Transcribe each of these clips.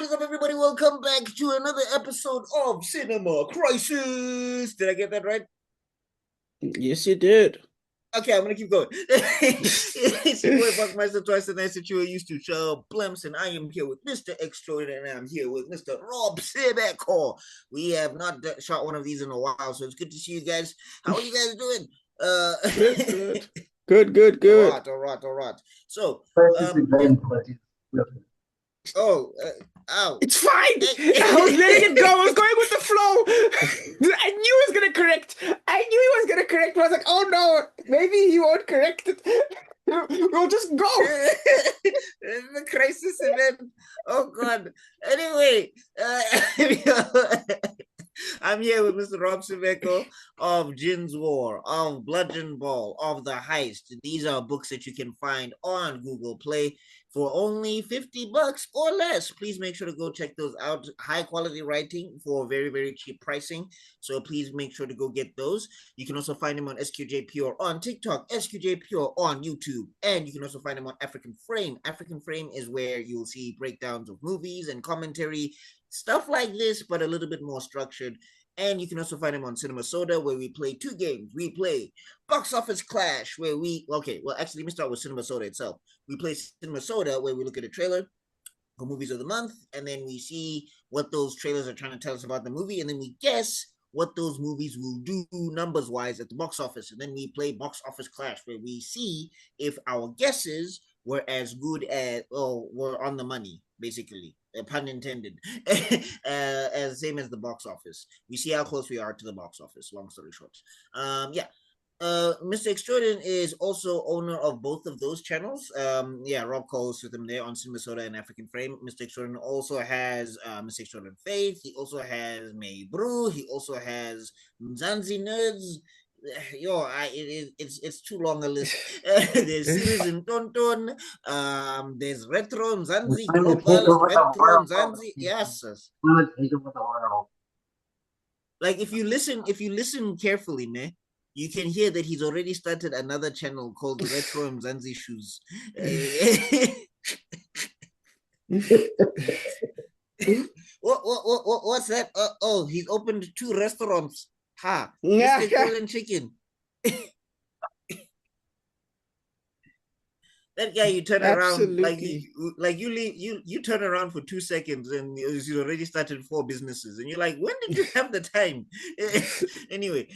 what is up, everybody? Welcome back to another episode of Cinema Crisis. Did I get that right? Yes, you did. Okay, I'm gonna keep going. It's your boy Buckmeister, twice the nice that you are used to. Show Blimps, and I am here with Mr. Extraordinary, and I'm here with Mr. Rob Sebeko. We have not shot one of these in a while, so it's good to see you guys. How are you guys doing? Good. All right. So, oh, ow. It's fine. I was letting it go. I was going with the flow. I knew he was gonna correct. But I was like, oh no, maybe he won't correct it. We'll just go. The crisis event. Oh God. Anyway, I'm here with Mr. Rob Sebeko of Jin's War, of Bludgeon Ball, of The Heist. These are books that you can find on Google Play for only $50 or less. Please make sure to go check those out. High quality writing for very, very cheap pricing. So please make sure to go get those. You can also find him on SQJ Pure on TikTok, SQJ Pure on YouTube, and you can also find him on AfricanFrame. AfricanFrame is where you'll see breakdowns of movies and commentary, stuff like this, but a little bit more structured. And you can also find him on Cinema Soda, where we play two games. We play Box Office Clash, where let me start with Cinema Soda itself. We play Cinema Soda, where we look at a trailer for movies of the month, and then we see what those trailers are trying to tell us about the movie, and then we guess what those movies will do numbers-wise at the box office. And then we play Box Office Clash, where we see if our guesses were as good as, were on the money, basically. Pun intended. Same as the box office. We see how close we are to the box office, long story short. Mr. Extraordin is also owner of both of those channels. Rob calls with him there on Cinema Soda and AfricanFrame. Mr. Extraordin also has Mr. Extraordin Faith. He also has May Brew. He also has Mzansi Nerds. It's too long a list. There's series in Tonton. There's Retro Mzansi Global Retro Mzansi. Yes. Like if you listen carefully, man, you can hear that he's already started another channel called Retro Mzansi Shoes. What's that? He's opened 2 restaurants. Ha! Yeah, Mr. Golden Chicken. That guy, you turn around like you turn around for 2 seconds and he's already started 4 businesses, and you're like, when did you have the time? Anyway,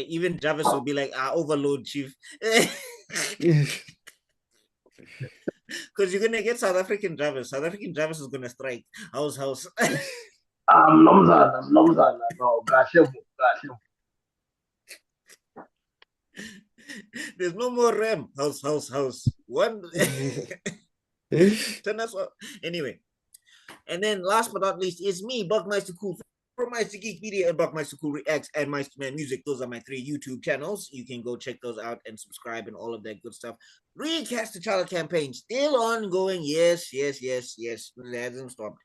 even Jarvis will be like, overload, chief. Because you're gonna get South African Jarvis. South African Jarvis is gonna strike. House. There's no more RAM. House. One. Turn us off. Anyway. And then last but not least is me, Buckmeister Cool, from Meister Geek Media and Buckmeister Cool Reacts and Meister Man Music. Those are my 3 YouTube channels. You can go check those out and subscribe and all of that good stuff. Recast the Child campaign still ongoing. Yes. It hasn't stopped.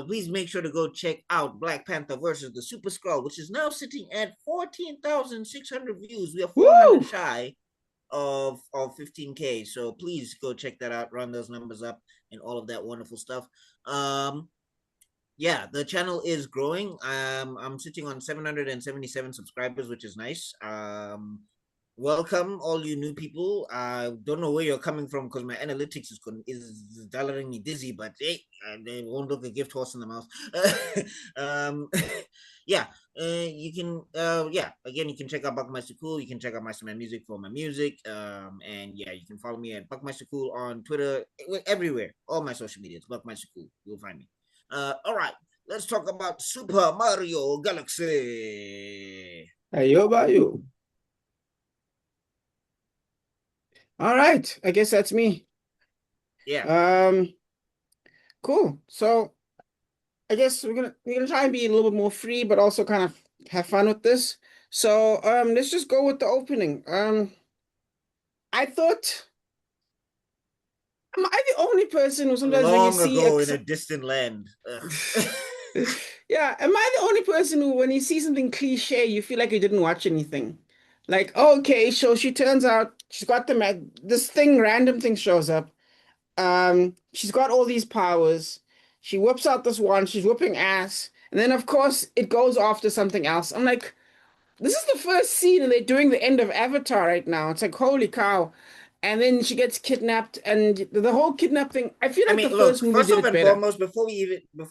Please make sure to go check out Black Panther versus the Super Skrull, which is now sitting at 14,600 views. We are 400 shy of 15K. So please go check that out, run those numbers up and all of that wonderful stuff. The channel is growing. I'm sitting on 777 subscribers, which is nice. Welcome all you new people. I don't know where you're coming from because my analytics is dollaring me dizzy, but hey, they won't look a gift horse in the mouth. You can again, you can check out Buckmeister Cool. You can check out Meister Man Music for my music. You can follow me at Buckmeister Cool on Twitter, everywhere, all my social media. It's Buckmeister Cool. You'll find me. All right, let's talk about Super Mario Galaxy. Ayo. All right, I guess that's me. Yeah. Cool. So I guess we're gonna try and be a little bit more free, but also kind of have fun with this. So let's just go with the opening. I thought, am I the only person who sometimes when you see in a distant land? Yeah, am I the only person who when you see something cliche, you feel like you didn't watch anything? Like, okay, so she turns out she's got this thing, random thing shows up. She's got all these powers. She whips out this one, she's whipping ass, and then of course it goes off to something else. I'm like, this is the first scene, and they're doing the end of Avatar right now. It's like, holy cow. And then she gets kidnapped, and the whole kidnap thing, I feel I like the mean, look, first movie first did off it and better. foremost, before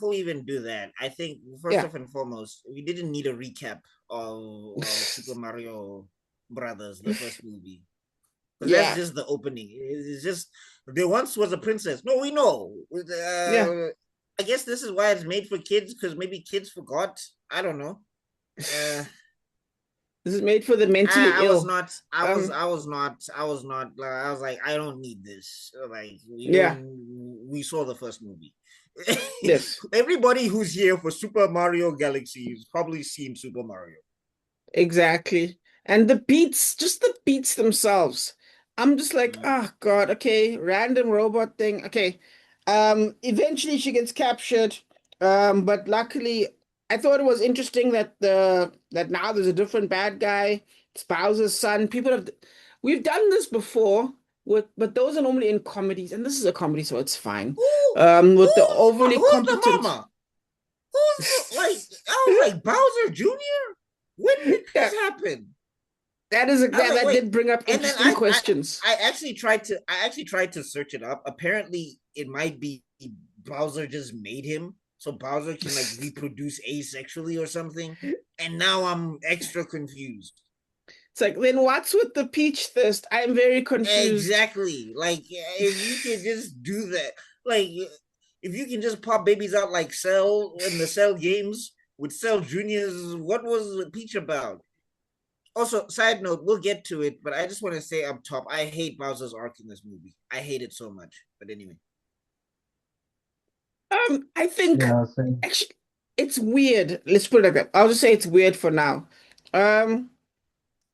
we even do that, I think first Yeah. off and foremost, we didn't need a recap of Super Mario Brothers, the first movie. Because that's Yeah. just the opening. It's just there once was a princess. No, we know. Yeah. I guess this is why it's made for kids, because maybe kids forgot. I don't know. Uh, This is made for the mentally I was ill. not. Um, I was not. I was not. I was like, I don't need this. Like we yeah. don't. We saw the first movie. Yes. Everybody who's here for Super Mario Galaxy has probably seen Super Mario. Exactly. And the beats, just the beats themselves. I'm just like, Mm. oh God, okay, random robot thing. Okay. Eventually she gets captured. But luckily I thought it was interesting that that now there's a different bad guy. It's Bowser's son. We've done this before but those are normally in comedies, and this is a comedy, so it's fine. With the overly Who's the competent. mama? Who's the like? I was like Bowser Jr. When did Yeah, this happen? I was like, that wait. did bring up And then interesting questions. I actually tried to search it up. Apparently, it might be Bowser just made him, so Bowser can like reproduce asexually or something. And now I'm extra confused. It's like, then what's with the peach thirst? I'm very confused. Exactly. Like if you can just do that, like if you can just pop babies out like Cell in the Cell games with Cell Juniors, what was Peach about? Also, side note, we'll get to it, but I just want to say up top, I hate Bowser's arc in this movie. I hate it so much. But anyway. I think Yeah, same. actually it's weird. Let's put it like that. I'll just say it's weird for now. Um,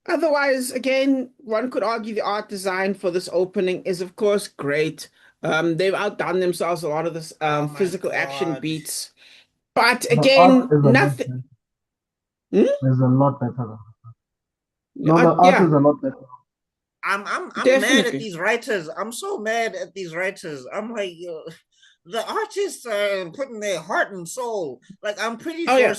Otherwise, again, one could argue the art design for this opening is, of course, great. They've outdone themselves a lot of this Oh my physical action god. beats. But The art again, is a lot nothing. better. Hmm? Is a lot better. No, the art Yeah, is a lot better. I'm mad at definitely. these writers. I'm so mad at these writers. I'm like, the artists are putting their heart and soul. Like Oh yeah.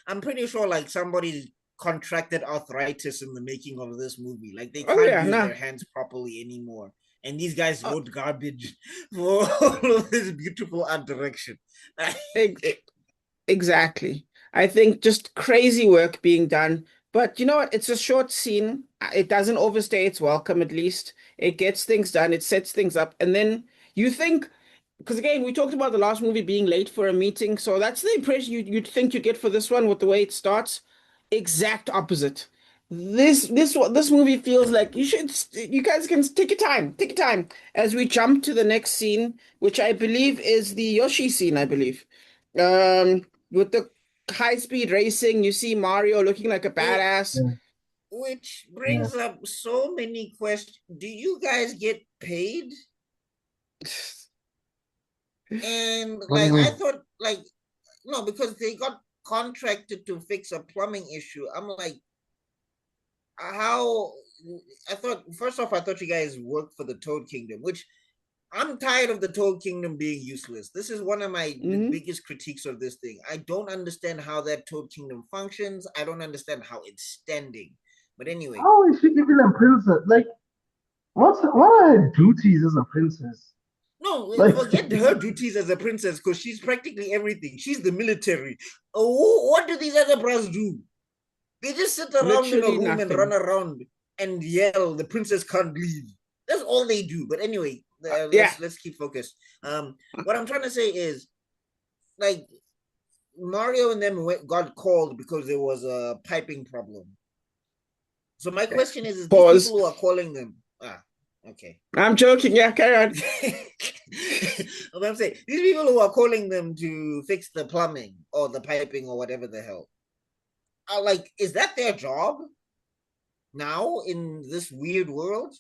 I'm pretty sure like somebody contracted arthritis in the making of this movie. Like they Oh can't yeah. use Nah. their hands properly anymore. And these guys Uh, wrote garbage for all of this beautiful art direction. ex- exactly. I think just crazy work being done. But you know what? It's a short scene. It doesn't overstay its welcome, at least. It gets things done, it sets things up. And then you think, because again, we talked about the last movie being late for a meeting. So that's the impression you'd think you'd get for this one with the way it starts. Exact opposite. This movie feels like you guys can take your time as we jump to the next scene, which I believe is the Yoshi scene, I believe. With the high speed racing, you see Mario looking like a It, badass. Yeah, which yeah. brings up so many questions. Do you guys get paid? And What do like you I mean? thought, like no, because they got contracted to fix a plumbing issue. I'm like, how? I thought first off, I thought you guys worked for the Toad Kingdom, which I'm tired of the Toad Kingdom being useless. This is one of my Hmm. biggest critiques of this thing. I don't understand how that Toad Kingdom functions. I don't understand how it's standing. But anyway, How is she even a princess? Like, what are her duties as a princess? no, Like, forget her duties as a princess because she's practically everything. She's the military. Oh, what do these other bras do? They just sit around in a Literally room and run nothing. around and yell. The princess can't leave. That's all they do. But anyway, Yeah. let's keep focused. What I'm trying to say is like Mario and them got called because there was a piping problem. So my question is these people Pause. who are calling them? Okay. I'm joking. Yeah, carry on. I'm saying these people who are calling them to fix the plumbing or the piping or whatever the hell are like, is that their job now in this weird world?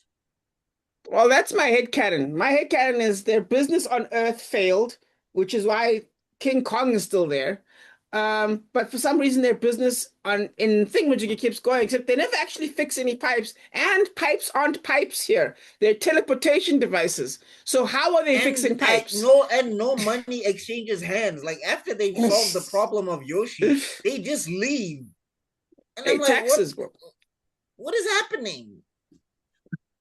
Well, that's my headcanon. My headcanon is their business on Earth failed, which is why King Kong is still there. But for some reason their business on in Thingamajiggy keeps going, except they never actually fix any pipes, and pipes aren't pipes here. They're teleportation devices. So how are they And fixing pipes? no money exchanges hands. Like after they've solved the problem of Yoshi, they just leave. And I'm Pay like, taxes, bro. what is happening?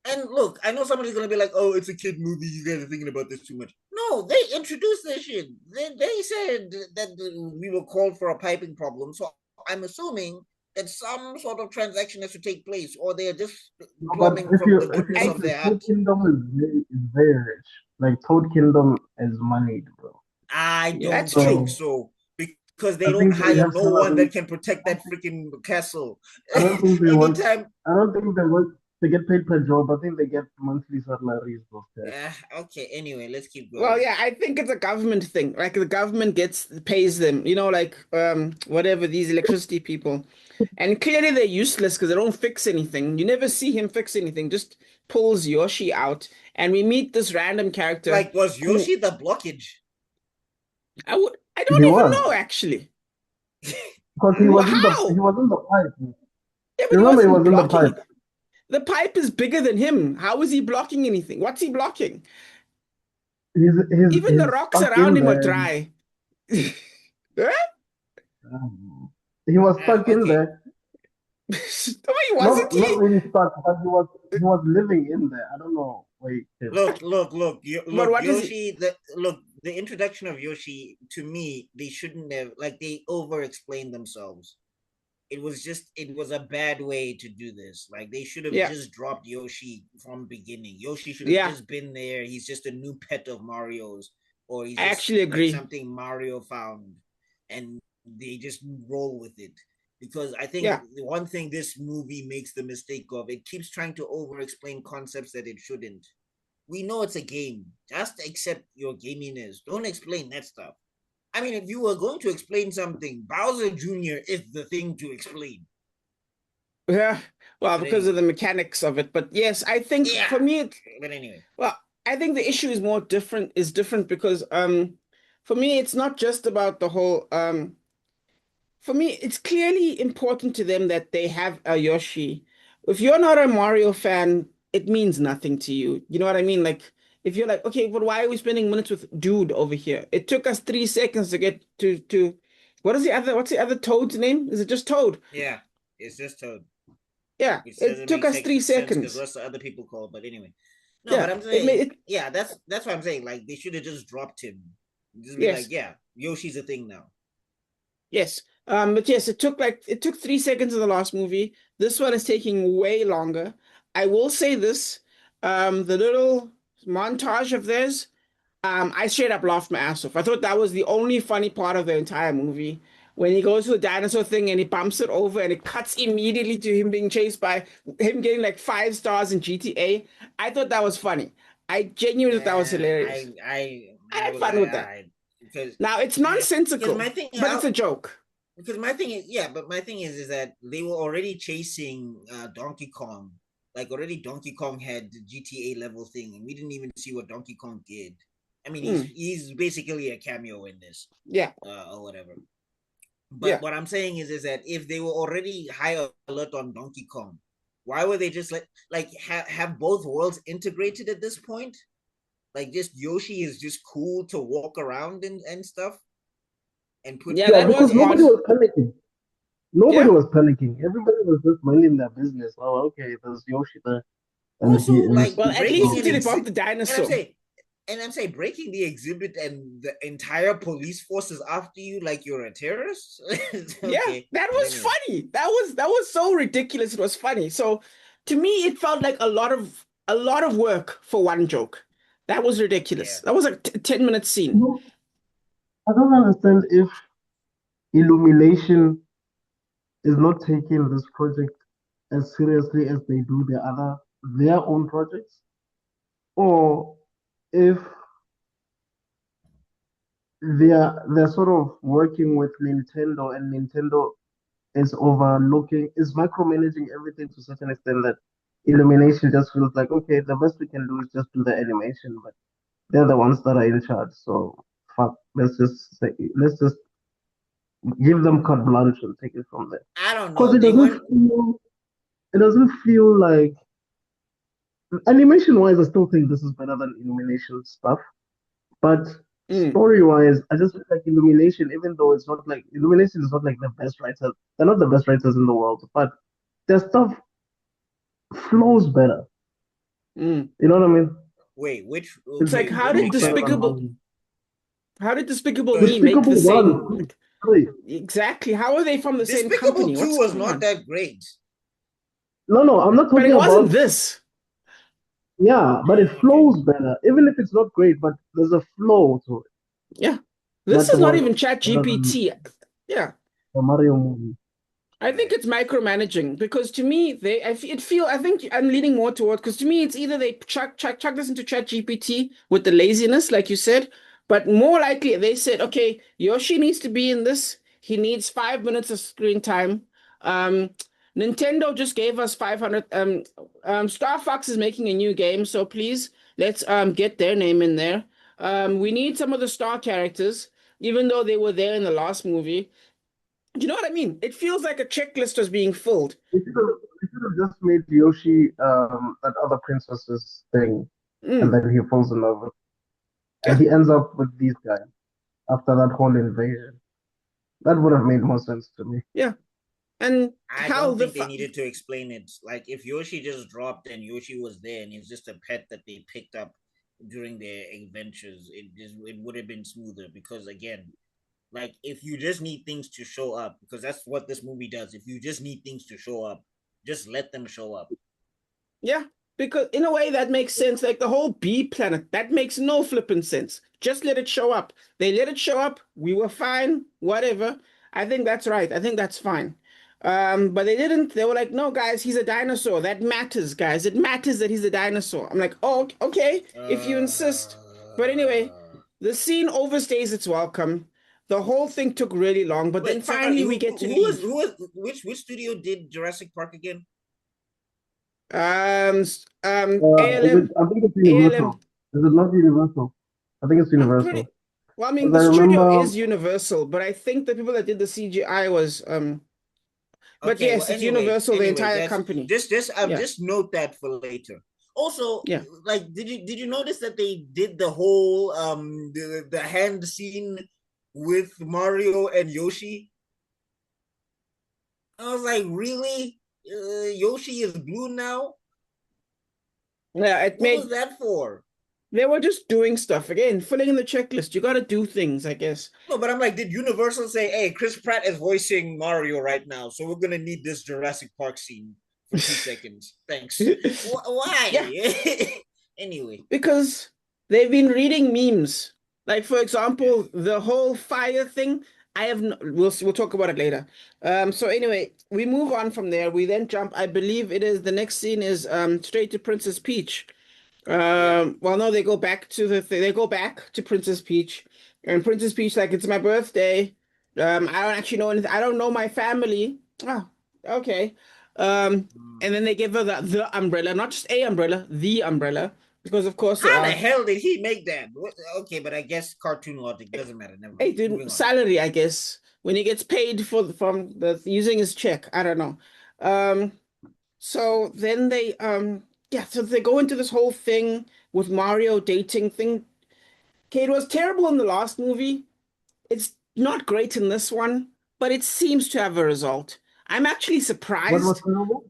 And look, I know somebody's gonna be like, "Oh, it's a kid movie. You guys are thinking about this too much." No, they introduced this shit. They said that we were called for a piping problem, so I'm assuming that some sort of transaction has to take place, or they are just No, but plumbing from the if you goodness I of notice, their Toad heart. Kingdom is very rich. Like Toad Kingdom is moneyed, bro. I yeah, don't that's think true. So so because I they don't think they hire have no one salaries. that can protect that freaking castle. I don't think they work. Anytime. I don't think they work. They get paid per job. I think they get monthly salaries. Those guys. Okay. Anyway, let's keep Well, going. yeah, I think it's a government thing. Like the government pays them, like whatever these electricity people. And clearly they're useless because they don't fix anything. You never see him fix anything, just pulls Yoshi out. And we meet this random character Like, was who Yoshi the blockage? I He don't even was know actually. because he How? was in the pipe. Yeah, but You he remember he wasn't was in the blocking pipe. it. The pipe is bigger than him. How is he blocking anything? What's he blocking? Even the He's rocks stuck around in him are there. dry. Huh? He was stuck in Okay. there. No, he wasn't Not he? really stuck, but he was living in there. I don't know. Wait, But Look, what is he? Yoshi. The introduction of Yoshi to me, they shouldn't have like they over explained themselves. It was a bad way to do this. Like they should have Yeah, just dropped Yoshi from beginning. Yoshi should have yeah, just been there. He's just a new pet of Mario's, or he's I just actually like agree. something Mario found, and they just roll with it. Because I think Yeah, the one thing this movie makes the mistake of, it keeps trying to over explain concepts that it shouldn't. We know it's a game. Just accept your gaminess. Don't explain that stuff. I mean, if you were going to explain something, Bowser Jr. is the thing to explain. yeah. Well, But because of anyway, the mechanics of it. But yes, I think yeah. for me, But anyway, well, I think the issue is different because for me, it's not just about the whole for me, it's clearly important to them that they have a Yoshi. If you're not a Mario fan, it means nothing to you. You know what I mean? Like, if you're like, okay, but why are we spending minutes with dude over here? It took us 3 seconds to get to what's the other Toad's name? Is it just Toad? yeah, it's just Toad, Yeah, which it doesn't took make us three sense because seconds. what's the other people called? But anyway, no. Yeah, But I'm it made saying, it. yeah, that's what I'm saying. Like they should have just dropped him. Just be like, Yes, yeah, Yoshi's a thing now. yes. But yes, it took 3 seconds in the last movie. This one is taking way longer. I will say this, the little montage of theirs, I straight up laughed my ass off. I thought that was the only funny part of the entire movie. When he goes to the dinosaur thing and he bumps it over and it cuts immediately to him being chased by him getting like 5 stars in GTA. I thought that was funny. I genuinely thought that was hilarious. I I'm not had gonna fun lie, with that. I because Now it's because nonsensical, my thing but it's a joke. because my thing is, yeah, but my thing is that they were already chasing Donkey Kong. Like already Donkey Kong had the GTA level thing, and we didn't even see what Donkey Kong did. I mean, Hmm. he's basically a cameo in this, Yeah, or whatever. But yeah. what I'm saying is that if they were already high alert on Donkey Kong, why were they just have both worlds integrated at this point? Like just Yoshi is just cool to walk around and stuff, and put Yeah, Yeah, that people was because nobody odd. was panicking. Nobody Yeah. was panicking. Everybody was just minding their business. Oh, okay, there's Yoshi there, and also he's like Well, at super least breaking cool. an until they bumped exhibit. the And I'm dinosaur. saying, breaking the exhibit and the entire police force is after you like you're a terrorist. Yeah, Okay, that but was anyway, funny. That was so ridiculous. It was funny. So to me, it felt like a lot of work for one joke. That was ridiculous. yeah. That was like 10-minute scene. No, I don't understand if Illumination is not taking this project as seriously as they do their own projects, or if they're sort of working with Nintendo and Nintendo is micromanaging everything to such an extent that Illumination just feels like, okay, the best we can do is just do the animation, but they're the ones that are in charge. So fuck, let's just give them carte blanche and take it from there. I don't Because know. They went. it doesn't feel like animation wise. I still think this is better than Illumination stuff, but Mm, story wise, I just feel like Illumination, even though it's not like Illumination is not like the best writers. They're not the best writers in the world, but their stuff flows better. mm. You know what I mean? Wait, which? It It's like, Okay, just how what did flows makes that? better than Despicable, Marvel. how did Despicable So Me make the Despicable same? One, Like, three. exactly. How are they from the same Despicable company? 2 What's was going not on? that great. No, no, I'm not But talking it wasn't about. this. Yeah, but it Okay. flows better, even if it's not great. But there's a flow to it Yeah. This that is not was even Chat better than GPT. Yeah. the Mario movie. I think Right. it's micromanaging because to me I think I'm leaning more toward because to me it's either they chuck this into Chat GPT with the laziness, like you said, but more likely they said, okay, Yoshi needs to be in this. He needs 5 minutes of screen time. Um, Nintendo just gave us 500. Star Fox is making a new game, so please let's get their name in there. We need some of the star characters, even though they were there in the last movie. Do you know what I mean? It feels like a checklist was being filled. They should have just made Yoshi that other princess's thing, and Mm, then he falls in love with, and yeah, he ends up with these guys after that whole invasion. That would have made more sense to me. yeah. And I how don't the think they fu needed to explain it. Like if Yoshi just dropped and Yoshi was there and it's just a pet that they picked up during their adventures, it would have been smoother because again, like if you just need things to show up, because that's what this movie does. If you just need things to show up, just let them show up. Yeah, because in a way that makes sense. Like the whole bee planet, that makes no flipping sense. Just let it show up. They let it show up. We were fine. Whatever. I think that's right. I think that's fine. But they didn't. They were like, no, guys, he's a dinosaur. That matters, guys. It matters that he's a dinosaur. I'm like, oh, okay, if you insist. But anyway, the scene overstays its welcome. The whole thing took really long, but then Wait, sorry, finally we get to leave. who was which studio did Jurassic Park again? Is it? ALM, I think it's ALM. Universal. Is it not Universal? I think it's I'm pretty Universal. well, I mean, Because the I studio remember, is Universal, but I think the people that did the CGI was but Okay, well, yes, it's Universal, the anyway, entire that's company. just Yeah. just note that for later. Also, Yeah. like, did you notice that they did the whole the hand scene with Mario and Yoshi? I was like, really? Yoshi is blue now? Yeah, it What was made that for? they were just doing stuff again, filling in the checklist. You gotta do things, I guess. No, but I'm like, did Universal say, "Hey, Chris Pratt is voicing Mario right now, so we're gonna need this Jurassic Park scene for 2 seconds? Thanks." Yeah, Why? Anyway, because they've been reading memes. Like for yeah, example, the whole fire thing. I have no, we'll talk about it later. So anyway, we move on from there. We then jump. I believe it is the next scene is straight to Princess Peach. yeah. Well, no, they go back to they go back to Princess Peach, and Princess Peach like it's my birthday. I don't actually know anything. I don't know my family. Oh, okay. Hmm. And then they give her the umbrella, not just a umbrella, the umbrella, because of course they How the are. hell did he make that? Okay, but I guess cartoon logic doesn't matter. Never Hey, mind. dude, Moving on. salary, I guess, when he gets paid for from the using his check. I don't know. Um, so then they yeah, so they go into this whole thing with Mario dating thing. Okay, it was terrible in the last movie. It's not great in this one, but it seems to have a result. I'm actually what was surprised. terrible?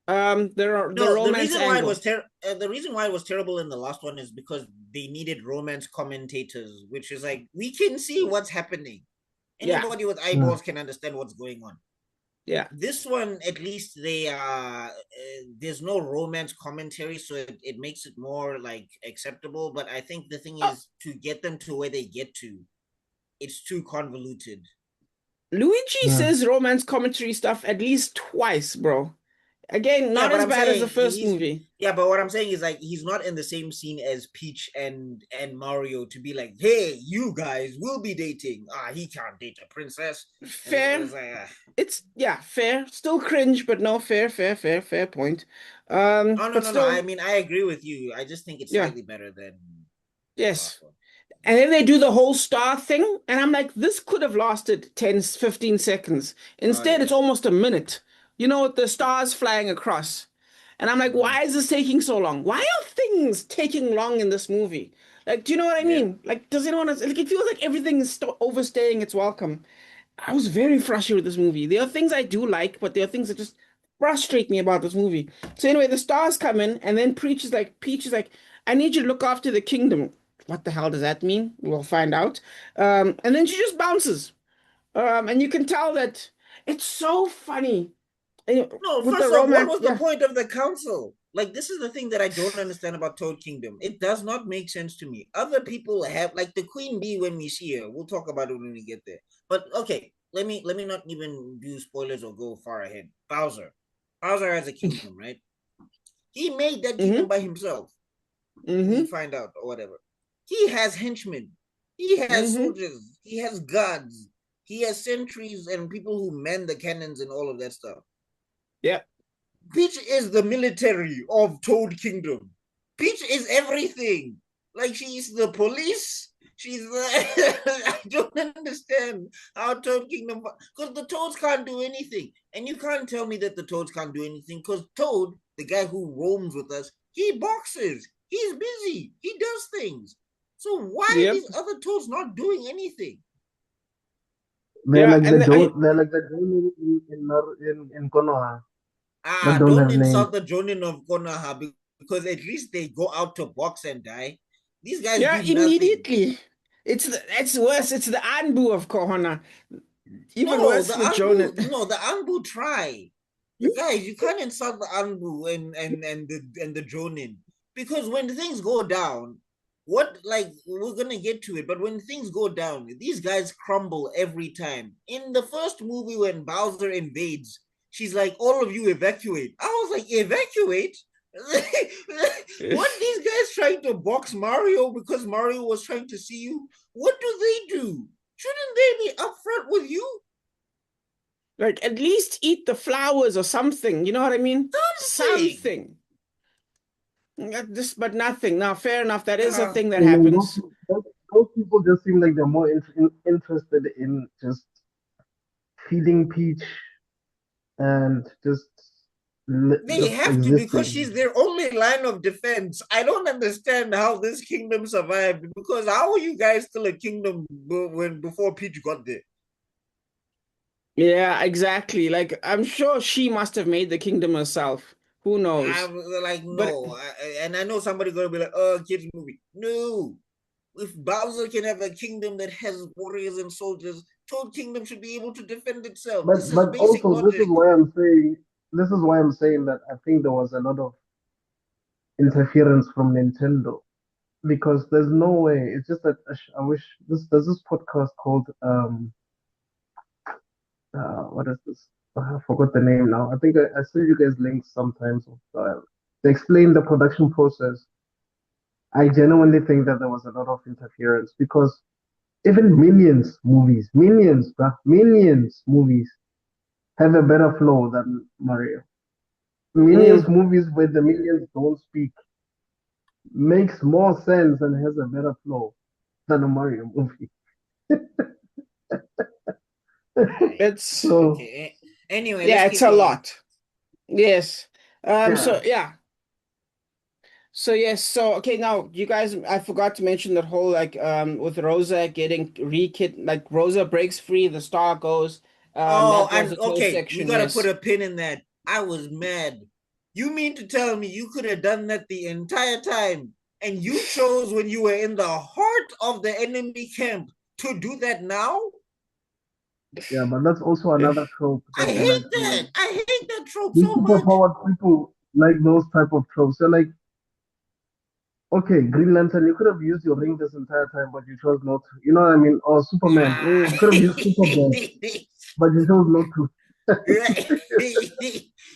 The No, romance angle. the reason why it was terrible in the last one is because they needed romance commentators, which is like we can see what's happening. Yeah, Anybody with Yeah. eyeballs can understand what's going on. yeah. This one, at least there's no romance commentary, so it makes it more like acceptable. But I think the thing Oh, is to get them to where they get to, it's too convoluted. Luigi Yeah. says romance commentary stuff at least twice, bro. Again, Yeah, not but as I'm bad as the saying first he's movie. yeah, but what I'm saying is like he's not in the same scene as Peach and Mario to be like, hey, you guys will be dating. He can't date a princess. Fair. It's like, It's yeah, fair. Still cringe, but no, fair point. oh no, But no, no. I still, mean, I agree with you. I just think it's yeah, slightly better than the last yes. one. And then they do the whole star thing, and I'm like, this could have lasted 10, 15 seconds. Oh Instead, yeah. it's almost a minute. You know, with the stars flying across. And I'm like, Mm, why is this taking so long? Why are things taking long in this movie? Like, do you know what I yeah. mean? Like, does anyone else, like, it feels like everything is overstaying its welcome. I was very frustrated with this movie. There are things I do like, but there are things that just frustrate me about this movie. So anyway, the stars come in, and then Peach is like, I need you to look after the kingdom. What the hell does that mean? We'll find out. And then she just bounces. And you can tell that it's so funny. No, With the first off, what romance, was the yeah. point of the council? Like, this is the thing that I don't understand about Toad Kingdom. It does not make sense to me. Other people have, like, the Queen Bee when we see her. We'll talk about it when we get there. But okay, let me not even do spoilers or go far ahead. Bowser. Bowser has a kingdom, right? He made that kingdom Mm-hmm. by himself. We Mm-hmm. find out or whatever. He has henchmen. He has Mm-hmm. soldiers. He has guards. He has sentries and people who man the cannons and all of that stuff. Yeah. Peach is the military of Toad Kingdom. Peach is everything. Like she's the police. She's the I don't understand how Toad Kingdom, because the Toads can't do anything. And you can't tell me that the Toads can't do anything because Toad, the guy who roams with us, he boxes. He's busy. He does things. So why are Yep. these other Toads not doing anything? Yeah. They're like the Jonin in Konoha that don't Don't have names. insult the Jonin of Konoha because at least they go out to box and die. These guys Yeah, do nothing. immediately. It's worse. It's the Anbu of Kohana. Even No, worse the than the Jonan. Anbu, no, the Anbu try. You guys, you can't insult the Anbu and the Jonin because when things go down, what like we're gonna get to it, but when things go down, these guys crumble every time. In the first movie, when Bowser invades, she's like, "All of you evacuate." I was like, "Evacuate." What these guys trying to box Mario because Mario was trying to see you? What do they do? Shouldn't they be upfront with you? Like, at least eat the flowers or something. You know what I mean? Something. Something. This, but nothing. Now, fair enough. That is a Uh, thing that I mean, happens. those people just seem like they're more interested in just feeding Peach and they just have to because existing. she's their only line of defense. I don't understand how this kingdom survived because how are you guys still a kingdom when before Peach got there? Yeah, exactly. Like, I'm sure she must have made the kingdom herself. Who knows? I'm like, But no. And I know somebody gonna be like, oh, kids movie. No. If Bowser can have a kingdom that has warriors and soldiers, Toad Kingdom should be able to defend itself. This is But basic also logic. this is why I'm saying that I think there was a lot of interference from Nintendo because there's no way. It's just that I wish there's this podcast called what is this? I forgot the name now. I think I send you guys links sometimes. They explain the production process. I genuinely think that there was a lot of interference because even Minions movies have a better flow than Mario. Minions mm, movies where the minions don't speak makes more sense and has a better flow than a Mario movie. it's So Okay. Anyway, let's yeah, it's keep a going. lot. Yes. yeah, So yeah. So yes, so okay, now you guys, I forgot to mention that whole like with Rosa getting re-kid, like Rosa breaks free, the star goes. Oh, That was and the toast okay, we section, gotta put yes. a pin in that. I was mad. You mean to tell me you could have done that the entire time, and you chose when you were in the heart of the enemy camp to do that now? yeah, but that's also another trope I that they like hate that. doing. I hate that trope These so much. superpowered people like those type of tropes. They're like, okay, Green Lantern, you could have used your ring this entire time, but you chose not to. You know what I mean? Or Superman, Mm. you could have used Superman, but you chose not to.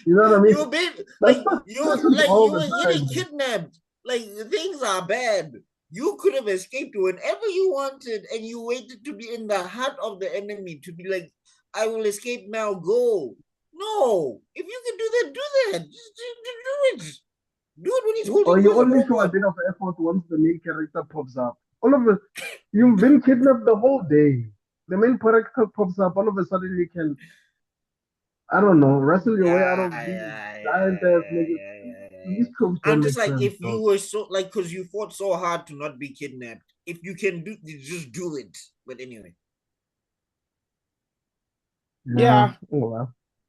You know what I mean? You've been That's that shit all you the were getting time. kidnapped. Like things are bad. You could have escaped whenever you wanted, and you waited to be in the heart of the enemy to be like, "I will escape now. Go." No, if you can do that, do that. Just do it. Do it when he's holding Or you you as a only show a robot. bit of effort once the main character pops up. All of it. You've been kidnapped the whole day. The main character pops up. All of a sudden, you can, I don't know, wrestle your way out Yeah, of these yeah, giant yeah, ass yeah, niggas. yeah, yeah, yeah, These yeah. tropes I'm don't just make like, sense, if you dog. were so like, because you fought so hard to not be kidnapped, if you can do, you just do it. But anyway, Yeah. Yeah. Oh, wow.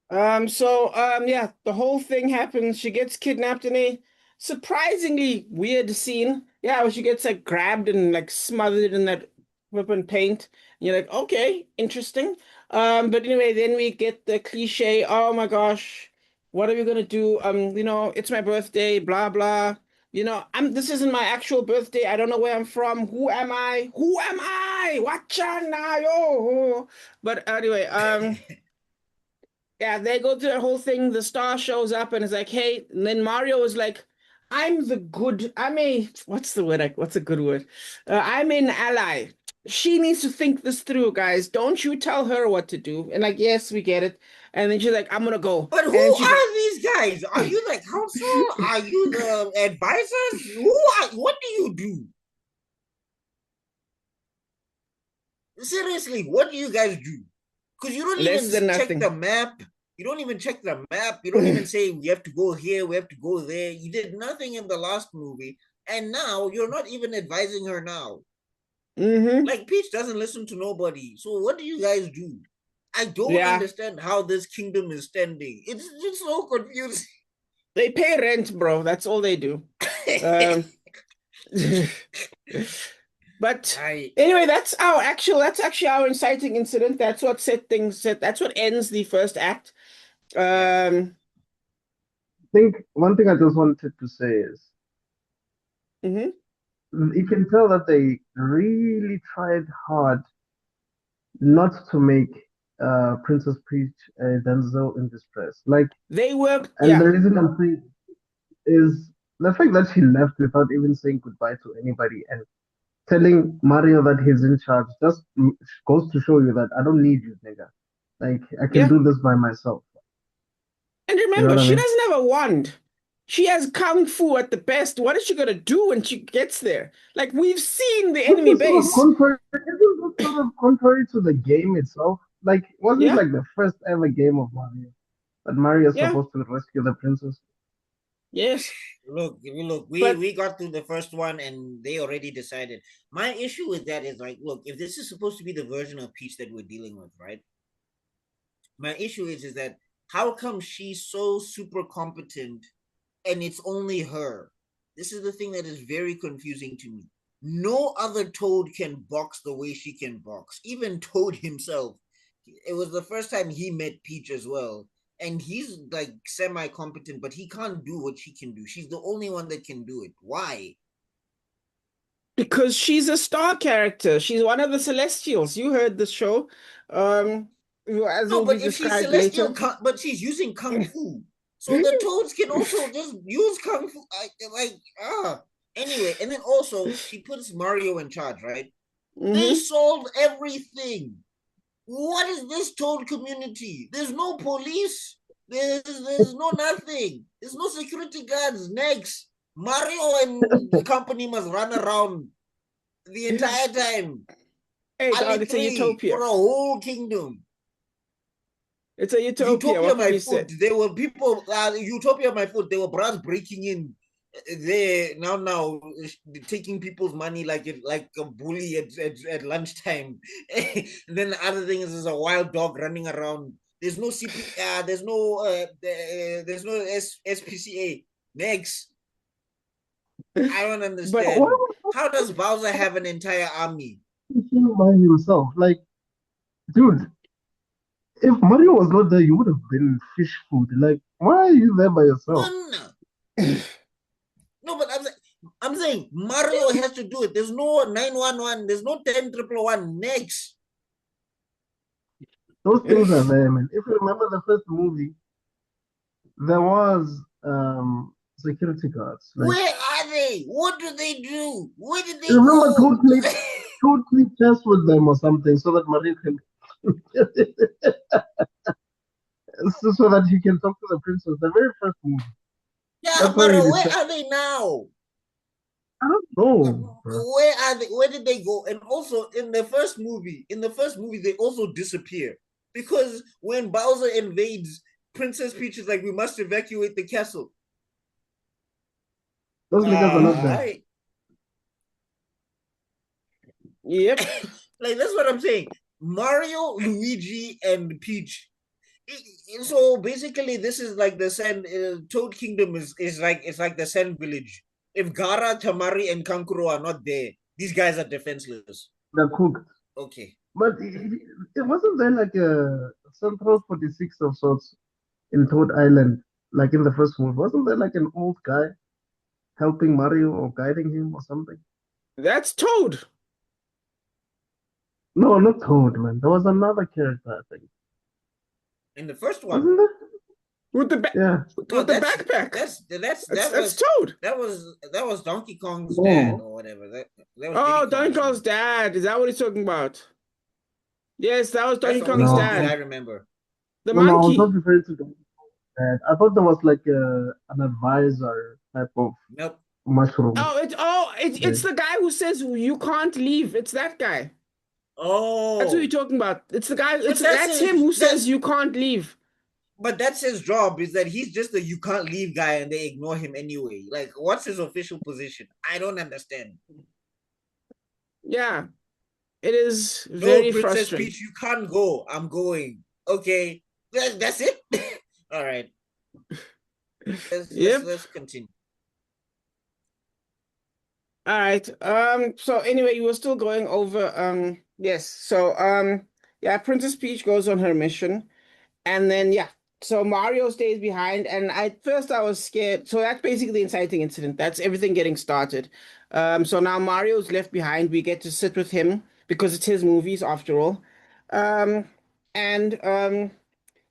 Yeah, the whole thing happens. She gets kidnapped in a surprisingly weird scene. Yeah, where she gets like grabbed and like smothered in that weapon paint. And you're like, okay, interesting. But anyway, then we get the cliche, oh my gosh, what are we gonna do? It's my birthday, blah blah. This isn't my actual birthday. I don't know where I'm from. Who am I? Who am I? Wachana yo. But anyway, yeah, they go through the whole thing. The star shows up and is like, hey, and then Mario is like, what's the word? What's a good word? I'm an ally. She needs to think this through, guys. Don't you tell her what to do. And like, yes, we get it. And then she's like, I'm gonna go. but who And she are these guys? Are you the council? Are you the advisors? Who are? What do you do? Seriously, what do you guys do? Because you don't even less than check the nothing. map. You don't even check the map. You don't even say we have to go here, we have to go there. You did nothing in the last movie, and now you're not even advising her now. Mm-hmm. Like, Peach doesn't listen to nobody. So what do you guys do? I don't Yeah. understand how this kingdom is standing. It's just so confusing. They pay rent, bro. That's all they do. Um But I anyway, that's actually our inciting incident. That's what that's what ends the first act. yeah. Um, I think one thing I just wanted to say is mhm. you can tell that they really tried hard not to make Princess Peach a damsel in distress. Like, They worked, and yeah, the reason I'm saying is the fact that she left without even saying goodbye to anybody and telling Mario that he's in charge just goes to show you that I don't need you, nigga. Like, I can yeah. do this by myself. And You know remember, what I she mean? doesn't have a wand. She has kung fu at the best. What is she gonna do when she gets there? Like we've seen the Which enemy is sort of base. contrary, isn't this sort of contrary to the game itself? Like, wasn't Yeah, like the first ever game of Mario that Mario is yeah, supposed to rescue the princess? yes. Look, But we got through the first one and they already decided. My issue with that is like, look, if this is supposed to be the version of Peach that we're dealing with, right? My issue is that how come she's so super competent and it's only her? This is the thing that is very confusing to me. No other Toad can box the way she can box. Even Toad himself. It was the first time he met Peach as well. And he's like semi competent, but he can't do what she can do. She's the only one that can do it. Why? because she's a star character, she's one of the Celestials. You heard the show, um, as it No, will be but if she's described celestial, later. but she's using kung fu, so the toads can also just use kung fu. Like Anyway, and then also she puts Mario in charge, right? They Hmm. solved everything. What is this toad community? There's no police. There's no nothing. There's no security guards. Next, Mario and the company must run around the entire time. Hey, Ali dog, it's a three for utopia. a whole kingdom. It's a utopia. Utopia, What can my we foot. say? There were people. Utopia, my foot. There were bras breaking in. There now taking people's money like a bully at lunchtime. And then the other thing is there's a wild dog running around. There's no CP. There's no SPCA. Next, I don't But Why understand. How does Bowser have an entire army? was he by himself? Like, dude, if Mario was not there, you would have been fish food. Like, why are you there by yourself? None. No, but I'm saying Mario has to do it. There's no 911. There's no 10 111. Next, Those things are there, man. If you remember the first movie, there was security guards. Like, where are they? What do they do? Where did they remember go? totally chess with them or something so that Mario can so that he can talk to the princess. The very first movie. Yeah, That's how but he where decided. are they now? I don't know, bro. Where are they? Where did they go? And also in the first movie, they also disappear because when Bowser invades, Princess Peach is like, "We must evacuate the castle." Those niggas are not there. Right? Yep. Like that's what I'm saying. Mario, Luigi, and Peach. So basically, this is like the Sand Toad Kingdom is like it's like the Sand Village. If Gara, Tamari, and Kankuro are not there, these guys are defenseless. They're cooked. Okay. But it wasn't there like a Central 46 of sorts in Toad Island, like in the first movie. Wasn't there like an old guy helping Mario or guiding him or something? That's Toad. No, not Toad, man. There was another character, I think. In the first one. Wasn't there? With the Yeah. No, with the backpack. That's Toad. That was Donkey Kong's No. dad or whatever. That was Oh, Diddy Donkey Kong's Kong's dad. Is that what he's talking about? Yes, that was That's Donkey the only Kong's No. movie I dad. remember. The No, I was not monkey. referring to that. I thought there was like an advisor type of Nope. mushroom. It's the guy who says you can't leave. It's that guy. That's who Oh, you're talking about. It's the guy. but That's him who says you can't leave. but that's his job is that he's just a you can't leave guy and they ignore him anyway. Like, what's his official position? I don't understand. Yeah, it is No, very Princess frustrating. Peach, you can't go. I'm going. Okay, that's it. All right. Yep. Let's continue. All right. So anyway, you were still going over. Yes. So yeah, Princess Peach goes on her mission, and then yeah. So Mario stays behind, and at first I was scared. So that's basically the inciting incident. That's everything getting started. So now Mario's left behind. We get to sit with him because it's his movies after all. Um, and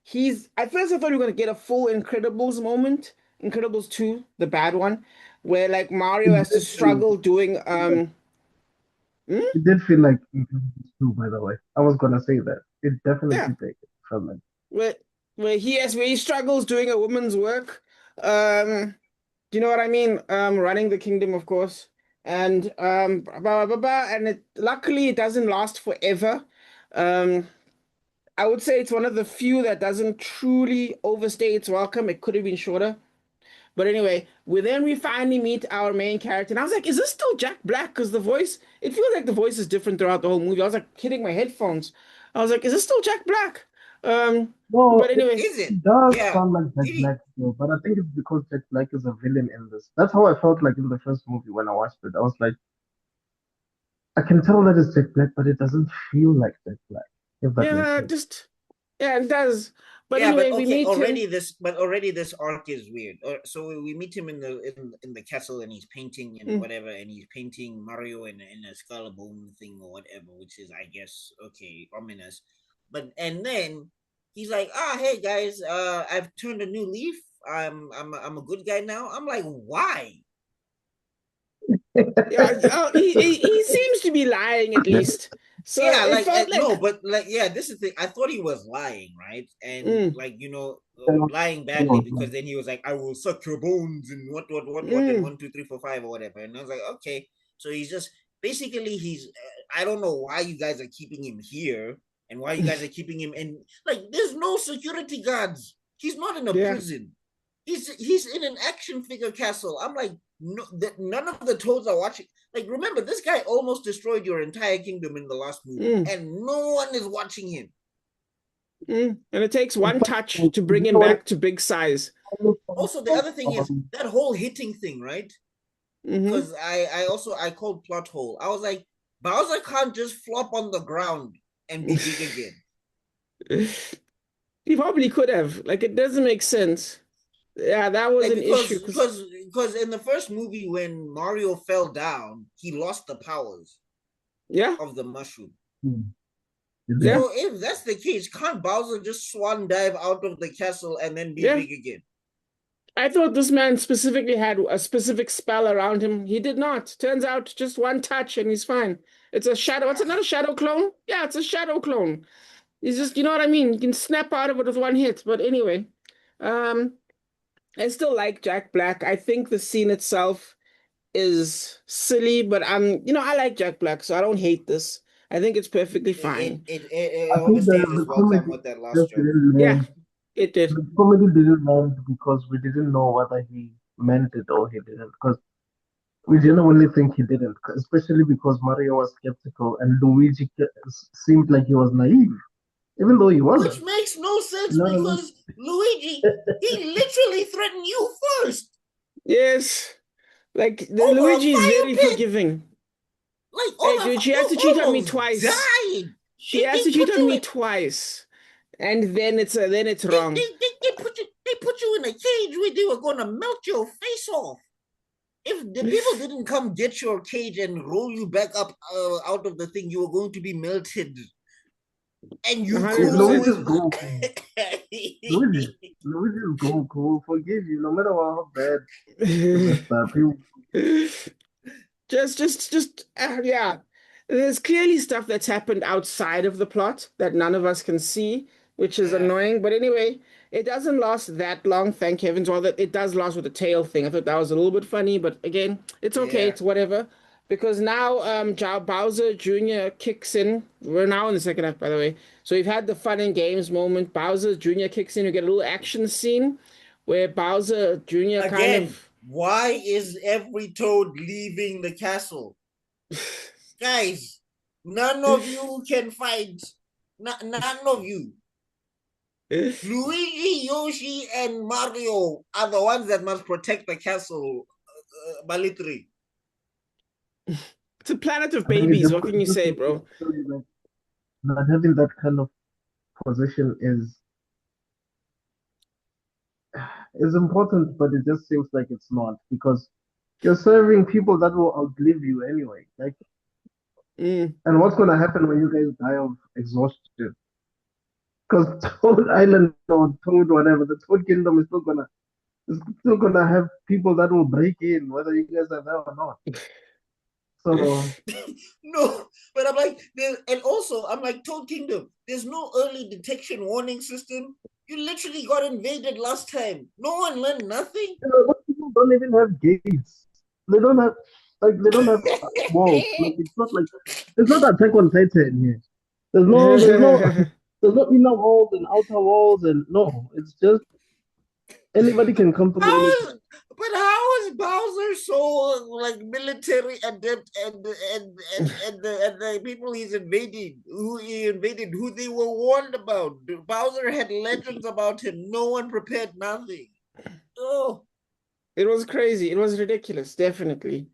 he's at first I thought we were gonna get a full Incredibles moment, Incredibles 2, the bad one, where like Mario It has to did feel, struggle doing hmm? it did feel like Incredibles 2, by the way. I was gonna say that. It Yeah, definitely did felt like. where where he struggles doing a woman's work. Do you know what I mean? Running the kingdom, of course. And blah, blah, blah, blah, and luckily it doesn't last forever. Um I would say it's one of the few that doesn't truly overstay its welcome. It could have been shorter. But anyway, we finally meet our main character, and I was like, "Is this still Jack Black?" Because the voice, it feels like the voice is different throughout the whole movie. I was like hitting my headphones. I was like, "Is this still Jack Black?" No, But anyway, Is it? it does Yeah. sound like Jack Did he? Black still, but I think it's because Jack Black is a villain in this. That's how I felt like in the first movie when I watched it. I was like, I can tell that it's Jack Black, but it doesn't feel like Jack Black, if that makes yeah, sense. just yeah, it does. But Yeah, but anyway, we okay. meet him. Already this arc is weird. So we meet him in the castle, and he's painting and Mm, whatever, and he's painting Mario in a skull bone thing or whatever, which is, I guess, okay, ominous. But and then he's like, hey guys, I've turned a new leaf. I'm a good guy now. I'm like, why? yeah, he seems to be lying at least. So Yeah, it like felt no, like but like yeah, this is the thing. I thought he was lying, right? And mm, like Yeah, lying he badly was because like, then he was like, "I will suck your bones," and what, and mm, 1, 2, 3, 4, 5 or whatever. And I was like, okay, so he's just basically he's. I don't know why you guys are keeping him here and why you guys are keeping him in. Like, there's no security guards. He's not in a yeah. prison. He's in an action figure castle. I'm like, no, none of the toads are watching. Like, remember, this guy almost destroyed your entire kingdom in the last movie, Mm. and no one is watching him. And it takes in one fact, touch like, to you bring him know what back to big size. Also, the other thing is that whole hitting thing, right? Hmm. Because I called plot hole. I was like, Bowser can't just flop on the ground and be big again. He probably could have. Like, it doesn't make sense. Yeah, that was Like an issue. because in the first movie when Mario fell down, he lost the powers Yeah, of the mushroom. yeah, So if that's the case, can't Bowser just swan dive out of the castle and then be yeah. big again? I thought this man specifically had a specific spell around him. He did not. Turns out just one touch and he's fine. It's a shadow. What's another shadow clone? Yeah, it's a shadow clone. He's just, you know what I mean? You can snap out of it with one hit. But anyway, um, I still like Jack Black. I think the scene itself is silly, but I like Jack Black, so I don't hate this. I think it's perfectly fine. I It think overstays its the welcome comedy with that last just joke. didn't Yeah, land. it did. The comedy didn't land because we didn't know whether he meant it or he didn't. Because we genuinely think he didn't, especially because Mario was skeptical and Luigi seemed like he was naive, even though he Which wasn't. makes no sense You know what because Luigi, he literally threatened you first Yes. Like the over a Luigi is fire very pit. forgiving. Like Hey, over, dude, she has you to cheat on me almost twice. died. She has They to cheat put on you me in. twice, and then it's wrong. They put you in a cage where they were gonna melt your face off. If the people didn't come get your cage and roll you back up out of the thing, you were going to be melted. And you cool 100%. Luigi's with Goku. Luigi, Luigi's Goku will forgive you no matter how bad you messed up. Yeah. There's clearly stuff that's happened outside of the plot that none of us can see, which is Yeah, annoying. But anyway, it doesn't last that long, thank heavens. Well, that it does last with the tail thing. I thought that was a little bit funny, but again, it's okay. yeah. It's whatever. Because now Bowser Jr. kicks in. We're now in the second act, by the way. So we've had the fun and games moment. Bowser Jr. kicks in. We get a little action scene where Bowser Jr. kind Again, of why is every toad leaving the castle? Guys, none of you can fight. None of you. Luigi, Yoshi, and Mario are the ones that must protect the castle, Balitri. It's a planet of I think it babies. just What can you just say, goes to bro? show you that having that kind of position is important, but it just seems like it's not because you're serving people that will outlive you anyway. Like, Mm. and what's gonna happen when you guys die of exhaustion? Because Toad Island or Toad whatever, the Toad Kingdom is still gonna have people that will break in, whether you guys are there or not. So No, but I'm like, and also I'm like, Toad Kingdom, there's no early detection warning system. You literally got invaded last time. No one learned nothing. what people don't even have gates. They don't have walls. Like it's not Attack on Titan here. There's no there's no there's no inner walls and outer walls and no. It's just anybody can come through How is, anything. but how is Bowser so like military adept and the people he's invading, who he invaded, who they were warned about? Bowser had legends about him. No one prepared nothing. Oh, It was crazy. It was ridiculous, definitely.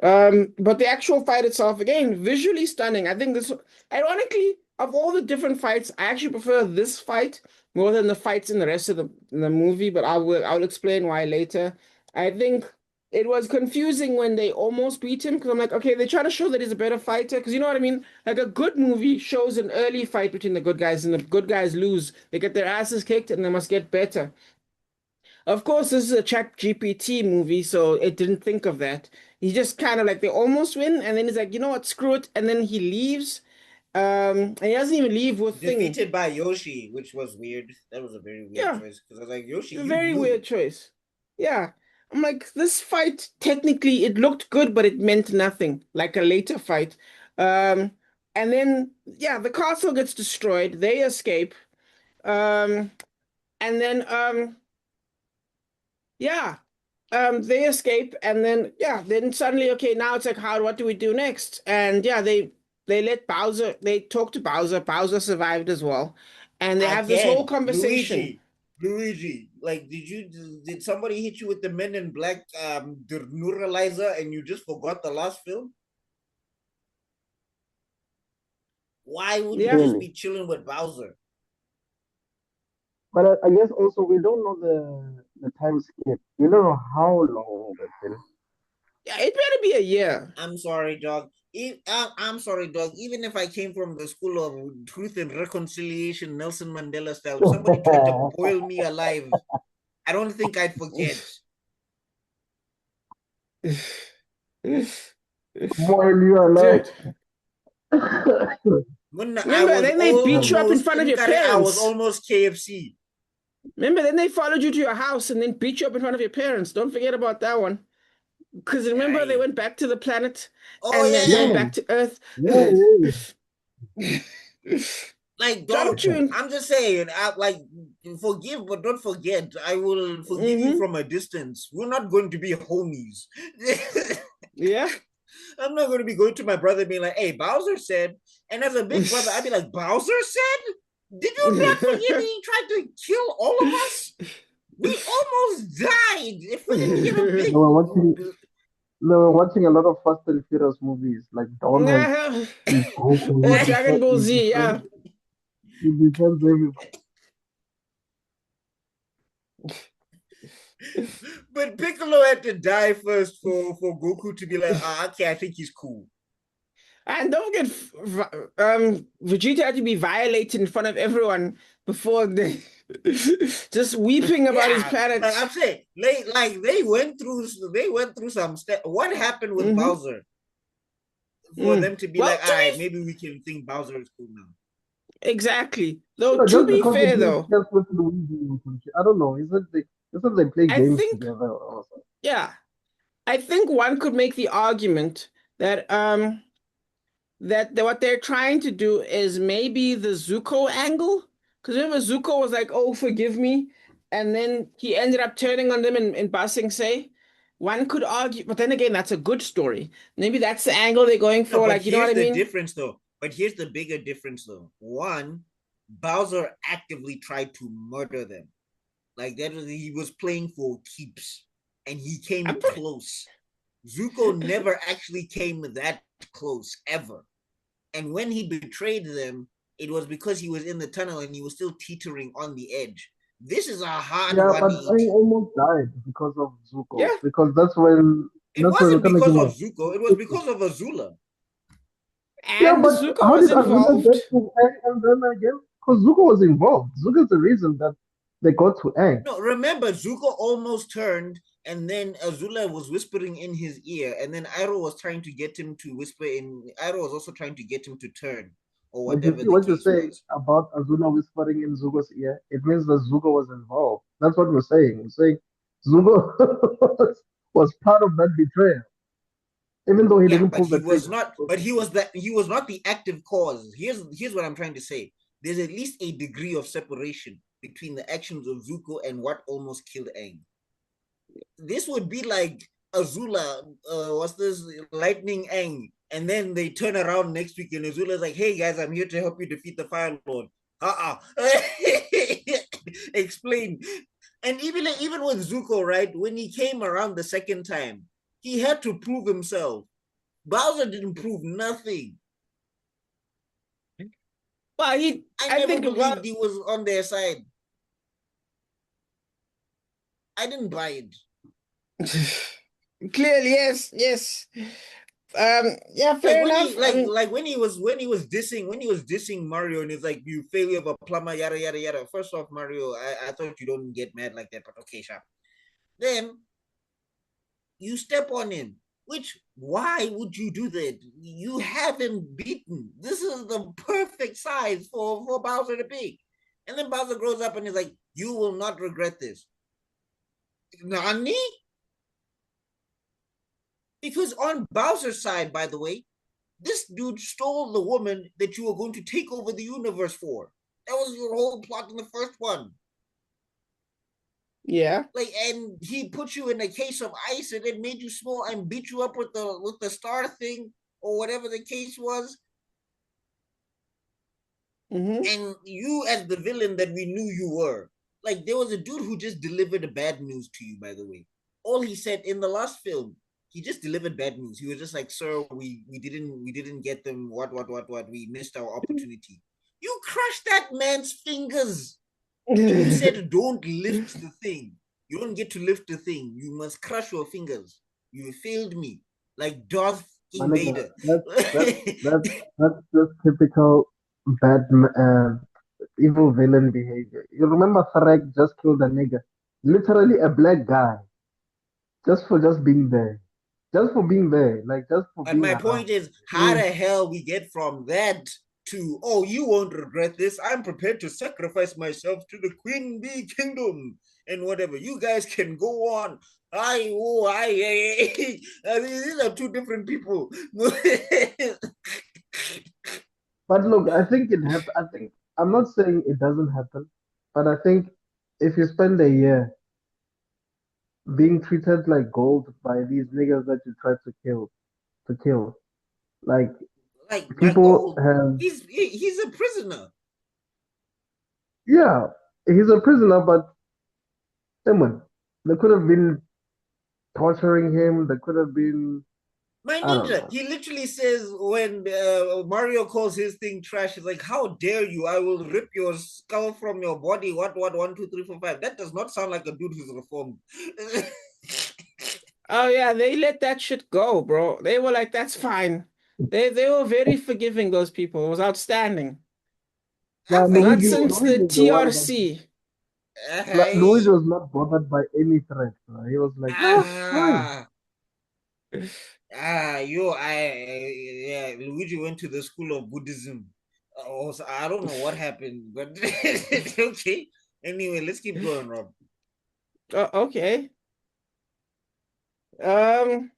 But the actual fight itself, again, visually stunning. I think this, ironically, of all the different fights, I actually prefer this fight more than the fights in the rest of the movie, but I'll explain why later. I think it was confusing when they almost beat him because I'm like, okay, they're trying to show that he's a better fighter because you know what I mean? Like a good movie shows an early fight between the good guys and the good guys lose. They get their asses kicked and they must get better. Of course, this is a Chat GPT movie, so it didn't think of that. He just kind of like they almost win, and then he's like, you know what, screw it, and then he leaves. And he doesn't even leave with thing. defeated by Yoshi, which was weird. That was a very weird Yeah, choice because I was like, Yoshi, it's a you very knew. weird choice. Yeah, I'm like, this fight technically it looked good, but it meant nothing. Like a later fight. Um, and then yeah, the castle gets destroyed. They escape. Um, and then yeah. They escape, and then yeah, then suddenly, okay, now it's like, what do we do next? And yeah, they let Bowser, they talk to Bowser. Bowser survived as well, and they have this whole Again, conversation. Luigi, like, did somebody hit you with the Men in Black neuralizer and you just forgot the last film? Why would you Yeah, just Clearly. be chilling with Bowser? But I guess also we don't know the time skip. We don't know how long that's been. yeah, it better be a year. I'm sorry, dog. I'm sorry, dog. Even if I came from the school of truth and reconciliation, Nelson Mandela style, if somebody tried to boil me alive, I don't think I'd forget. More you alive. Dude, When I remember, was then they beat you up in almost front of in your Kare, I was parents. almost KFC. Remember, then they followed you to your house and then beat you up in front of your parents. Don't forget about that one. Because remember they Aye. went back to the planet Oh and then yeah. back to Earth. Yeah. Like, Jump don't, tune. I'm just saying, like, forgive but don't forget. I will forgive you from a distance. We're not going to be homies. Yeah. I'm not going to be going to my brother being like, hey, Bowser said, and as a big brother, I'd be like, Bowser said? Did you not forget that he tried to kill all of us? We almost died. If we didn't get a They big were watching. They were watching a lot of Fast and Furious movies. Like Don is Goku. Or Dragon Ball Z, yeah. He defends everybody. But Piccolo had to die first for Goku to be like, okay, I think he's cool. And don't forget, Vegeta had to be violated in front of everyone before they just weeping about his planet. Like I'm saying, they went through some step. What happened with Bowser for them to be Well, like, all right, maybe we can think Bowser is cool now. Exactly. Though, No, to just be because fair, they play though, chess with Luigi or some shit. I don't know. Is it they play I games think, together or something? yeah, I think one could make the argument that what they're trying to do is maybe the Zuko angle. Because remember, Zuko was like, "Oh, forgive me," and then he ended up turning on them in Ba Sing Se. One could argue, but then again, that's a good story. Maybe that's the angle they're going No, for. but Like, you know what here's I the mean? difference though. But here's the bigger difference though. One, Bowser actively tried to murder them. Like that was, he was playing for keeps, and he came I'm pretty, close. Zuko never actually came that close ever. And when he betrayed them, it was because he was in the tunnel and he was still teetering on the edge. This is a hard Yeah, but I 180. almost died because of yeah. Zuko. Because It that's when we wasn't kind of because came of out. Zuko, it was because of Azula. Yeah, And but Zuko how was did Azula involved. get to Aang and then again? Because Zuko was involved. Zuko's the reason that they got to Aang. No, remember, Zuko almost turned, and then Azula was whispering in his ear, and then Iroh was trying to get him to whisper in. Iroh was also trying to get him to turn, or But you whatever see the what you're case saying was. about Azula whispering in Zuko's ear? It means that Zuko was involved. That's what we're saying. We're saying Zuko was part of that betrayal, even though he Yeah, didn't but pull he the was trigger. not. But he was not the active cause. Here's what I'm trying to say. There's at least a degree of separation between the actions of Zuko and what almost killed Aang. This would be like Azula, what's this, lightning Aang, and then they turn around next week and Azula's like, "Hey guys, I'm here to help you defeat the Fire Lord." Explain. And even with Zuko, right? When he came around the second time, he had to prove himself. Bowser didn't prove nothing. Well, I I never think, well, believed he was on their side. I didn't buy it. clearly, yes. Yeah, Like fair when he enough. like when he was dissing Mario and it's like, you failure of a plumber, yada yada yada. First off, Mario, I thought you don't get mad like that, but okay, sharp. Then you step on him. Which, why would you do that? You have him beaten. This is the perfect size for Bowser to be. And then Bowser grows up and is like, you will not regret this. Nani? Because on Bowser's side, by the way, this dude stole the woman that you were going to take over the universe for. That was your whole plot in the first one. Yeah. Like, and he put you in a case of ice and then made you small and beat you up with the star thing or whatever the case was. And you, as the villain that we knew you were, like, there was a dude who just delivered bad news to you. By the way, all he said in the last film, he just delivered bad news. He was just like, "Sir, we didn't get them. What? We missed our opportunity." You crushed that man's fingers, and you said, "Don't lift the thing. You don't get to lift the thing. You must crush your fingers. You failed me, like Darth My King nigga, Vader." that's just typical bad evil villain behavior. You remember Tharek just killed a nigga, literally a black guy, just being there, just for being there, like just for But being my around. point is, how Mm. the hell we get from that to, oh, you won't regret this. I'm prepared to sacrifice myself to the Queen Bee Kingdom. and whatever. You guys can go on. I mean, these are two different people. But look, I think it happened. I think I'm not saying it doesn't happen, but I think if you spend a year being treated like gold by these niggas that you tried to kill, like like people gold. have, He's a prisoner. yeah, he's a prisoner, but someone they could have been torturing him. They could have been, My I don't ninja, know. he literally says when Mario calls his thing trash, he's like, "How dare you? I will rip your skull from your body." What? 1, 2, 3, 4, 5. That does not sound like a dude who's reformed. Oh yeah, they let that shit go, bro. They were like, that's fine. They were very forgiving, those people. It was outstanding. Now, Not Luigi, since Luigi the is the one that TRC. Luigi I, was not bothered by any threat. He was like, "Oh, it's fine." ah, yeah, Luigi went to the school of Buddhism. Also, I don't know what happened, but okay. Anyway, let's keep going, Rob. Okay. Um,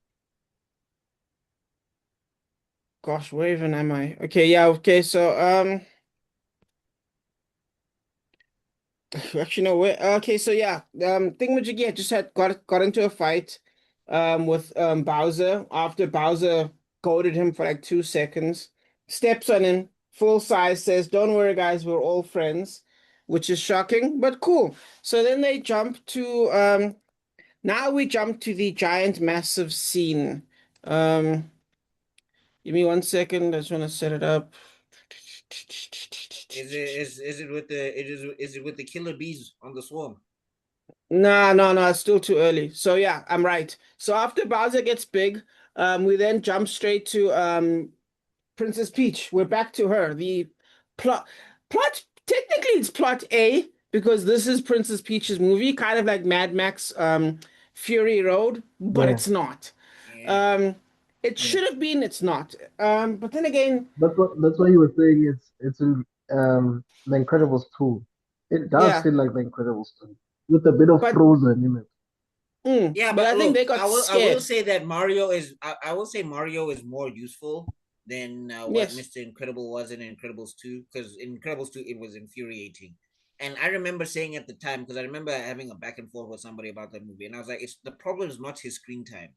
gosh, where even am I? Okay, yeah, okay, so actually no where okay, so yeah, Thingamajig, yeah, just had got into a fight with Bowser after Bowser goaded him for like 2 seconds, steps on him, full size, says, "Don't worry, guys, we're all friends," which is shocking, but cool. So then they jump to now we jump to the giant massive scene. Um Give me 1 second. I just want to set it up. Is it with the killer bees on the swarm? No, no, no, it's still too early. So yeah, I'm right. So after Bowser gets big, we then jump straight to Princess Peach. We're back to her. The plot technically it's plot A because this is Princess Peach's movie, kind of like Mad Max Fury Road, but Yeah, it's not. Yeah. Um it yeah. should have been, it's not. But then again, That's why you were saying it's in The Incredibles 2. It does yeah, feel like The Incredibles 2 with a bit of but Frozen in it. Yeah, but but I think look, they got I will scared. say that Mario is I will say Mario is more useful than what Yes. Mr. Incredible was in Incredibles 2, because in Incredibles 2 it was infuriating. And I remember saying at the time, because I remember having a back and forth with somebody about that movie, and I was like, it's the problem is not his screen time.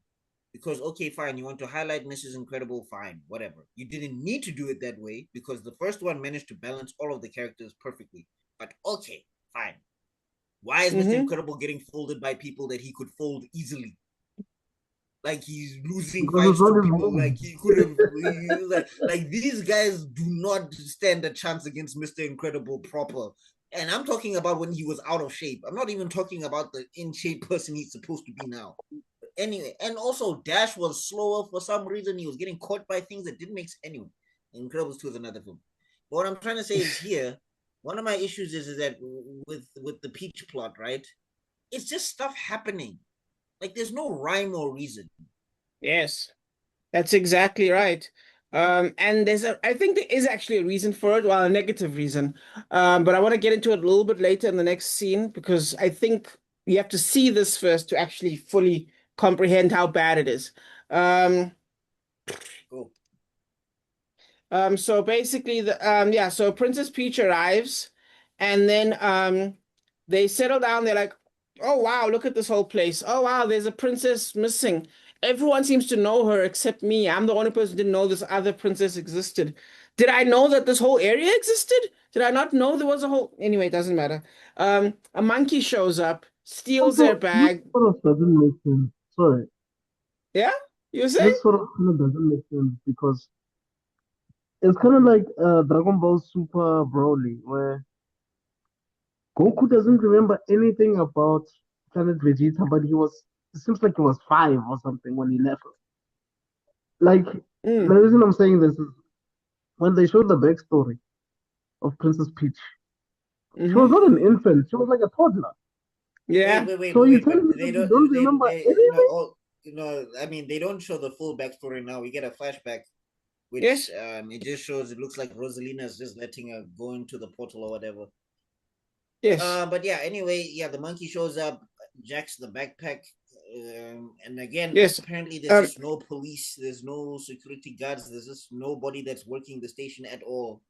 Because okay, fine, you want to highlight Mrs. Incredible, fine, whatever. You didn't need to do it that way because the first one managed to balance all of the characters perfectly. But okay, fine. Why is Mr. Mm-hmm. Incredible getting folded by people that he could fold easily? Like he's losing Because it's fights to not his people like movie. he could have. Like these guys do not stand a chance against Mr. Incredible proper. And I'm talking about when he was out of shape. I'm not even talking about the in shape person he's supposed to be now. Anyway, and also Dash was slower for some reason. He was getting caught by things that didn't make sense. Anyway, Incredibles 2 is another film. But what I'm trying to say is here, one of my issues is that with the Peach plot, right? It's just stuff happening. Like there's no rhyme or reason. Yes, that's exactly right. And I think there is actually a reason for it, well, a negative reason. But I want to get into it a little bit later in the next scene because I think you have to see this first to actually fully comprehend how bad it is. Um, Cool. So basically so Princess Peach arrives and then they settle down, they're like, "Oh wow, look at this whole place. Oh wow, there's a princess missing. Everyone seems to know her except me. I'm the only person who didn't know this other princess existed. Did I know that this whole area existed? Did I not know there was a whole anyway, it doesn't matter. A monkey shows up, steals their Also, this bag. sort of doesn't make sense. Sorry, Yeah? You say? this sort of kind of doesn't make sense because it's kind of like Dragon Ball Super Broly, where Goku doesn't remember anything about Planet Vegeta, but it seems like he was 5 or something when he left. Like, the Mm, reason I'm saying this is when they showed the backstory of Princess Peach, she was mm-hmm. not an infant, she was like a toddler. Yeah. So you tell But me that they you don't. don't remember You know, anything? all you know. I mean, they don't show the full backstory now. We get a flashback, which Yes. it just shows. It looks like Rosalina's just letting her go into the portal or whatever. Yes. But yeah, anyway, yeah, the monkey shows up, jacks the backpack, and again, Yes. apparently there's just no police, there's no security guards, there's just nobody that's working the station at all.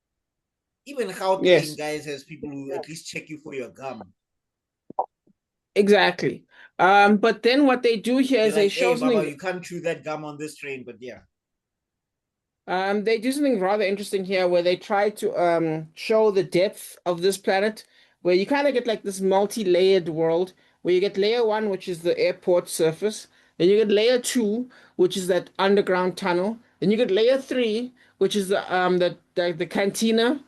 Even Gauteng, Yes. guys, has people who at least check you for your gum. Exactly. But then what they do here They're is they like, show "Hey, Baba, something. you can't chew that gum on this train." But yeah, They do something rather interesting here where they try to show the depth of this planet, where you kind of get like this multi-layered world, where you get layer one, which is the airport surface, then you get layer two, which is that underground tunnel, then you get layer three, which is the cantina,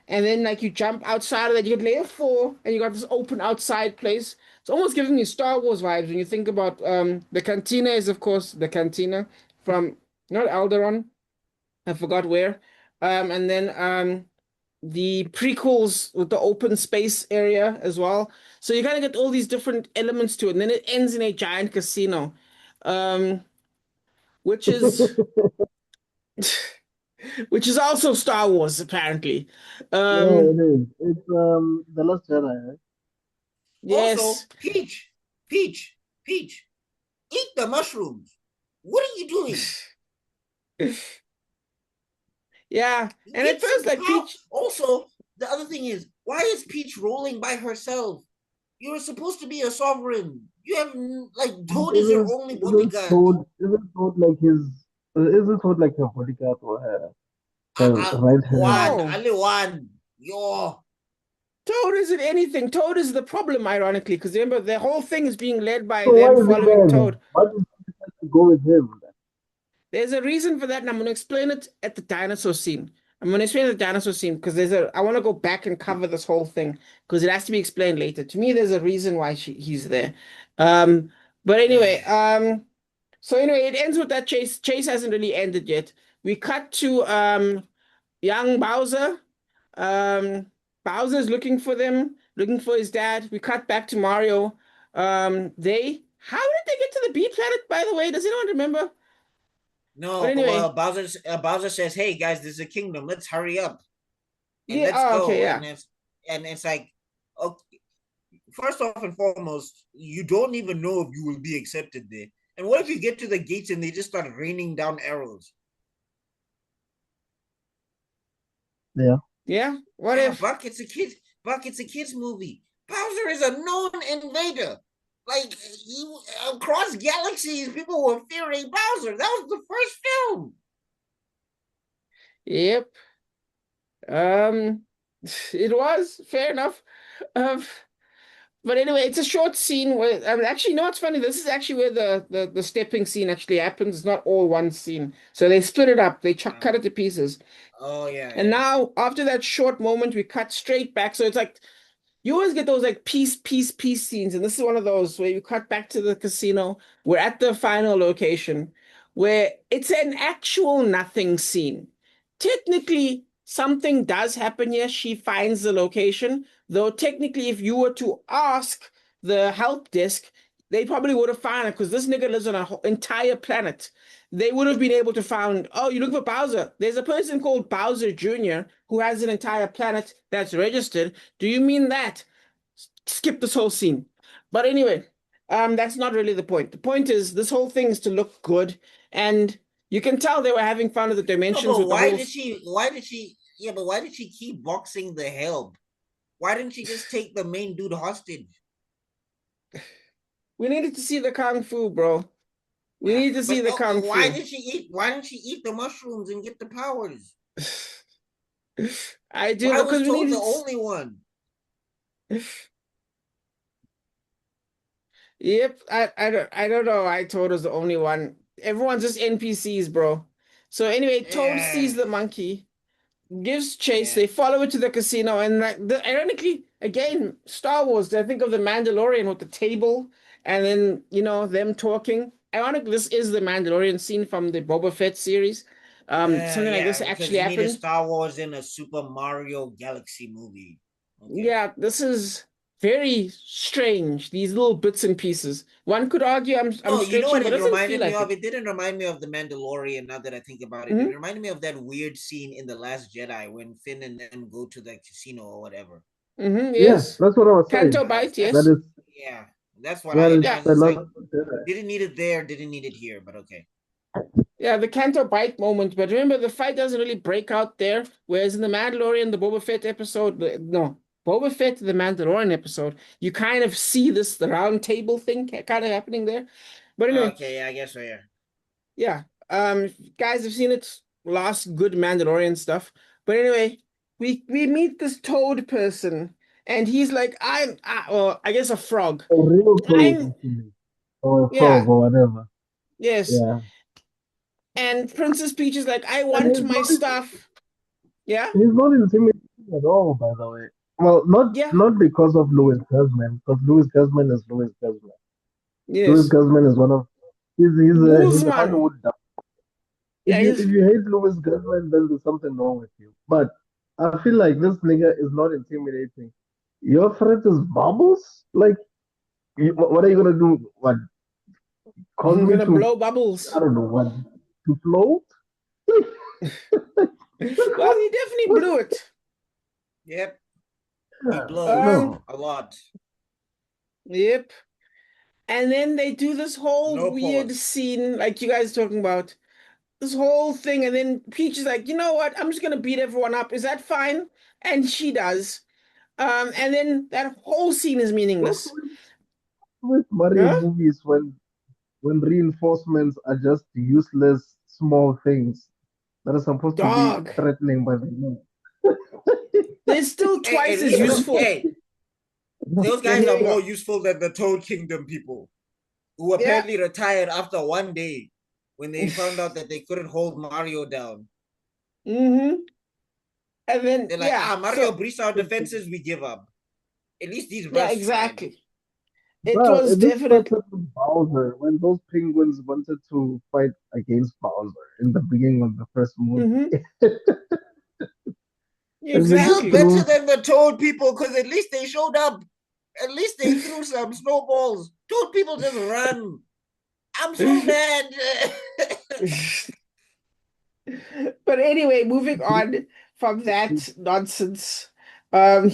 and then like you jump outside of that, you get layer four, and you got this open outside place. It's almost giving me Star Wars vibes when you think about the cantina is of course the cantina from not Alderaan. I forgot where. And then the prequels with the open space area as well. So you kind of get all these different elements to it, and then it ends in a giant casino, um, which is which is also Star Wars apparently. Yeah, Um, it is. It's the Last Jedi, right? yes, also Peach, Peach, Peach, eat the mushrooms. What are you doing? yeah. And Get at some first, like power. Peach, Also, the other thing is, why is Peach rolling by herself? You're supposed to be a sovereign. You have like Toad is your only bodyguard. Isn't Toad like her bodyguard or her right hand? One, no, only one. Yo, Toad isn't anything. Toad is the problem, ironically, because remember the whole thing is being led by So why them is he following there then? Toad. Why did he decide to go with him then? There's a reason for that, and I'm going to explain it at the dinosaur scene. I'm going to explain the dinosaur scene because I want to go back and cover this whole thing because it has to be explained later. To me, there's a reason why he's there. Um, but anyway, so anyway, it ends with that chase. Chase hasn't really ended yet. We cut to young Bowser. Um, Bowser's looking for them, looking for his dad. We cut back to Mario. How did they get to the beach planet, by the way? Does anyone remember? But no. anyway, Bowser says, "Hey guys, there's a kingdom. Let's hurry up and yeah. let's Oh, okay, go." yeah. And it's like, okay, first off and foremost, you don't even know if you will be accepted there. And what if you get to the gates and they just start raining down arrows? Yeah. Yeah. What Ah, if? Buck, it's a kid. Buck, it's a kids movie. Bowser is a known invader. Like across galaxies, people were fearing Bowser. That was the first film. Yep. Um, it was fair enough. Um, but anyway, it's a short scene where actually, you know what's funny? This is actually where the stepping scene actually happens. It's not all one scene. So they split it up. They cut it to pieces. Oh yeah, And yeah. now, after that short moment, we cut straight back. So it's like you always get those like piece scenes, and this is one of those where you cut back to the casino. We're at the final location where it's an actual nothing scene. Technically, something does happen here. She finds the location, though technically, if you were to ask the help desk, they probably would have found it because this nigga lives on an entire planet. They would have been able to find, oh, you look for Bowser. There's a person called Bowser Jr. who has an entire planet that's registered. Do you mean that? Skip this whole scene. But anyway, that's not really the point. The point is this whole thing is to look good, and you can tell they were having fun with the No, dimensions but with the whole. Why did she? Yeah, but why did she keep boxing the help? Why didn't she just take the main dude hostage? We needed to see the kung fu, bro. We Yeah, need to see but the kung why fu. did she eat? Why didn't she eat the mushrooms and get the powers? I do Why was because we Toad the needed. only one? Yep, I don't know. I Toad was the only one. Everyone's just NPCs, bro. So anyway, Toad Yeah, sees the monkey, gives chase. yeah. They follow it to the casino, and ironically, again, Star Wars. I think of the Mandalorian with the table, and then them talking. Ironically, this is the Mandalorian scene from the Boba Fett series. Something like this Yeah, because actually you needed happened. Star Wars in a Super Mario Galaxy movie. Okay. Yeah, this is very strange. These little bits and pieces. One could argue I'm No, you know stretching, what but it it doesn't feel reminded me like of? it. It didn't remind me of The Mandalorian now that I think about it. It Hmm. reminded me of that weird scene in The Last Jedi when Finn and them go to the casino or whatever. Yes. that's what I was saying. Canto bite, yes. That is Yeah, that's what that I. is That the was last. like didn't need it there, didn't need it here, but okay. Yeah, the Canto bite moment. But remember, the fight doesn't really break out there. Whereas in the Mandalorian, the Boba Fett episode, no, Boba Fett, the Mandalorian episode, you kind of see the round table thing kind of happening there. But anyway, Okay, yeah, I guess so. Yeah. yeah. If you guys have seen it, last good Mandalorian stuff. But anyway, we meet this toad person, and he's like, well, I guess a frog. A real toad, I'm, actually, or a frog yeah, or whatever. yes. Yeah, And Princess Peach is like, I and want my stuff. Yeah, he's not intimidating at all, by the way. Well, yeah, not because of Louis Guzman, because Louis Guzman is Louis Guzman. Louis yes. Guzman is one of he's a Guzman. Hollywood dog. Yeah, If you hate Louis Guzman, then there's something wrong with you. But I feel like this nigga is not intimidating. Your threat is bubbles? Like, what are you gonna do? What, cause I'm me gonna to, blow I bubbles. don't know, what, to float? Well, he definitely What? blew it. Yep. He blows Um, No. a lot. yep. And then they do this whole No weird pause. scene, like you guys talking about, this whole thing, and then Peach is like, you know what? I'm just gonna beat everyone up. Is that fine? And she does. And then that whole scene is What's meaningless. with Mario Huh? movies when reinforcements are just useless small things that are supposed to be Dog. threatening by the end? They're still Hey, at twice as least useful. hey, those Yeah, guys here are you more go. useful than the Toad Kingdom people, who Yeah. apparently retired after one day when they found out that they couldn't hold Mario down. Mm-hmm. And then They're like, yeah, Mario so breached our defenses, we give up. At least these yeah, bros tried. exactly. It But was this definitely. started with Bowser when those penguins wanted to fight against Bowser in the beginning of the first movie. Mm-hmm. And they just Still Exactly. better threw, than the Toad people, because at least they showed up. At least they threw some snowballs. Toad people just run. I'm so mad. But anyway, moving on from that nonsense.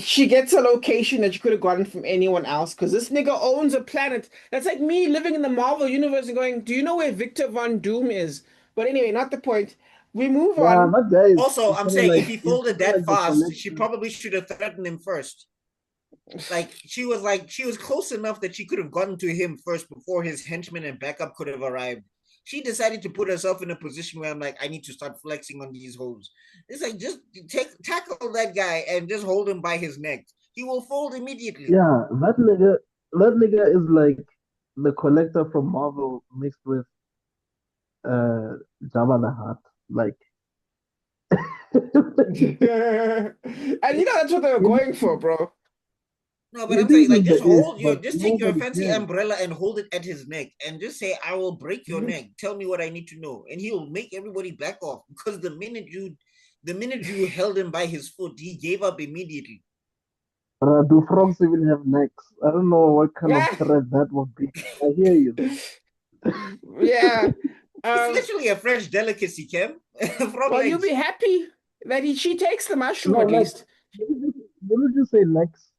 She gets a location that she could have gotten from anyone else because this nigga owns a planet. That's like me living in the Marvel universe and going, do you know where Victor Von Doom is? But anyway, not the point. We move yeah, on. that guy Also, is I'm kind of saying like if he he's folded kind of that like the fast, she collector. probably should have threatened him first. Like she was close enough that she could have gotten to him first before his henchmen and backup could have arrived. She decided to put herself in a position where I'm like, I need to start flexing on these hoes. It's like just tackle that guy and just hold him by his neck. He will fold immediately. Yeah, that nigga is like the collector from Marvel mixed with Jabba the Hutt. Like, And you know that's what they were you going for, bro. No, but I'm saying think like he's the just ace, hold your but just take your nobody fancy cares. umbrella and hold it at his neck and just say, I will break your Mhm. neck. Tell me what I need to know. And he'll make everybody back off because the minute you held him by his foot, he gave up immediately. Do frogs even have necks? I don't know what kind of Yeah. threat that would be. I hear you though. Yeah. It's Um, literally a French delicacy, Kim. Frog well, you'll be legs. happy that she takes the mushroom No, at like, least. didn't you say necks?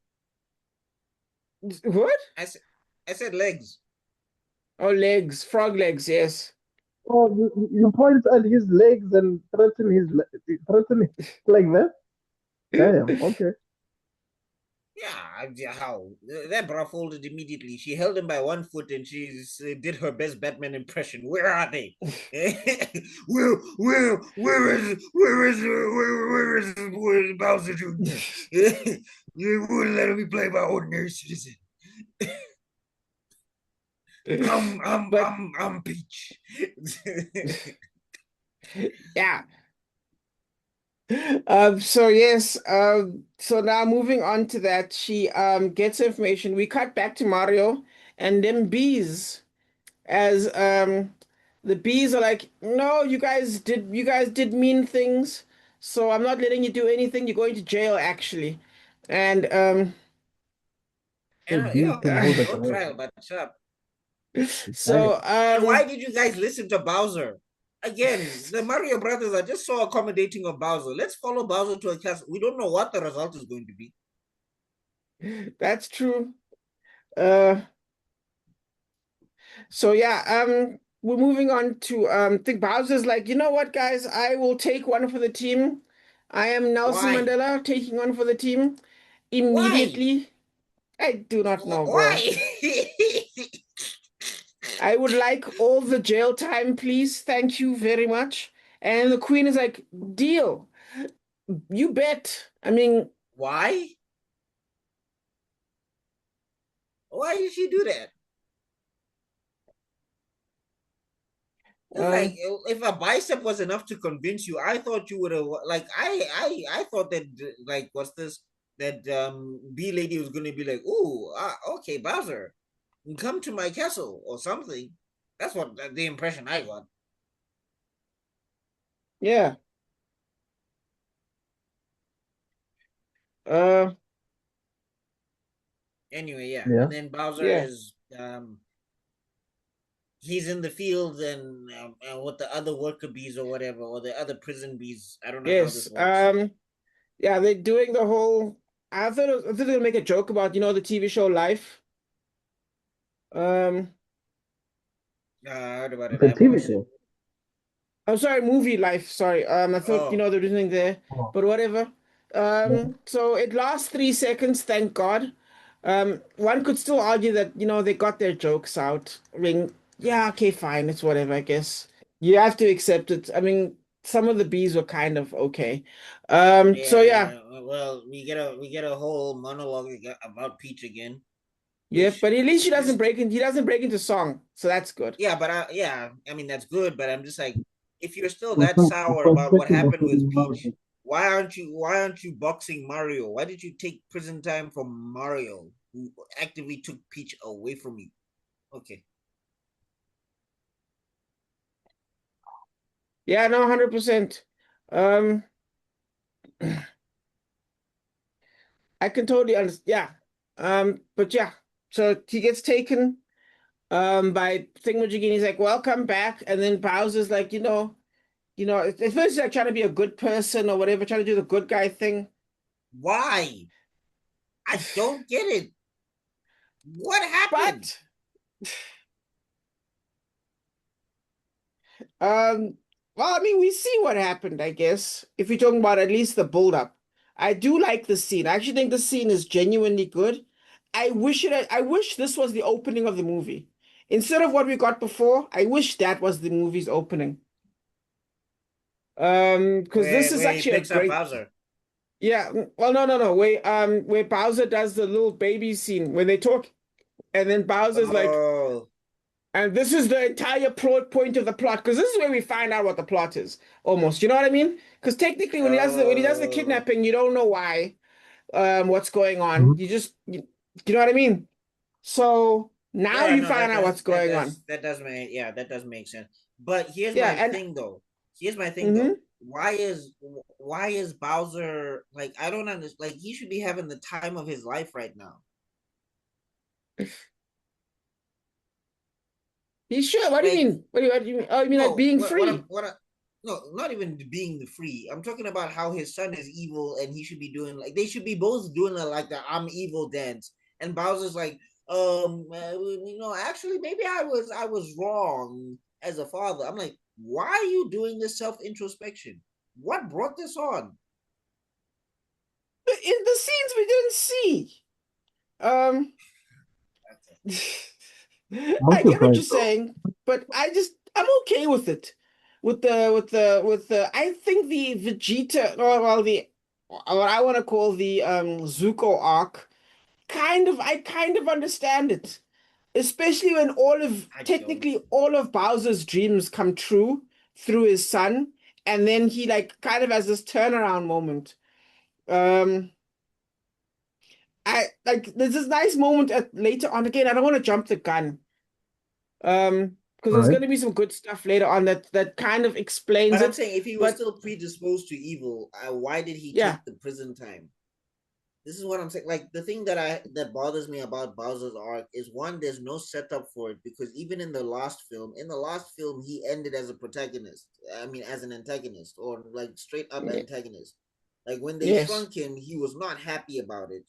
What? I, I said legs. Oh, legs, frog legs, yes. Oh, you point at his legs and threaten him like that? Damn. Okay. Yeah, how? That bra folded immediately. She held him by one foot and she did her best Batman impression. Where are they? Where is Bowser Jr.? You wouldn't let me play my ordinary citizen. But I'm Peach. yeah. So yes, so now moving on to that, she gets information. We cut back to Mario and them bees as the bees are like, no, you guys did mean things, so I'm not letting you do anything. You're going to jail actually. And So And bees can hold a no trial, grudge. but shut up. so Damn. And why did you guys listen to Bowser? Again, the Mario Brothers are just so accommodating of Bowser. Let's follow Bowser to a castle. We don't know what the result is going to be. That's true. So yeah, we're moving on to I think Bowser's like, you know what, guys, I will take one for the team. I am Nelson Why? Mandela taking one for the team Why? immediately. I do not know, bro. Why? I would like all the jail time, please. Thank you very much. And the queen is like, deal. You bet. I mean, Why? Why did she do that? It's like um, if a bicep was enough to convince you, I thought you would have like I thought that like what's this that B lady was gonna be like, ooh, okay, Bowser, come to my castle or something. That's what the impression I got. yeah. Uh, Anyway, yeah, Yeah. and then Bowser yeah. is he's in the field and with the other worker bees or whatever or the other prison bees. I don't know how Yes. this works. Yeah, they're doing the whole. I thought they were gonna make a joke about, the TV show Life. Um, I heard about it. The I haven't TV watched it. show. I'm sorry, movie Life. Sorry. I thought, Oh, they're doing there, Oh, but whatever. yeah. So it lasts 3 seconds, thank God. One could still argue that, they got their jokes out. I mean, yeah, okay, fine, it's whatever, I guess. You have to accept it. I mean, some of the bees were kind of okay. So yeah, yeah. Well, we get a whole monologue about Peach again, yeah, which but at least just he doesn't break into song, so that's good. yeah, but yeah, I mean that's good, but I'm just like, if you're still In that fact, sour for a about what second, I happened thought it with was Peach, why aren't you boxing Mario? Why did you take prison time from Mario, who actively took Peach away from you? Okay, Yeah, no, 100%. Um, I can totally understand. Yeah. But yeah, so he gets taken by Thingamajig, and he's like, "Welcome back." And then Bowser's like, at first he's like trying to be a good person or whatever, trying to do the good guy thing. why? I don't get it. What happened? But um, well, I mean, we see what happened, I guess. If you're talking about at least the build up, I do like the scene. I actually think the scene is genuinely good. I wish this was the opening of the movie. Instead of what we got before, I wish that was the movie's opening. Because this is Where he actually a picks up great, Bowser. yeah. Well, no, no, no. Where Bowser does the little baby scene when they talk, and then Bowser's like, Oh, and this is the entire plot point of the plot, because this is where we find out what the plot is, almost. You know what I mean? Because technically, when he does the oh. kidnapping, you don't know why, what's going on. Mhm. You know what I mean? So now Yeah, you no, find out what's going on. that does make sense. But here's Yeah, my and thing though. Here's my thing though. mm-hmm. Why is Bowser like I don't understand like he should be having the time of his life right now. You sure? What do you Like mean? What do you mean? Oh, you mean like no, being what I'm free? what I, no, not even being the free. I'm talking about how his son is evil and he should be doing like they should be both doing like the I'm evil dance. And Bowser's like, actually maybe I was wrong as a father. I'm like, why are you doing this self introspection? What brought this on? In the scenes we didn't see. Um, Okay. I I'm get what you're surprised though. saying, but I'm okay with it. I think the Vegeta, or well, the what I want to call the Zuko arc, I kind of understand it. Especially when I don't. technically all of Bowser's dreams come true through his son, and then he like kind of has this turnaround moment. Um, I like there's this nice moment at later on. Again, I don't want to jump the gun. Because All there's right. gonna be some good stuff later on that kind of explains But I'm it. saying if he was But still predisposed to evil, why did he yeah, take the prison time? This is what I'm saying. Like the thing that bothers me about Bowser's arc is one, there's no setup for it because even in the last film, he ended as a protagonist. I mean, as an antagonist or like straight up yeah, antagonist. Like when they yes, shrunk him, he was not happy about it.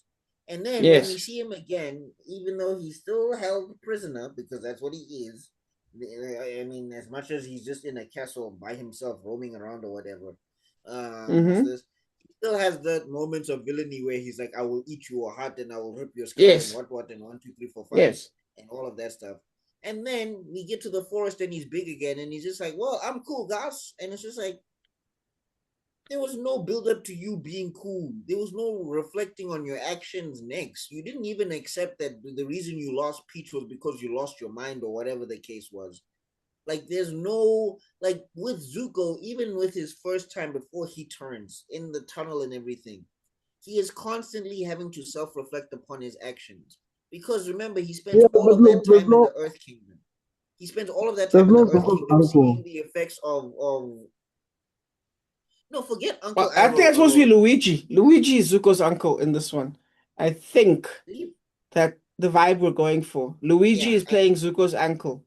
And then when we Yes. see him again, even though he's still held prisoner, because that's what he is, I mean, as much as he's just in a castle by himself, roaming around or whatever, what's Mm-hmm. this? He still has the moments of villainy where he's like, "I will eat your heart and I will rip your skull and Yes. what and 1, 2, 3, 4, 5 Yes. and all of that stuff." And then we get to the forest and he's big again, and he's just like, "Well, I'm cool, guys," and it's just like there was no build up to you being cool. There was no reflecting on your actions next. You didn't even accept that the reason you lost Peach was because you lost your mind or whatever the case was. Like there's no like with Zuko, even with his first time before he turns in the tunnel and everything, he is constantly having to self-reflect upon his actions. Because remember, he spends Yeah, all but of that look, time in the Earth Kingdom. He spends all of that there's time in no the Earth Zuko's Kingdom seeing uncle. the effects of no, forget Uncle Well, I think Arrow it's supposed to be alone. Luigi. Luigi is Zuko's uncle in this one. I think Leave that the vibe we're going for. Luigi yeah, is playing Zuko's uncle.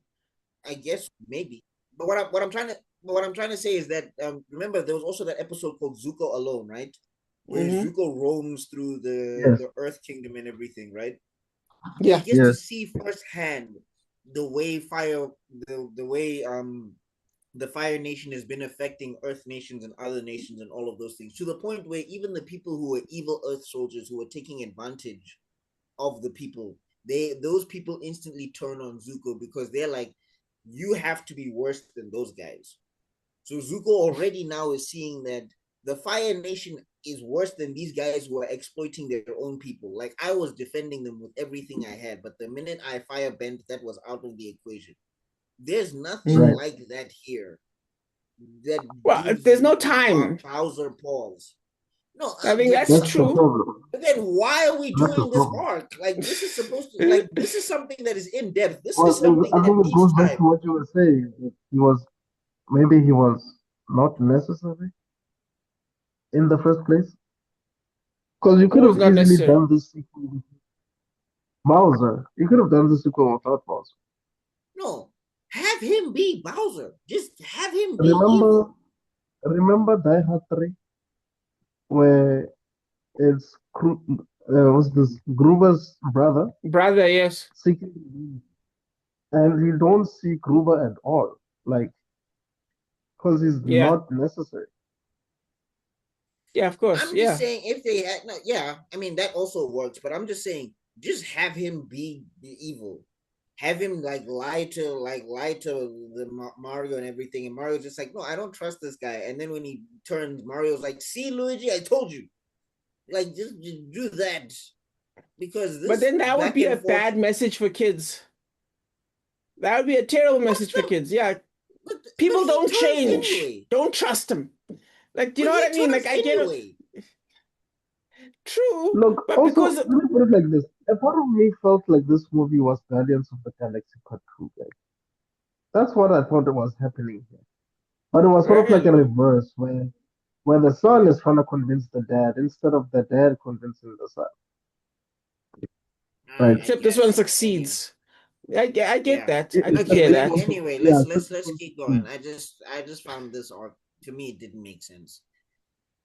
I guess maybe. But what I'm trying to say is that remember there was also that episode called Zuko Alone, right? Where Mm-hmm. Zuko roams through Yes, the Earth Kingdom and everything, right? He Yeah. gets to yes, see firsthand the way the way the Fire Nation has been affecting Earth nations and other nations and all of those things to the point where even the people who were evil Earth soldiers who were taking advantage of the people. Those people instantly turn on Zuko because they're like, you have to be worse than those guys. So Zuko already now is seeing that the Fire Nation is worse than these guys who are exploiting their own people. Like I was defending them with everything I had, but the minute I fire bent, that was out of the equation. There's nothing right. Mm. like that here that Well, gives there's no time. Bowser pause. No, I mean, that's That's the true. problem. but then why are we That's the doing this problem. arc? Like this is supposed to like this is something that is in depth. This Well, is something I that think it needs goes back to time. what you were saying. That he was maybe he was not necessary in the first place. Because you could Who is have not easily necessary? done this sequel with Bowser. You could have done the sequel without Bowser. No, have him be Bowser. Just have him be Remember, evil. remember Die Hard 3, where it's was this Gruber's brother Brother, yes. seeking revenge, and you don't see Gruber at all, like because he's Yeah. not necessary. Yeah, of course. I'm just Yeah. saying if they had no, yeah, I mean that also works, but I'm just saying just have him be the evil. Have him lie to the Mario and everything, and Mario's just like, no, I don't trust this guy. And then when he turns, Mario's like, see, Luigi, I told you. Like just do that because But this then that would back be a and forth. bad message for kids. That would be a terrible What's message for the kids. Yeah. but People he don't turns change. anyway. Don't trust them. Like, you But know he what I mean? turns Like, I get it. anyway. True, Look, but also because let me put it like this: a part of me felt like this movie was Guardians of the Galaxy Part 2. Like that's what I thought was happening here, but it was sort of like a really, reverse, where the son is trying to convince the dad instead of the dad convincing the son. Right? I except this one guess. I mean, succeeds. I get yeah. that. I It's did Okay, hear it's but that. supposed to, anyway, yeah, let's keep going. I just found this arc to me it didn't make sense.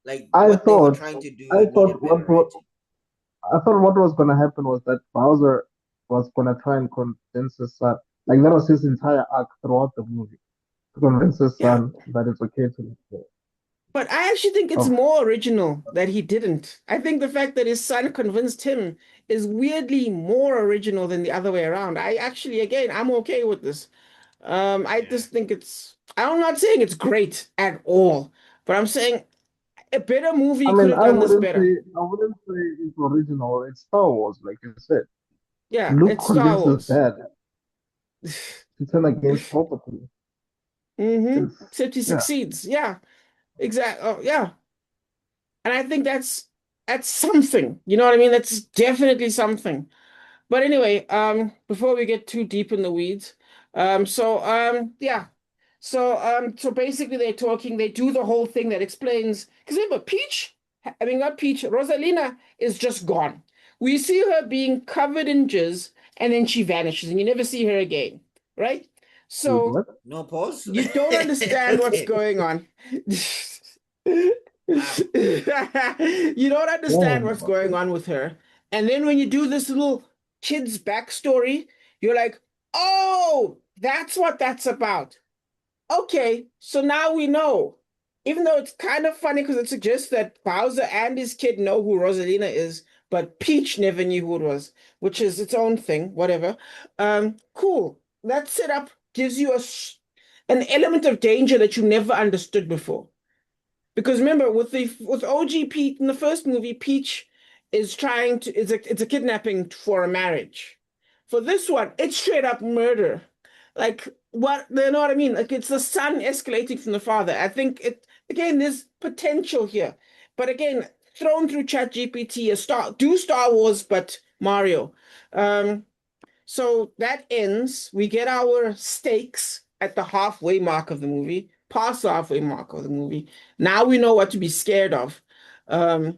Like I what they were thought trying to do, I it thought needed better writing. what was gonna happen was that Bowser was gonna try and convince his son. Like that was his entire arc throughout the movie to convince his Yeah, son that it's okay to let but I actually think it's go more original that he didn't. I think the fact that his son convinced him is weirdly more original than the other way around. I actually, again, I'm okay with this. I Yeah. just think I'm not saying it's great at all, but I'm saying a better movie I could mean, have done this better. I wouldn't say it's original. It's Star Wars, like you said. Yeah, Luke it's Star convinces Wars. Dad to turn against Palpatine. Mm-hmm. It's Except he yeah. succeeds. Yeah, exactly. Oh, yeah. And I think that's something. You know what I mean? That's definitely something. But anyway, before we get too deep in the weeds, yeah. So basically they're talking, they do the whole thing that explains, because remember, I mean not Peach, Rosalina is just gone. We see her being covered in jizz, and then she vanishes, and you never see her again, right? Wait, So what? No pause. you don't understand what's Okay. going on. Wow. You don't understand what's Damn. going Okay. on with her. And then when you do this little kid's backstory, you're like, oh, that's what that's about. Okay, so now we know. Even though it's kind of funny because it suggests that Bowser and his kid know who Rosalina is, but Peach never knew who it was, which is its own thing, whatever. Cool. That setup gives you an element of danger that you never understood before. Because remember, with OG Pete in the first movie, Peach is trying to it's a kidnapping for a marriage. For this one, it's straight up murder. Like what you know what I mean? Like it's the son escalating from the father. I think it again, there's potential here. But again, thrown through ChatGPT, Star Wars, but Mario. Um, so that ends. We get our stakes at the halfway mark of the movie, past the halfway mark of the movie. Now we know what to be scared of. Um,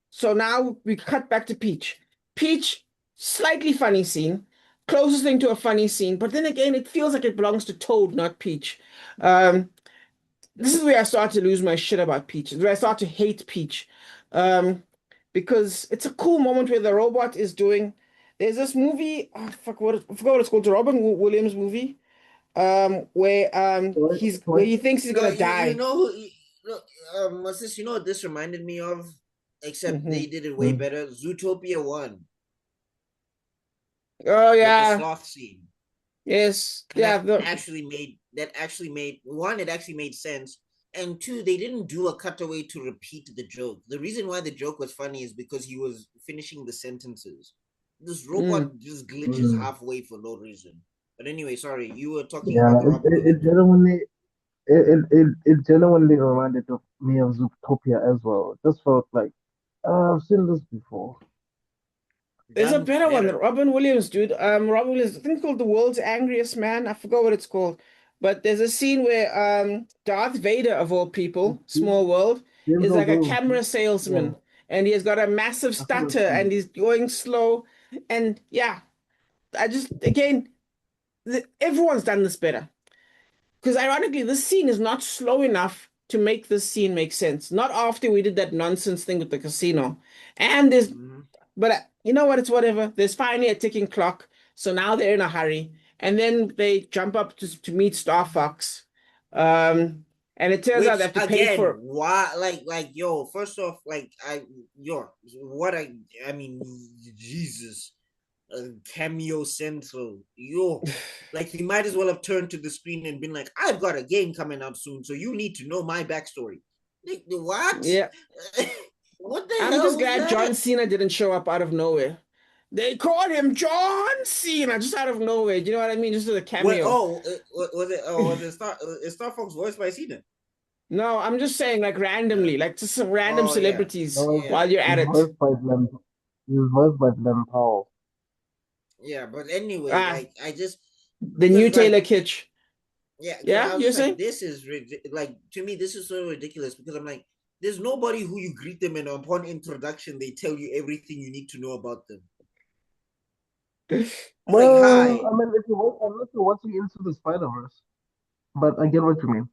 so now we cut back to Peach. Peach, slightly funny scene, closest thing to a funny scene, but then again, it feels like it belongs to Toad, not Peach. Um, this is where I start to lose my shit about Peach, where I start to hate Peach. Um, because it's a cool moment where the robot is doing. There's this movie, I forgot what it's called, the Robin Williams movie, where What? he thinks he's No, gonna you die. know who what's this? You know what this reminded me of? Except they Hmm. did it way Mm. better. Zootopia 1 Oh with the yeah, sloth scene. yes, And yeah. that actually made one, it actually made sense. And two, they didn't do a cutaway to repeat the joke. The reason why the joke was funny is because he was finishing the sentences. This Mm. robot just glitches Mm. halfway for no reason. But anyway, sorry, you were talking Yeah, about the Robin it Williams one. genuinely it genuinely reminded of me of Zootopia as well. Just felt like I've seen this before. There's a Done better one, better. Robin Williams, dude. Robin Williams, I think it's called The World's Angriest Man. I forgot what it's called. But there's a scene where Darth Vader, of all people, James small world, is Earl like a Jones. camera Yeah, salesman. And he has got a massive I saw that stutter and scene. he's going slow. And yeah, I just, again, everyone's done this better. Because ironically, this scene is not slow enough to make this scene make sense. Not after we did that nonsense thing with the casino. And there's Mhm. but you know what? It's whatever. There's finally a ticking clock. So now they're in a hurry. And then they jump up to meet Star Fox. And it turns out they Which have to pay again, for. why yo, first off, I mean, Jesus, cameo central, yo, like he might as well have turned to the screen and been like, I've got a game coming out soon, so you need to know my backstory. Like, what? Yeah. What the I'm just hell was glad John that? Cena didn't show up out of nowhere. They called him John Cena just out of nowhere. Do you know what I mean? Just as a What? cameo. Oh, was it? Oh, was it Star Fox voiced by Cena? No, I'm just saying, like randomly, like just some random Oh yeah, celebrities No, yeah, while you're he's at it. voiced by Glenn. He's voiced by Glenn Powell. yeah. But anyway, Ah, like I just the new because Taylor like Kitsch. yeah, because Yeah, I was you're just like, saying? this is like to me, this is so ridiculous because I'm like, there's nobody who you greet them and upon introduction they tell you everything you need to know about them. Like, Well, hi. I mean, if you watch, unless you're watching Into the Spider-Verse, but I get what you mean.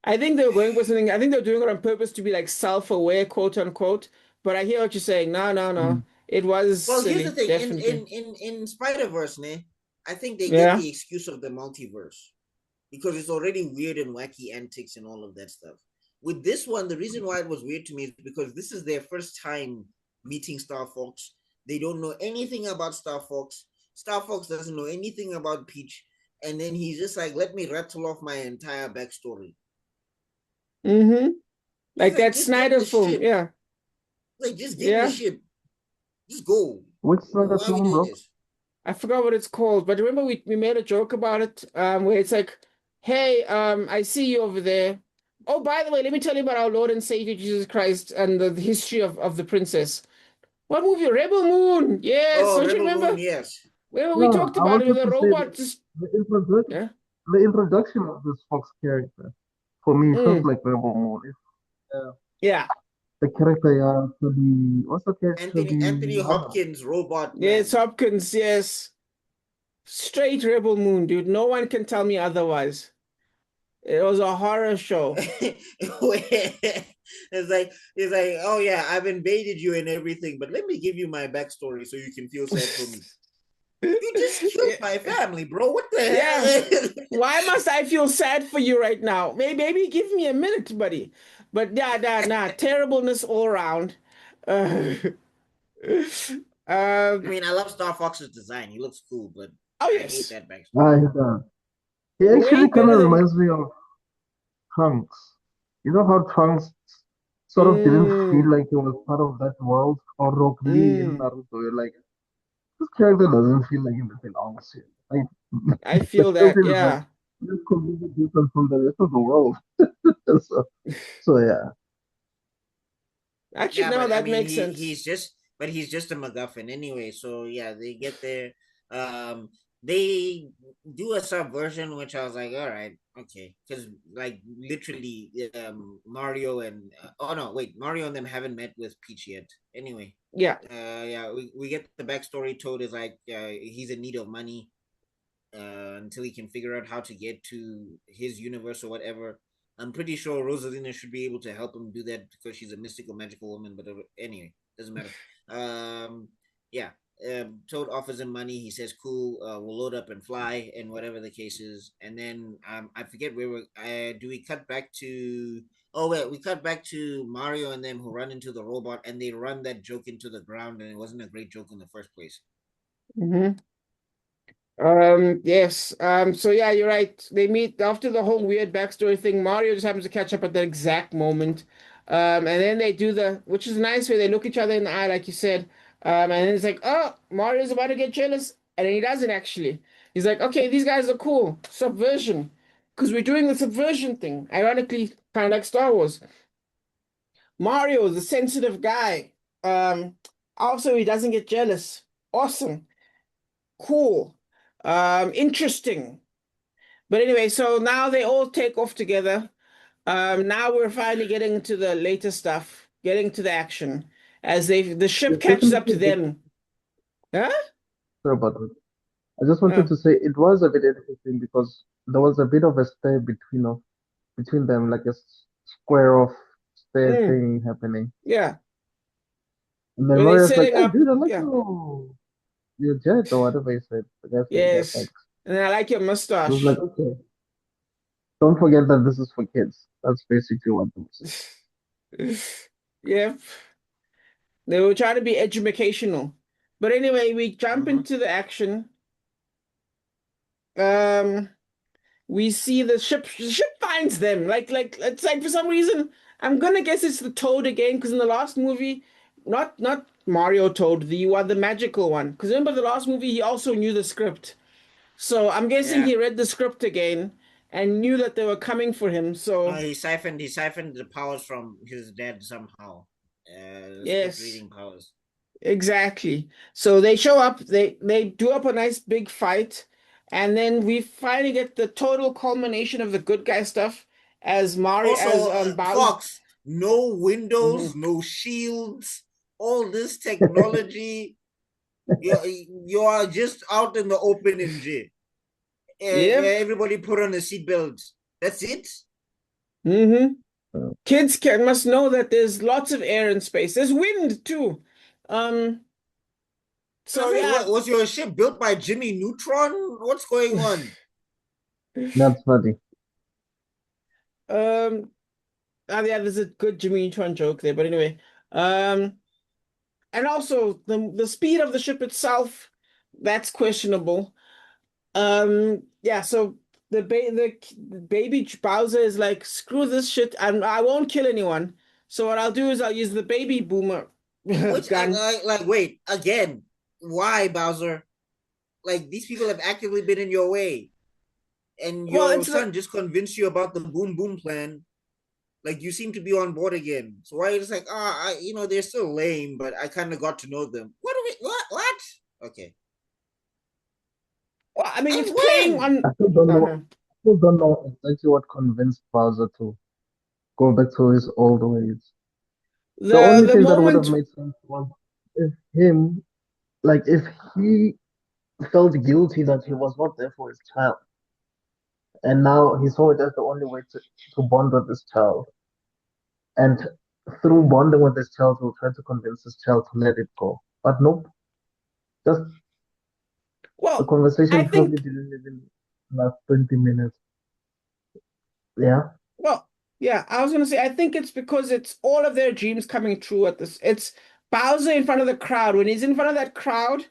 I think they were going for something. I think they're doing it on purpose to be like self-aware, quote unquote. But I hear what you're saying. No, no, no. Mm. It was Well, here's the silly, thing. definitely. In Spider Verse, man, I think they get Yeah. the excuse of the multiverse because it's already weird and wacky antics and all of that stuff. With this one, the reason why it was weird to me is because this is their first time meeting Star Fox. They don't know anything about Star Fox. Star Fox doesn't know anything about Peach. And then he's just like, let me rattle off my entire backstory. Mm-hmm. It's Like like, that just get Snyder the film. ship. Yeah. Like, just get in the Yeah. ship. Just go. Which Snyder Why are we film, doing bro? this? I forgot what it's called, but remember we made a joke about it, where it's like, hey, I see you over there. Oh, by the way, let me tell you about our Lord and Savior Jesus Christ and the history of the princess. What movie? Rebel Moon. Yes, Oh, don't you Rebel Moon, remember? yes. Well, we Yeah, talked I about it with wanted the to say robot just the introduction, yeah. the introduction of this Fox character for me felt Mm, like Rebel Moon. If, yeah. the character, to be what's the character to Anthony be honored. Hopkins, Robot Yes, Man. Hopkins, yes. Straight Rebel Moon, dude. No one can tell me otherwise. It was a horror show. It's like, oh yeah, I've invaded you and everything, but let me give you my backstory so you can feel sad for me. You just killed my family, bro. What the Yeah. hell? Why must I feel sad for you right now? Maybe give me a minute, buddy. But nah. Terribleness all around. Uh, I um, mean, I love Star Fox's design. He looks cool, but oh I hate yes. that backstory. Ah, he does. He Way actually kind better of than reminds me of Trunks. You know how Trunks sort of didn't feel mm, like he was part of that world, or Rock Lee in mm. Naruto. You're like, this character doesn't feel like he belongs here. Like, I the feel whole that, thing is like, yeah. this completely different from the rest of the world. so, so yeah. Actually, Yeah, no, but I that mean, makes sense. he's just a MacGuffin anyway. So yeah, they get there. They do a subversion, which I was like, all right, okay, because like literally, Mario and oh no, wait, Mario and them haven't met with Peach yet. Anyway, Yeah. yeah, we get the backstory told is like he's in need of money until he can figure out how to get to his universe or whatever. I'm pretty sure Rosalina should be able to help him do that because she's a mystical, magical woman. But anyway, doesn't matter. Um, yeah. Toad offers him money. He says, "Cool, we'll load up and fly," and whatever the case is. And then I forget where we do. We cut back to. Oh wait, we cut back to Mario and them who run into the robot, and they run that joke into the ground, and it wasn't a great joke in the first place. Hmm. Yes. So yeah, you're right. They meet after the whole weird backstory thing. Mario just happens to catch up at that exact moment. And then they do which is nice where they look each other in the eye, like you said. And then it's like, oh, Mario's about to get jealous. And then he doesn't actually. He's like, okay, these guys are cool. Subversion. Because we're doing the subversion thing. Ironically, kind of like Star Wars. Mario is a sensitive guy. Um, Also he doesn't get jealous. Awesome. Cool. Interesting. But anyway, so now they all take off together. Now we're finally getting into the later stuff, getting to the action as the ship It's catches up definitely to a bit them. Huh? sorry about that. I just wanted Oh, to say it was a bit interesting because there was a bit of a stare between them, like a square off stare mm, thing happening. yeah. And then Where they're Mario's like, setting "Hey, up. dude, I like Yeah. your jet or whatever he said." The guy said, "Yeah, Yes. thanks." And I like your I was like, mustache. "Okay, don't forget that this is for kids." That's basically what it was. Yep. They were trying to be educational. But anyway, we jump Mm-hmm. into the action. Um, we see the ship finds them. Like it's like for some reason, I'm gonna guess it's the Toad again, because in the last movie, not Mario Toad, the magical one. Because remember the last movie, he also knew the script. So I'm guessing Yeah. he read the script again and knew that they were coming for him. So He siphoned the powers from his dad somehow. Script yes, reading powers. exactly. So they show up, they do up a nice big fight, and then we finally get the total culmination of the good guy stuff as Mario as Also, Bowser. Fox, no windows, Mhm. no shields, all this technology. You are just out in the open in jail. Yep. Everybody put on a seatbelt. That's it. Hmm. Uh, Kids can must know that there's lots of air in space. There's wind too. Um, I was so like, yeah. what was your ship built by Jimmy Neutron? What's going on? that's funny. Um, yeah, there's a good Jimmy Neutron joke there, but anyway. Um, and also the speed of the ship itself, that's questionable. Yeah, so the baby Bowser is like, screw this shit, and I won't kill anyone. So what I'll do is I'll use the baby boomer Which gun. like wait again? Why Bowser? Like these people have actively been in your way, and Well, your it's the son just convinced you about the boom boom plan. Like you seem to be on board again. So why are you just like, they're still lame, but I kind of got to know them. What are we? What? Okay. well, I mean, it's And playing when? on. Uh-huh. Still don't know exactly what convinced Bowser to go back to his old ways. The The only the thing that would have moment, made sense was if him, like, if he felt guilty that he was not there for his child. and now he saw it as the only way to bond with this child. And through bonding with this child, he'll try to convince this child to let it go. But nope, just the Well, I conversation probably think, didn't even last 20 minutes. Yeah. well, yeah, I was gonna say, I think it's because it's all of their dreams coming true at this. It's Bowser in front of the crowd. When he's in front of that crowd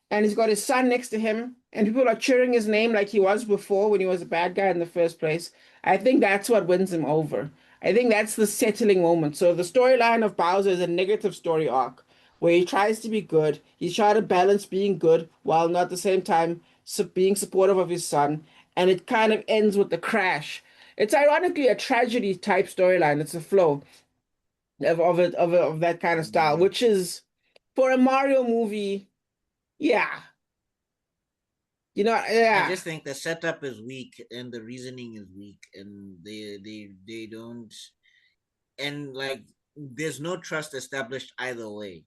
and he's got his son next to him, and people are cheering his name like he was before when he was a bad guy in the first place, I think that's what wins him over. I think that's the settling moment. So the storyline of Bowser is a negative story arc where he tries to be good. He's trying to balance being good while not at the same time being supportive of his son. And it kind of ends with the crash. It's ironically a tragedy type storyline. It's a flow of that kind of style, Mm. which is for a Mario movie, yeah. I Yeah. just think the setup is weak and the reasoning is weak, and they don't, and like there's no trust established either way.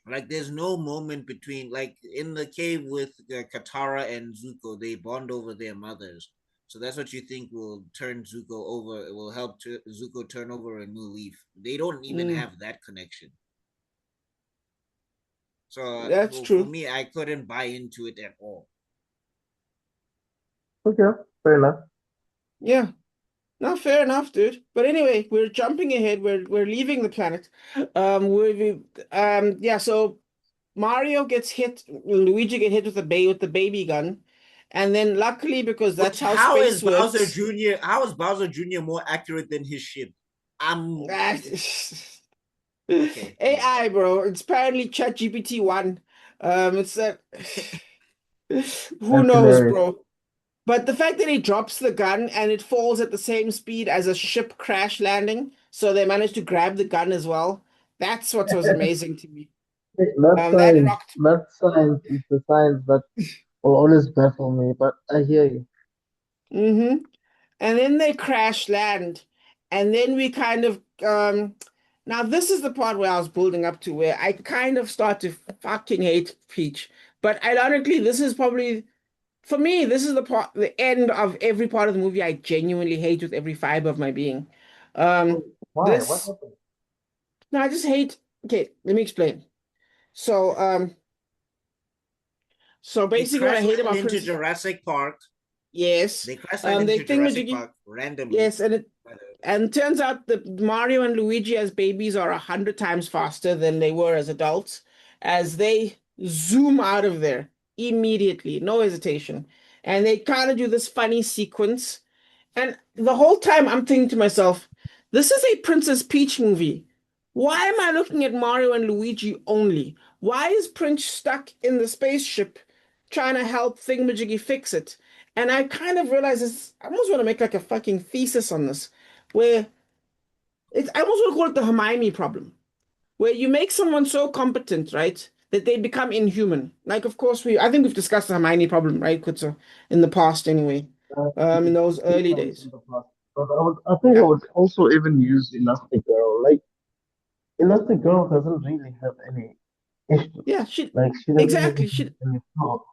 Like there's no moment between, like in the cave with Katara and Zuko, they bond over their mothers. So that's what you think will turn Zuko over. It will help Zuko turn over a new leaf. They don't even Mm, have that connection. So that's for true. me, I couldn't buy into it at all. Okay, fair enough. Yeah. Not fair enough, dude. But anyway, we're jumping ahead. We're leaving the planet. Yeah, so Mario gets hit, Luigi get hit with the baby gun. And then luckily, because that's Which how how is space Bowser works. Jr. How is Bowser Jr. more accurate than his ship? I'm okay. Yeah. AI, bro. It's apparently ChatGPT 1. It's that who That's knows, hilarious. bro. But the fact that he drops the gun and it falls at the same speed as a ship crash landing, so they managed to grab the gun as well. That's what was amazing to me. Not That science, rocked. not science. It's the science that will always baffle me. But I hear you. Mm-hmm. And then they crash land, and then we kind of now this is the part where I was building up to where I kind of start to fucking hate Peach. But ironically, this is probably for me, this is the end of every part of the movie I genuinely hate with every fiber of my being. Oh, Um, why? What this happened? No, I just hate. Okay, let me explain. So, They basically, what I crash hate land about into Princess, Jurassic Park. yes, They crash land they into think Jurassic Majiggy, Park randomly. yes, and turns out that Mario and Luigi as babies are 100 times faster than they were as adults, as they zoom out of there immediately, no hesitation, and they kind of do this funny sequence. And the whole time I'm thinking to myself, this is a Princess Peach movie. Why am I looking at Mario and Luigi only? Why is Prince stuck in the spaceship trying to help Thingamajiggy fix it? And I kind of realize this, I almost want to make like a fucking thesis on this, where I almost want to call it the Hermione problem, where you make someone so competent, right, that they become inhuman. Like, of course, I think we've discussed the Hermione problem, right, Kutso, in the past anyway, in those Few early times days. in the past. But I think I Yeah. would also even use Elastic Girl. Like Elastic Girl doesn't really have any issues. Yeah, Like she doesn't exactly. really have any flaw.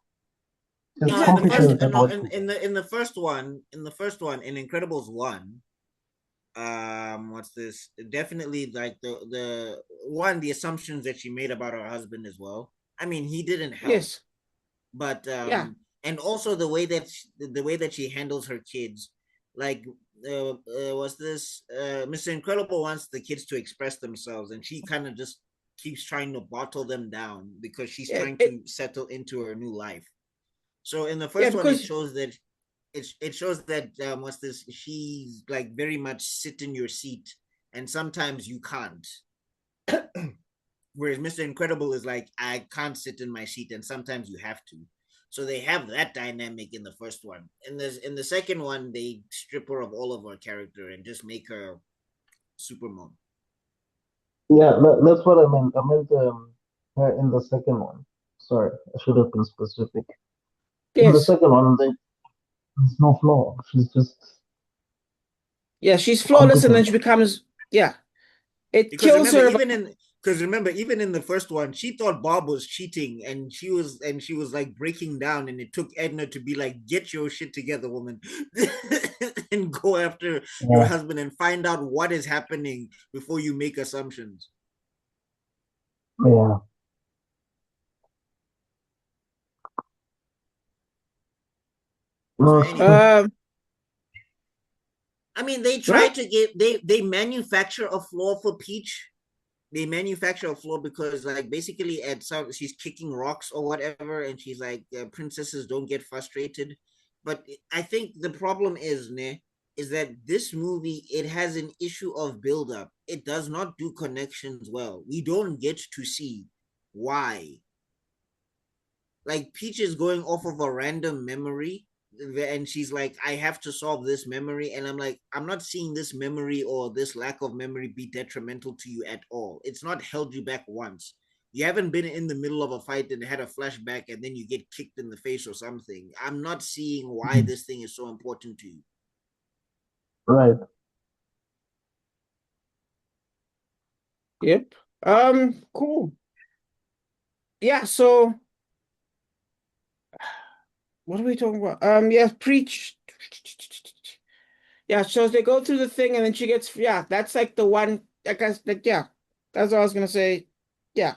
She's In the Exactly. first, competent at no, what she does. in the first one, in Incredibles 1, what's this? Definitely like the assumptions that she made about her husband as well. I mean, he didn't help, Yes. but Yeah. and also the way that she handles her kids, like was this Mr. Incredible wants the kids to express themselves, and she kind of just keeps trying to bottle them down because she's Yeah. trying to settle into her new life. So in the Yeah, first one, because it shows that what's this? She's like very much sit in your seat, and sometimes you can't. Whereas Mr. Incredible is like, I can't sit in my seat, and sometimes you have to. So they have that dynamic in the first one. In the second one, they strip her of all of her character and just make her super mom. Yeah, that's what I meant. I meant her in the second one. Sorry, I should have been specific. In the yes. second one, there's no flaw. She's just Yeah, she's flawless and then competent. she becomes, yeah. It Because kills remember, her, but Because remember, even in the first one, she thought Bob was cheating, and she was like breaking down, and it took Edna to be like, "Get your shit together, woman, and go after your Yeah, husband and find out what is happening before you make assumptions." yeah. So No, it's anyway, true. I mean, they try What? to get they manufacture a flaw for Peach. They manufacture a flaw because like basically at some she's kicking rocks or whatever, and she's like princesses don't get frustrated. But I think the problem is ne is that this movie it has an issue of build up. It does not do connections well. We don't get to see why. Like Peach is going off of a random memory, and she's like, I have to solve this memory. And I'm like, I'm not seeing this memory or this lack of memory be detrimental to you at all. It's not held you back once. You haven't been in the middle of a fight and had a flashback and then you get kicked in the face or something. I'm not seeing why Mhm. this thing is so important to you. Right. Yep. Cool. Yeah, so what are we talking about? Yeah, preach. Yeah, so they go through the thing and then she gets, yeah, that's like the one, I guess, like, yeah, that's what I was gonna say. Yeah.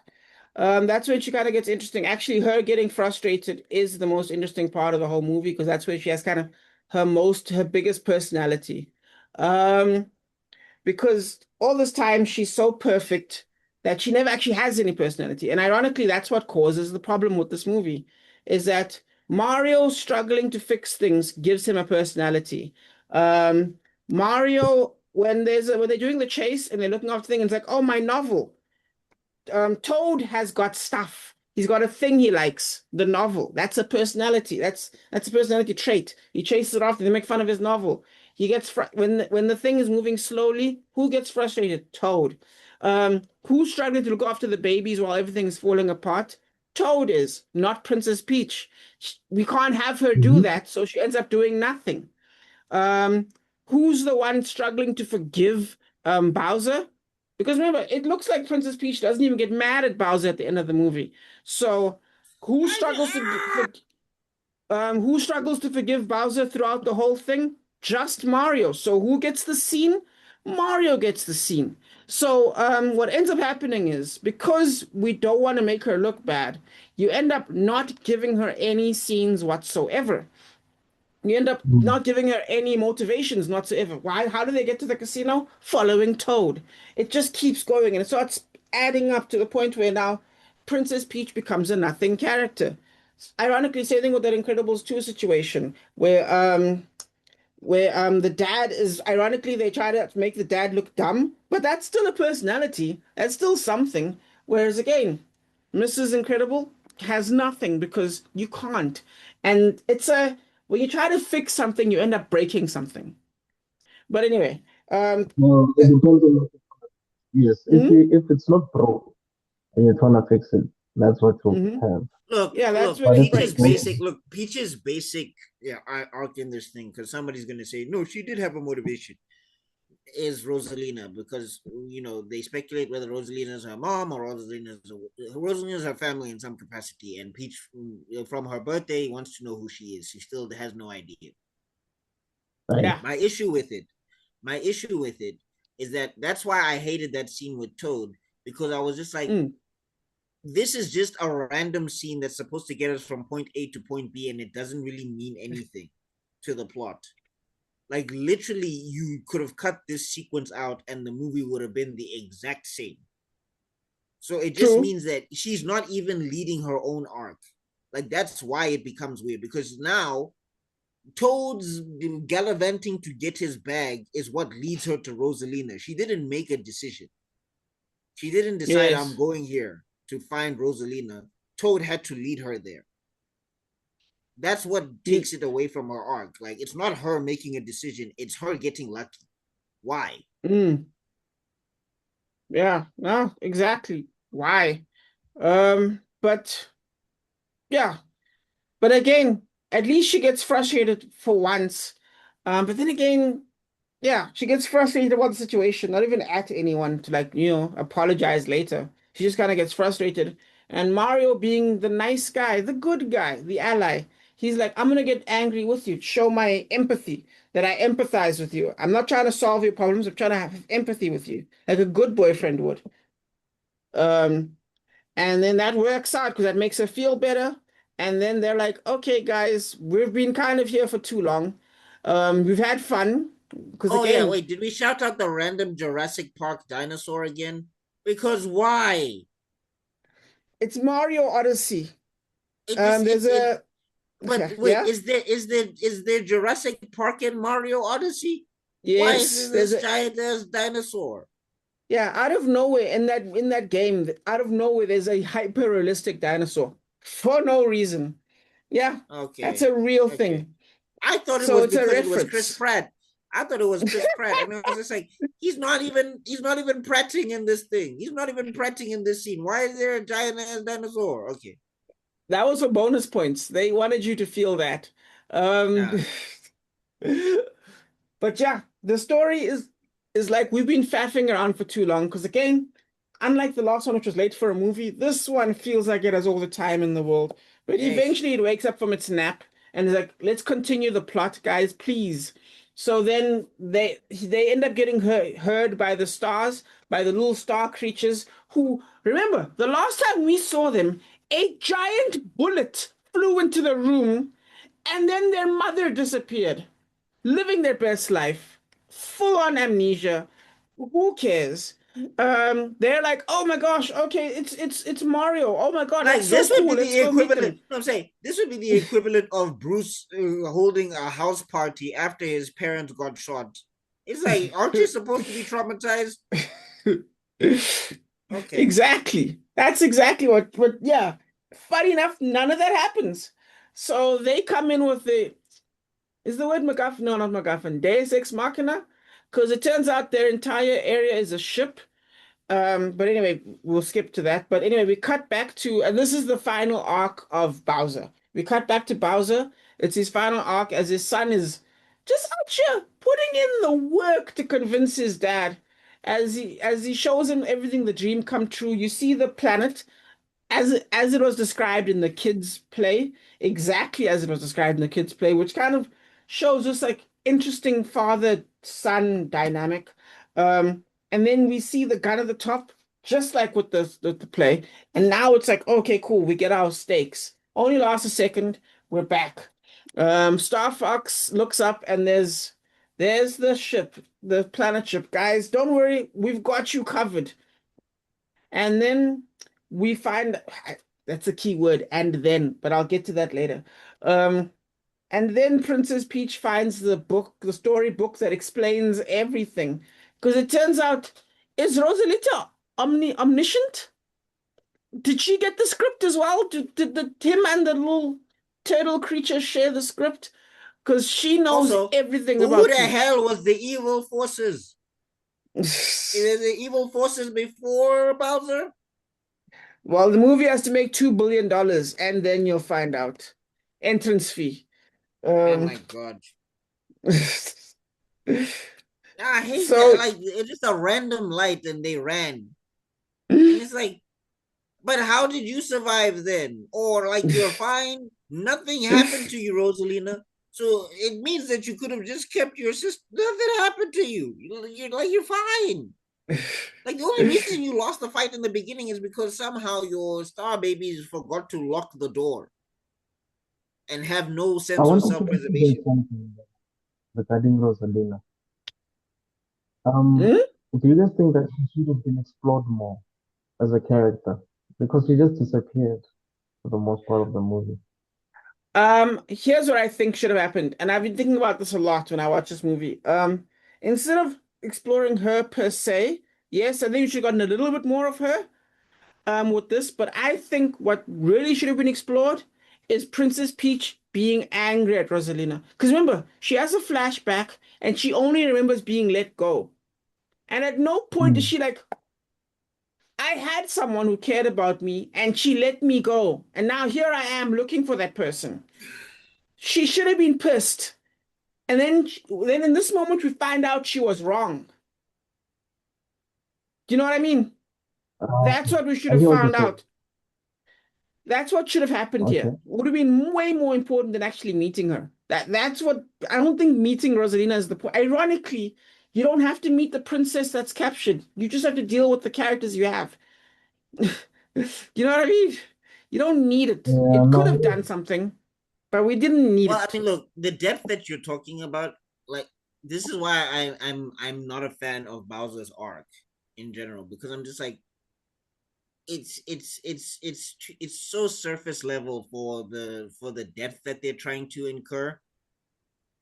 That's when she kind of gets interesting. Actually, her getting frustrated is the most interesting part of the whole movie because that's where she has kind of her biggest personality. Um, because all this time she's so perfect that she never actually has any personality. And ironically, that's what causes the problem with this movie, is that Mario struggling to fix things gives him a personality. Um, Mario, when they're doing the chase and they're looking after things, it's like, oh, my novel. Toad has got stuff. He's got a thing he likes, the novel. That's a personality. That's a personality trait. He chases it after. They make fun of his novel. He gets when the thing is moving slowly. Who gets frustrated? Toad. Who's struggling to look after the babies while everything's falling apart? Toad is, not Princess Peach. We can't have her do Mhm. that, so she ends up doing nothing. Um, who's the one struggling to forgive Bowser? Because remember, it looks like Princess Peach doesn't even get mad at Bowser at the end of the movie. So who struggles to forgive Bowser throughout the whole thing? Just Mario. So who gets the scene? Mario gets the scene. So what ends up happening is because we don't want to make her look bad, you end up not giving her any scenes whatsoever. You end up Mhm. not giving her any motivations whatsoever. Why? How do they get to the casino? Following Toad. It just keeps going and it starts adding up to the point where now Princess Peach becomes a nothing character. Ironically, same thing with that Incredibles 2 situation where the dad is ironically they try to make the dad look dumb, but that's still a personality. That's still something. Whereas again, Mrs. Incredible has nothing because you can't. And it's a when you try to fix something, you end up breaking something. But anyway, Well, it the, depends on yes. mhm, If it's not broke and you're trying to fix it, that's what you'll mhm. have. Yeah, that's Look, when But if it it's breaks. broken, Peach's basic yeah arc in this thing because somebody's gonna say no, she did have a motivation is Rosalina because they speculate whether Rosalina is her mom or Rosalina is her family in some capacity, and Peach from her birthday wants to know who she is. She still has no idea. right? Yeah. My issue with it, my issue with it is that that's why I hated that scene with Toad because I was just like, Mm, this is just a random scene that's supposed to get us from point A to point B, and it doesn't really mean anything to the plot. Like literally, you could have cut this sequence out, and the movie would have been the exact same. So it just true. means that she's not even leading her own arc. Like that's why it becomes weird because now Toad's gallivanting to get his bag is what leads her to Rosalina. She didn't make a decision. She didn't decide I'm Yes. going here to find Rosalina. Toad had to lead her there. That's what You takes it away from her arc. Like it's not her making a decision, it's her getting lucky. Why? mm, yeah, no, exactly. Why? But yeah. But again, at least she gets frustrated for once. But then again, yeah, she gets frustrated about the situation, not even at anyone to like, apologize later. She just kind of gets frustrated. And Mario, being the nice guy, the good guy, the ally, he's like, I'm gonna get angry with you, show my empathy, that I empathize with you. I'm not trying to solve your problems, I'm trying to have empathy with you, like a good boyfriend would. Um, and then that works out because that makes her feel better. And then they're like, okay, guys, we've been kind of here for too long. We've had fun. Because Oh yeah, again, wait, did we shout out the random Jurassic Park dinosaur again? Because why? it's Mario Odyssey. It just There's it a but wait, yeah, is there Jurassic Park in Mario Odyssey? Why is there yes, there's this a giant ass dinosaur? yeah, out of nowhere in that game, out of nowhere, there's a hyper realistic dinosaur for no reason. Yeah, that's Okay. a real Okay. thing. I thought it So was it's a because it was Chris reference. Pratt. I thought it was Chris Pratt. And I was just like, he's not even prattling in this thing. He's not even prattling in this scene. Why is there a giant ass dinosaur? Okay. That was for bonus points. They wanted you to feel that. Um, Yeah. but yeah, the story is like we've been faffing around for too long. Because again, unlike the last one, which was late for a movie, this one feels like it has all the time in the world. But Yes. eventually, it wakes up from its nap and is like, "Let's continue the plot, guys, please." So then they end up getting heard by the stars, by the little star creatures. Who remember the last time we saw them, a giant bullet flew into the room, and then their mother disappeared, living their best life, full on amnesia. Who cares? They're like, oh my gosh, okay, it's Mario. Oh my God, that's Like so this would cool. be Let's the go meet equivalent. them. No, I'm saying this would be the equivalent of Bruce holding a house party after his parents got shot. It's like, aren't you supposed to be traumatized? Okay. Exactly. That's exactly what yeah. Funny enough, none of that happens. So they come in with the is the word MacGuffin? No, not MacGuffin. Deus Ex Machina. Because it turns out their entire area is a ship. But anyway, we'll skip to that. But anyway, we cut back to, and this is the final arc of Bowser. We cut back to Bowser. It's his final arc as his son is just out here putting in the work to convince his dad. As he shows him everything the dream come true. You see the planet as it was described in the kids' play, exactly as it was described in the kids' play, which kind of shows us like interesting father-son dynamic. And then we see the gun at the top, just like with the play. And now it's like, okay, cool, we get our stakes. Only lasts a second, we're back. Star Fox looks up and there's the ship, the planet ship. Guys, don't worry, we've got you covered. And then we find that's a key word, and then, but I'll get to that later. Um, and then Princess Peach finds the book, the story book that explains everything. Because it turns out, is Rosalita omniscient? Did she get the script as well? Did him and the little turtle creature share the script? Because she knows Also, everything who about the Peach. hell was the evil forces? Is the evil forces before Bowser? Well, the movie has to make $2 billion, and then you'll find out. Entrance fee. Oh Um, my god. I hate that. so Like, it's just a random light and they ran. And it's like, but how did you survive then? Or like you're fine, nothing happened to you, Rosalina. So it means that you could have just kept your sister. Nothing happened to you. You're fine. Like the only reason you lost the fight in the beginning is because somehow your star babies forgot to lock the door and have no I sense of wanted to self-preservation. investigate something regarding Rosalina. Um, Hmm? do you guys think that she should have been explored more as a character? Because she just disappeared for the most part of the movie. Here's what I think should have happened, and I've been thinking about this a lot when I watch this movie. Instead of exploring her per se, yes, I think you should have gotten a little bit more of her, with this, but I think what really should have been explored is Princess Peach being angry at Rosalina. Because remember, she has a flashback and she only remembers being let go. And at no point is Hmm. she like, I had someone who cared about me and she let me go. And now here I am looking for that person. She should have been pissed. And then in this moment, we find out she was wrong. Do you know what I mean? That's what we should I have hear what you're found saying. out. That's what should have happened here. Okay. Would have been way more important than actually meeting her. That's what I don't think meeting Rosalina is the point. Ironically, you don't have to meet the princess that's captured. You just have to deal with the characters you have. You know what I mean? You don't need it. Yeah, It could have no. done something, but we didn't need Well, I it. mean, look, the depth that you're talking about, like, this is why I'm not a fan of Bowser's arc in general, because I'm just like, it's so surface level for the depth that they're trying to incur.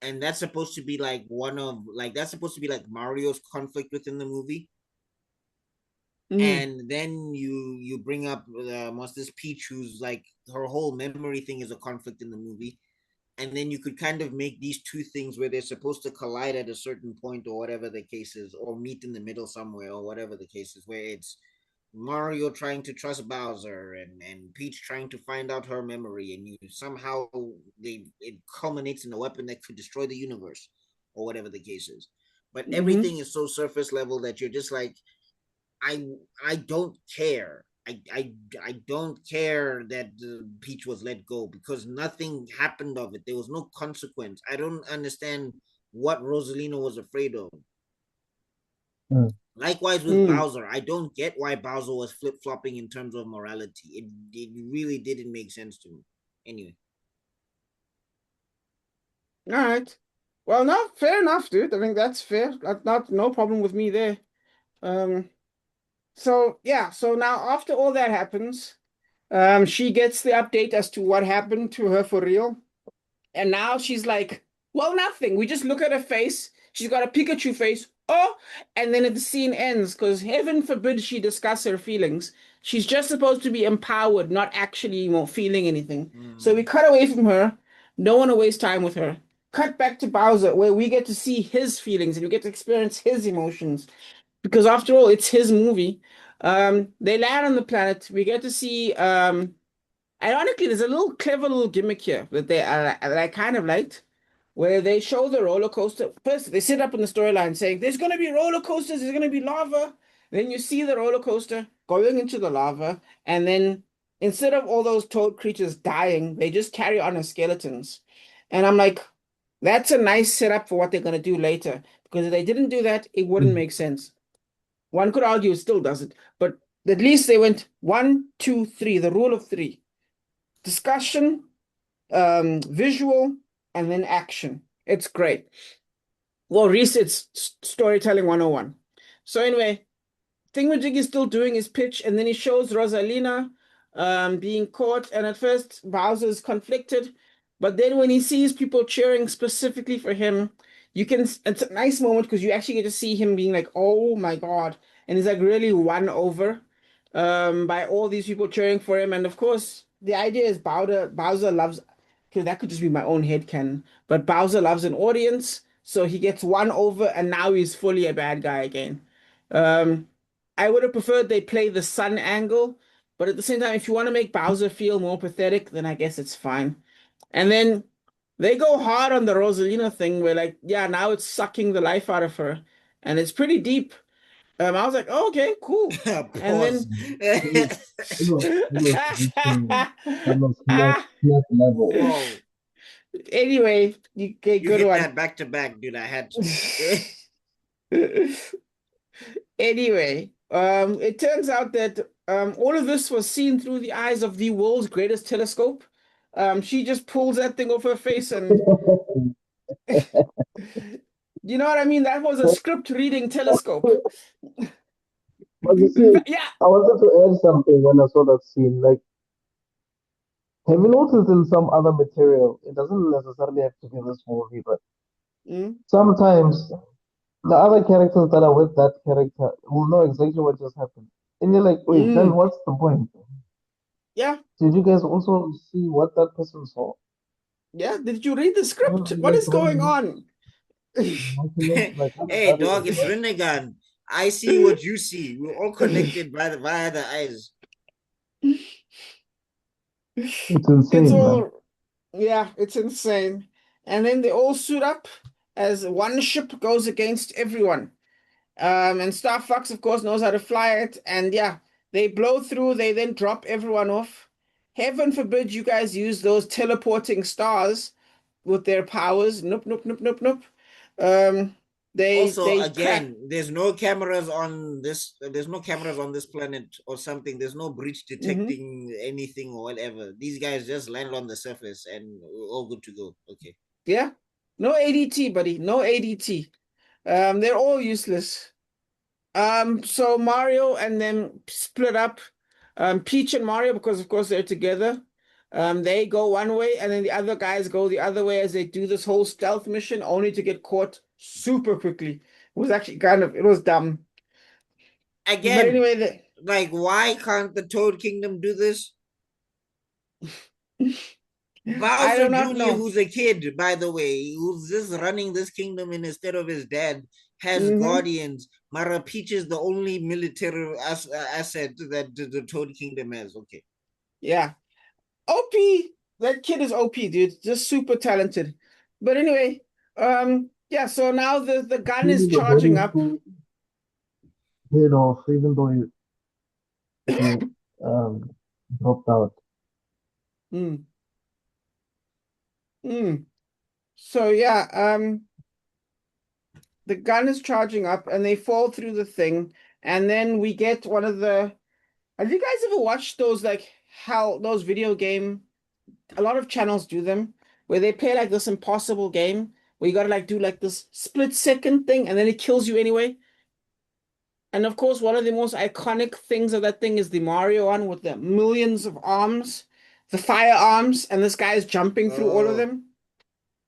And that's supposed to be like one of like that's supposed to be like Mario's conflict within the movie. Mm, And then you bring up Monsters Peach, who's like her whole memory thing is a conflict in the movie. And then you could kind of make these two things where they're supposed to collide at a certain point, or whatever the case is, or meet in the middle somewhere, or whatever the case is, where it's Mario trying to trust Bowser, and Peach trying to find out her memory, and you somehow it culminates in a weapon that could destroy the universe, or whatever the case is. But hmm everything is so surface level that you're just like, I I don't care. I don't care that Peach was let go, because nothing happened of it. There was no consequence. I don't understand what Rosalina was afraid of. Mm. Likewise with mm. Bowser, I don't get why Bowser was flip flopping in terms of morality. It really didn't make sense to me. Anyway, All right. Well, no, fair enough, dude. I mean, that's fair. Not no problem with me there. Um, so yeah, so now after all that happens, she gets the update as to what happened to her for real. And now she's like, well, nothing. We just look at her face. She's got a Pikachu face. Oh, and then the scene ends because heaven forbid she discuss her feelings. She's just supposed to be empowered, not actually, feeling anything. So we mm. cut away from her. Don't want to waste time with her. Cut back to Bowser, where we get to see his feelings and we get to experience his emotions. Because after all, it's his movie. They land on the planet. We get to see ironically, there's a little clever little gimmick here that that I kind of liked, where they show the roller coaster. First, they sit up in the storyline saying, "There's going to be roller coasters. There's going to be lava." Then you see the roller coaster going into the lava, and then instead of all those toad creatures dying, they just carry on as skeletons. And I'm like, that's a nice setup for what they're going to do later. Because if they didn't do that, it wouldn't Mm. make sense. One could argue it still doesn't, but at least they went one, two, three, the rule of three discussion, visual, and then action. It's great. Well, Reese, it's storytelling 101. So anyway, Thingamajig is still doing his pitch, and then he shows Rosalina being caught. And at first, Bowser's conflicted, but then when he sees people cheering specifically for him, you can. It's a nice moment because you actually get to see him being like, "Oh my God!" And he's like really won over by all these people cheering for him. And of course, the idea is Bowser loves. Okay, that could just be my own headcanon, but Bowser loves an audience, so he gets won over, and now he's fully a bad guy again. Um, I would have preferred they play the sun angle, but at the same time, if you want to make Bowser feel more pathetic, then I guess it's fine. And then they go hard on the Rosalina thing, where like, yeah, now it's sucking the life out of her, and it's pretty deep. I was like, oh, okay, cool. And Pause. then, It was reaching Thanos level. Whoa, anyway, okay, you good hit one. that back to back, dude. I had to. Anyway, it turns out that all of this was seen through the eyes of the world's greatest telescope. She just pulls that thing off her face, and you know what I mean? That was a script reading telescope. But you see, Yeah. I wanted to add something when I saw that scene. Like, have you noticed in some other material, it doesn't necessarily have to be this movie, but Mm, sometimes the other characters that are with that character will know exactly what just happened. And you're like, wait, then mm. what's the point? Yeah. Did you guys also see what that person saw? Yeah. Did you read the script? What Like, is going on? like, how does Hey, that dog, even it's work? Rinnegan. I see what you see. We're all connected by the via the eyes. It's It's insane, man. all, yeah, it's insane. And then they all suit up as one ship goes against everyone. And Star Fox, of course, knows how to fly it. And yeah, They blow through, they then drop everyone off. Heaven forbid you guys use those teleporting stars with their powers. Nope, nope, nope, nope, nope. Um, Also, they crack. again, there's no cameras on this. There's no cameras on this planet or something. There's no breach Hmm. detecting anything or whatever. These guys just land on the surface and we're all good to go. Okay. Yeah, no ADT, buddy, no ADT. They're all useless. So Mario and them split up. Peach and Mario, because of course they're together. They go one way, and then the other guys go the other way as they do this whole stealth mission, only to get caught super quickly. It was actually it was dumb. But Again, anyway, like, why can't the Toad Kingdom do this? I Bowser do not Jr., know. who's a kid, by the way, who's just running this kingdom instead of his dad, has Hmm. guardians. Mara Peach is the only military asset that the Toad Kingdom has. Okay. Yeah. OP. That kid is OP, dude. Just super talented. But anyway, yeah, so now the gun is Even the charging body up. who paid off, even though he dropped out. Hmm. Hmm. So yeah, the gun is charging up and they fall through the thing, and then we get one of the have you guys ever watched those like how those video game a lot of channels do them where they play like this impossible game where you gotta like do like this split second thing and then it kills you anyway. And of course, one of the most iconic things of that thing is the Mario one with the millions of arms, the firearms, and this guy is jumping through all of Oh, them.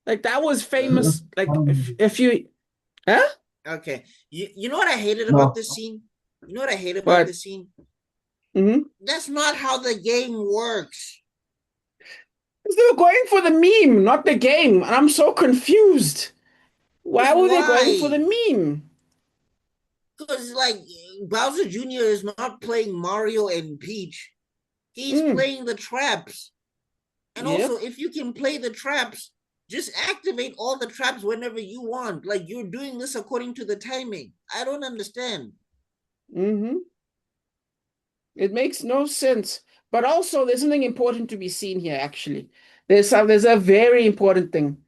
Like that was Yes, famous. Like um, if you, huh? okay. You know what I hated about no, this scene? You know what I hate about But this scene? mm-hmm. That's not how the game works. Because they were going for the meme, not the game, and I'm so confused. Why Because were they going for the why? meme? Because, like, Bowser Jr. is not playing Mario and Peach. He's Mm. playing the traps. And also, Yep. if you can play the traps, just activate all the traps whenever you want. Like, you're doing this according to the timing. I don't understand. Mm-hmm. It makes no sense. But also, there's something important to be seen here, actually. There's a very important thing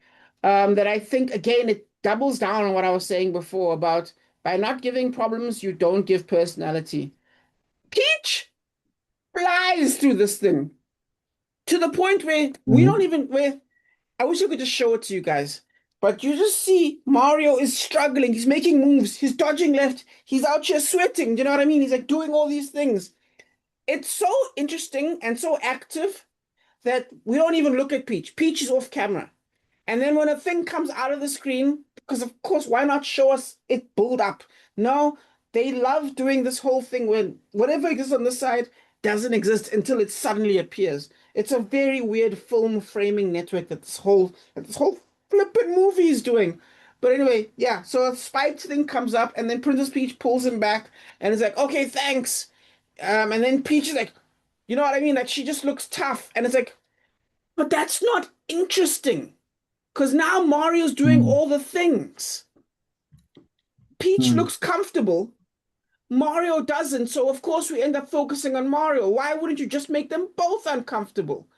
that I think, again, it doubles down on what I was saying before about by not giving problems, you don't give personality. Peach flies through this thing to the point where we don't mhm. even, where I wish I could just show it to you guys. But you just see Mario is struggling. He's making moves. He's dodging left. He's out here sweating. Do you know what I mean? He's like doing all these things. It's so interesting and so active that we don't even look at Peach. Peach is off camera. And then when a thing comes out of the screen, because of course, why not show us it build up? No, they love doing this whole thing when whatever exists on this side doesn't exist until it suddenly appears. It's a very weird film framing network that this whole flippin' movie is doing. But anyway, yeah, so a spiked thing comes up, and then Princess Peach pulls him back and is like, okay, thanks. And then Peach is like, you know what I mean? Like she just looks tough, and it's like, but that's not interesting. Because now Mario's doing Mm, all the things. Peach mm. looks comfortable. Mario doesn't. So, of course, we end up focusing on Mario. Why wouldn't you just make them both uncomfortable?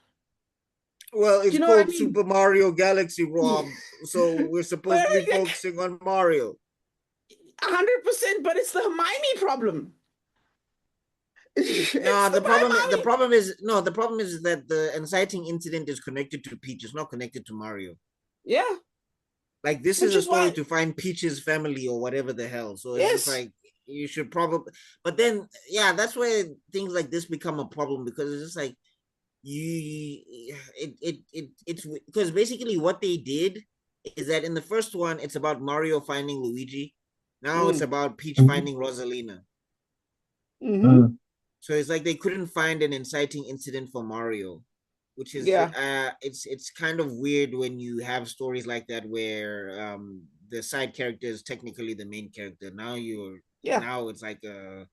Well, Do it's you know what I called mean? Super Mario Galaxy, Yeah. Rob. So we're But supposed to be like, focusing on Mario. 100%, but it's the Hermione problem. No, It's the the Hermione. problem is no, the problem is that the inciting incident is connected to Peach. It's not connected to Mario. Yeah, Like, this is which a is story why, to find Peach's family or whatever the hell. So it's just yes. like you should probably. But then, yeah, that's where things like this become a problem because it's just like you, it's because basically what they did is that in the first one it's about Mario finding Luigi. Now it's Mm, about Peach Mhm, finding Rosalina. mm-hmm. mm. So it's like they couldn't find an inciting incident for Mario, which is Yeah, it's kind of weird when you have stories like that where the side character is technically the main character. yeah, Now it's like a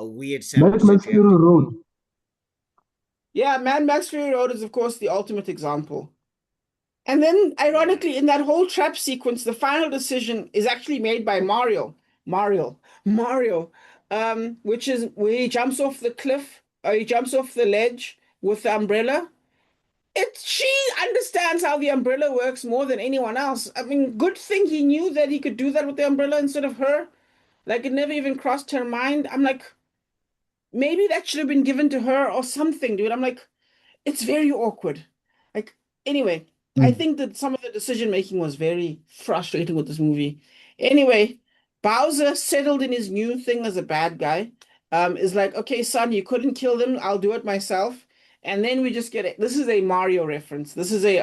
weird Mad sandwich that Max you have Fury to go Road. through. yeah. Mad Max Fury Road is, of course, the ultimate example. And then, Yeah. ironically, in that whole trap sequence, the final decision is actually made by Mario. Mario. which is where he jumps off the cliff, or he jumps off the ledge with the umbrella. She understands how the umbrella works more than anyone else. I mean, good thing he knew that he could do that with the umbrella instead of her. Like it never even crossed her mind. I'm like, maybe that should have been given to her or something, dude. I'm like, it's very awkward. Like, anyway, I Mm. think that some of the decision making was very frustrating with this movie. Anyway, Bowser settled in his new thing as a bad guy. Is like, okay, son, you couldn't kill them. I'll do it myself. And then we just get it. This is a Mario reference. This is a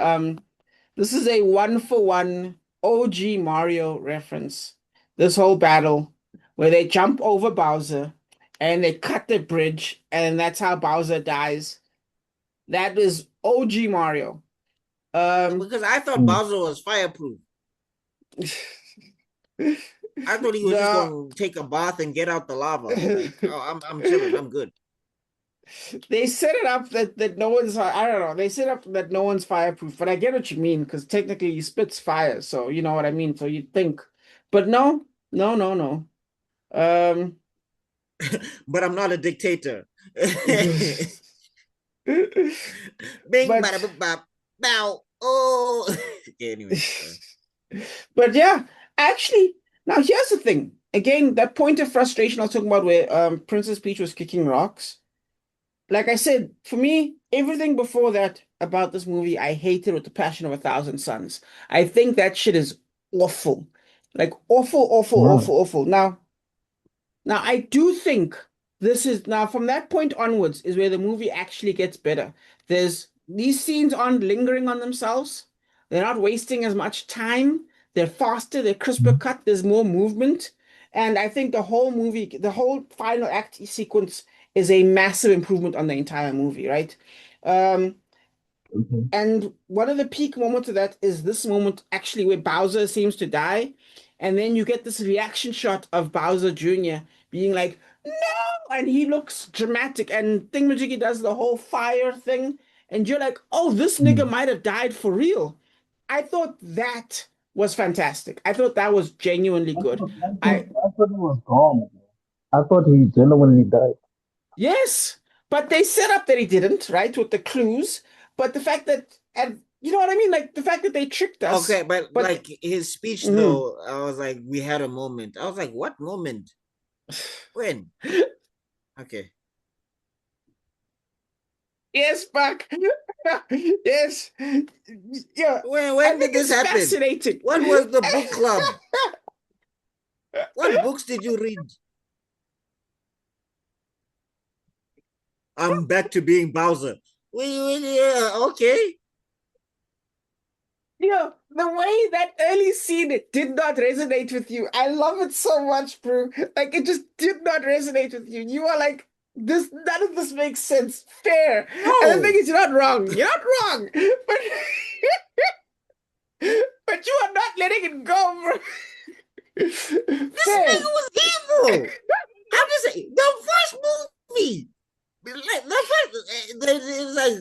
one for one OG Mario reference. This whole battle where they jump over Bowser and they cut the bridge, and that's how Bowser dies. That is OG Mario. Because I thought Mm. Bowser was fireproof. I thought he was just No, gonna take a bath and get out the lava. Like, oh, I'm chilling. I'm good. they set it up that no one's, I don't know, they set up that no one's fireproof, but I get what you mean because technically he spits fire, so you know what I mean. So you'd think, but no, no, no, no. Um, But I'm not a dictator. Bing, bada, but boop, bop, bow. Oh. Okay, anyway, sorry. but yeah, actually, now here's the thing. Again, that point of frustration I was talking about where Princess Peach was kicking rocks. Like I said, for me, everything before that about this movie, I hated with the passion of a thousand suns. I think that shit is awful. Like awful, awful, Wow. awful, awful. Now I do think this is now from that point onwards is where the movie actually gets better. There's these scenes aren't lingering on themselves. They're not wasting as much time. They're faster, they're crisper Mm. cut, there's more movement. And I think the whole movie, the whole final act sequence is a massive improvement on the entire movie, right? Um, Okay. and one of the peak moments of that is this moment actually where Bowser seems to die. And then you get this reaction shot of Bowser Jr. being like, no! And he looks dramatic. And Thingamajiggy does the whole fire thing. And you're like, oh, this nigga Mm. might have died for real. I thought that was fantastic. I thought that was genuinely good. I, I thought he was gone. I thought he genuinely died. yes, but they set up that he didn't, right, with the clues. But the fact that, and you know what I mean? Like the fact that they tricked us, Okay, but but like his speech mhm. though, I was like, we had a moment. I was like, what moment? When? Okay. Yes, Buck. Yes. Yeah, I When did think this it's happen? fascinating. What was the book club? What books did you read? I'm back to being Bowser. Yeah, okay. The way that early scene did not resonate with you. I love it so much, bro. Like it just did not resonate with you. You are like, this none of this makes sense. Fair. And the thing No. is, you're not wrong. You're not wrong. But but you are not letting it go, bro. This Fair. nigga was evil. I'm just saying, the first movie, like the first, it's like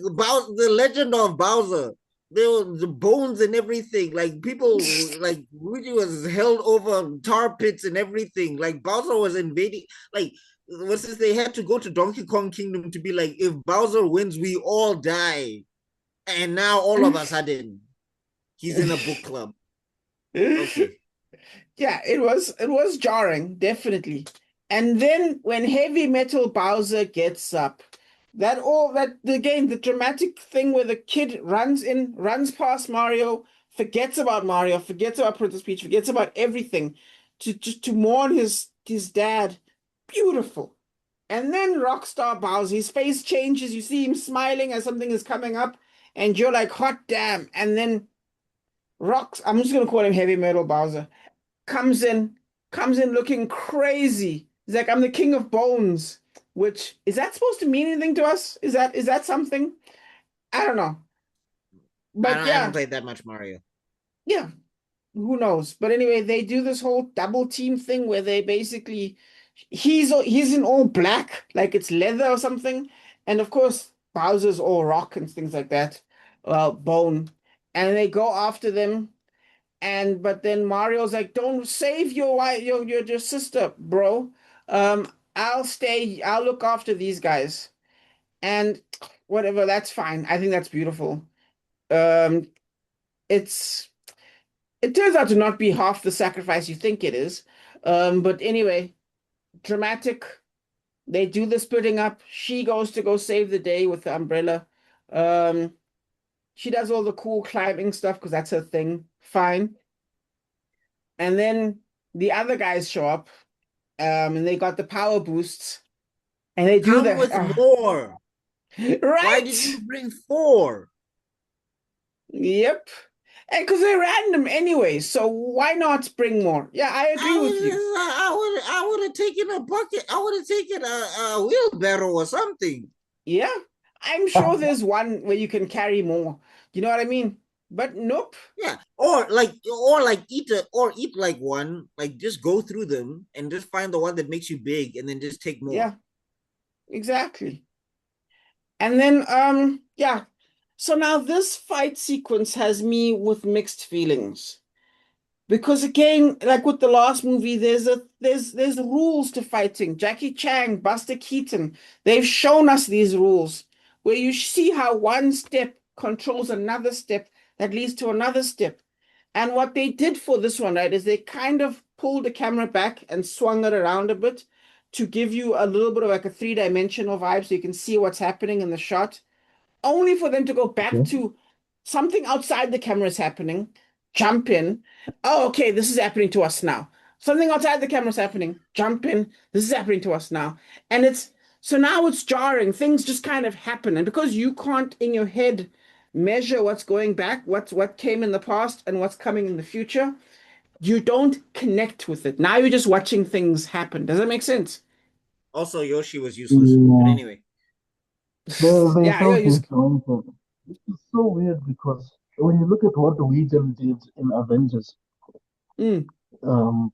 the Legend of Bowser. There were the bones and everything. Like people, like Luigi was held over tar pits and everything. Like Bowser was invading. Like what's this? They had to go to Donkey Kong Kingdom to be like, if Bowser wins, we all die. And now all of a sudden, he's in a book club. Okay. Yeah, it was jarring, definitely. And then when Heavy Metal Bowser gets up, that again, the dramatic thing where the kid runs past Mario, forgets about Mario, forgets about Princess Peach, forgets about everything to just to mourn his dad. Beautiful. And then Rockstar Bowser, his face changes, you see him smiling as something is coming up, and you're like, hot damn. And then I'm just gonna call him Heavy Metal Bowser comes in, comes in looking crazy. He's like, I'm the king of bones. Which is that supposed to mean anything to us? Is that something? I don't know. But I haven't yeah, played that much Mario. yeah, who knows? But anyway, they do this whole double team thing where they basically he's in all black, like it's leather or something. And of course, Bowser's all rock and things like that. Well, bone. And they go after them. But then Mario's like, "Don't save your wife, your sister, bro. I'll look after these guys. And whatever, that's fine. I think that's beautiful. Um, it's it turns out to not be half the sacrifice you think it is. But anyway, dramatic. They do the splitting up. She goes to go save the day with the umbrella. Um, she does all the cool climbing stuff because that's her thing. Fine. And then the other guys show up, and they got the power boosts, and they do Come with the more. Why did right. you bring 4? Yep. And because they're random anyway, so why not bring more? Yeah, I agree with you. I would have taken a bucket. I would have taken a wheelbarrow or something. Yeah, I'm sure there's one where you can carry more. You know what I mean? But nope. Yeah, or eat like one. Like just go through them and just find the one that makes you big, and then just take more. Yeah, exactly. And then yeah. So now this fight sequence has me with mixed feelings. Because again, like with the last movie, there's rules to fighting. Jackie Chan, Buster Keaton, they've shown us these rules where you see how one step controls another step that leads to another step. And what they did for this one, right, is they kind of pulled the camera back and swung it around a bit to give you a little bit of like a three-dimensional vibe so you can see what's happening in the shot, only for them to go back Okay. to something outside the camera is happening, jump in. Oh, okay, this is happening to us now. Something outside the camera is happening, jump in. This is happening to us now. And it's so now it's jarring. Things just kind of happen. And because you can't in your head measure what's going back, what came in the past and what's coming in the future, you don't connect with it. Now you're just watching things happen. Does that make sense? Also, Yoshi was useless. But Yeah, anyway, there's Yeah, yeah, something wrong with it. It's so weird because when you look at what Whedon did in Avengers, mm, um,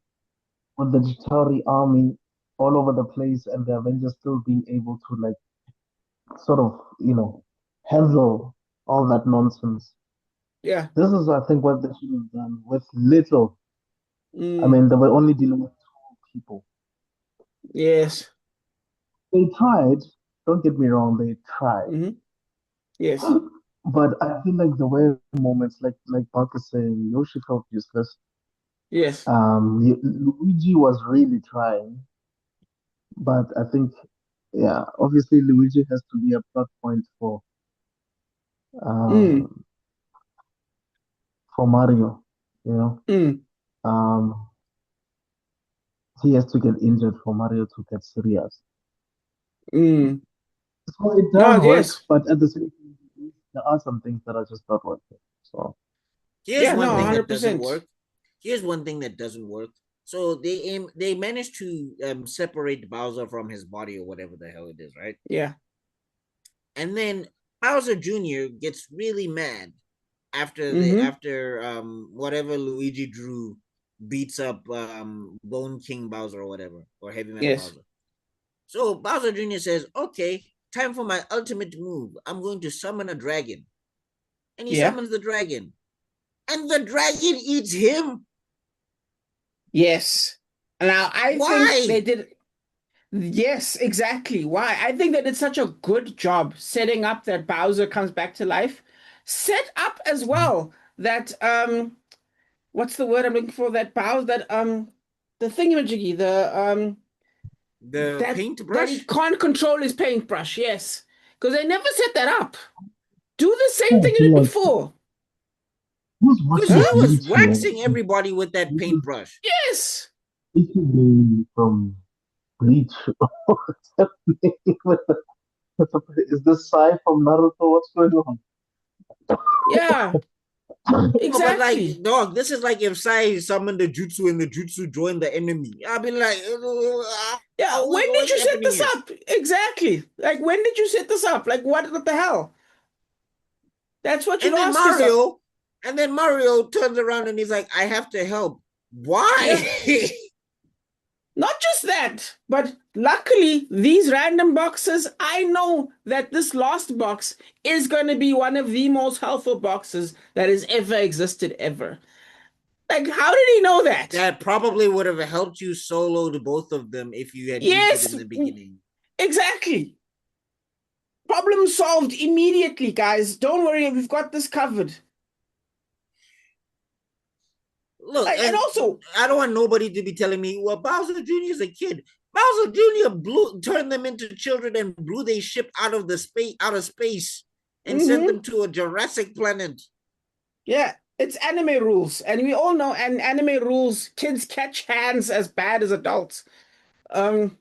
with the Chitauri army all over the place and the Avengers still being able to like sort of, handle all that nonsense. yeah, This is, I think, what they should have done with little. I mm, mean, they were only dealing with 2 people. yes, They tried, don't get me wrong, they tried. hmm, yes, But I feel like there were moments like Buck is saying, Yoshi felt useless. yes. Luigi was really trying, but I think, yeah, obviously Luigi has to be a plot point Mm, um for Mario, you know. mm, Um, he has to get injured for Mario to get serious. mm. So it No, does work, yes. but at the same time, there are some things that are just not working. So here's Yeah, no, one thing that doesn't 100%. work. Here's one thing that doesn't work. So they managed to separate Bowser from his body or whatever the hell it is, right? Yeah. And then Bowser Jr. gets really mad Mm-hmm. after whatever Luigi drew beats up Bone King Bowser or whatever, or Heavy Metal Yes. Bowser. So Bowser Jr. says, "Okay, time for my ultimate move. I'm going to summon a dragon." And he Yeah. summons the dragon. And the dragon eats him. Yes. Now, I think they Why? did. Yes, exactly. Why? I think they did such a good job setting up that Bowser comes back to life. Set up as well that what's the word I'm looking for? That Bowser that the thingamajiggy, the The that he paintbrush? can't control his paintbrush. Yes. Because they never set that up. Do the same I thing you feel did like before. who's Because watching he Huh? was Bleach here? waxing everybody with that This is paintbrush. Yes. basically from Bleach. What's happening with is this Sai from Naruto? What's going on? Yeah, No, but like, exactly. dog, this is like if Sai summoned the jutsu and the jutsu joined the enemy. I'd be like, Yeah, when did what's you set happening this here? up? Exactly. Like, when did you set this up? Like, what the hell? That's what you'd And then ask yourself. Mario turns around and he's like, I have to help. Why? Yeah, not just that, but luckily, these random boxes, I know that this last box is going to be one of the most helpful boxes that has ever existed, ever. Like, how did he know that? That probably would have helped you solo to both of them if you had used it Yes, in the beginning. exactly. Problem solved immediately, guys. Don't worry, we've got this covered. Look, Like, and and also, I don't want nobody to be telling me, well, Bowser Jr. is a kid. Bowser Jr. turned them into children and blew their ship out of space, and sent them to a Jurassic planet. yeah, it's anime rules, and we all know, and anime rules, kids catch hands as bad as adults. Um,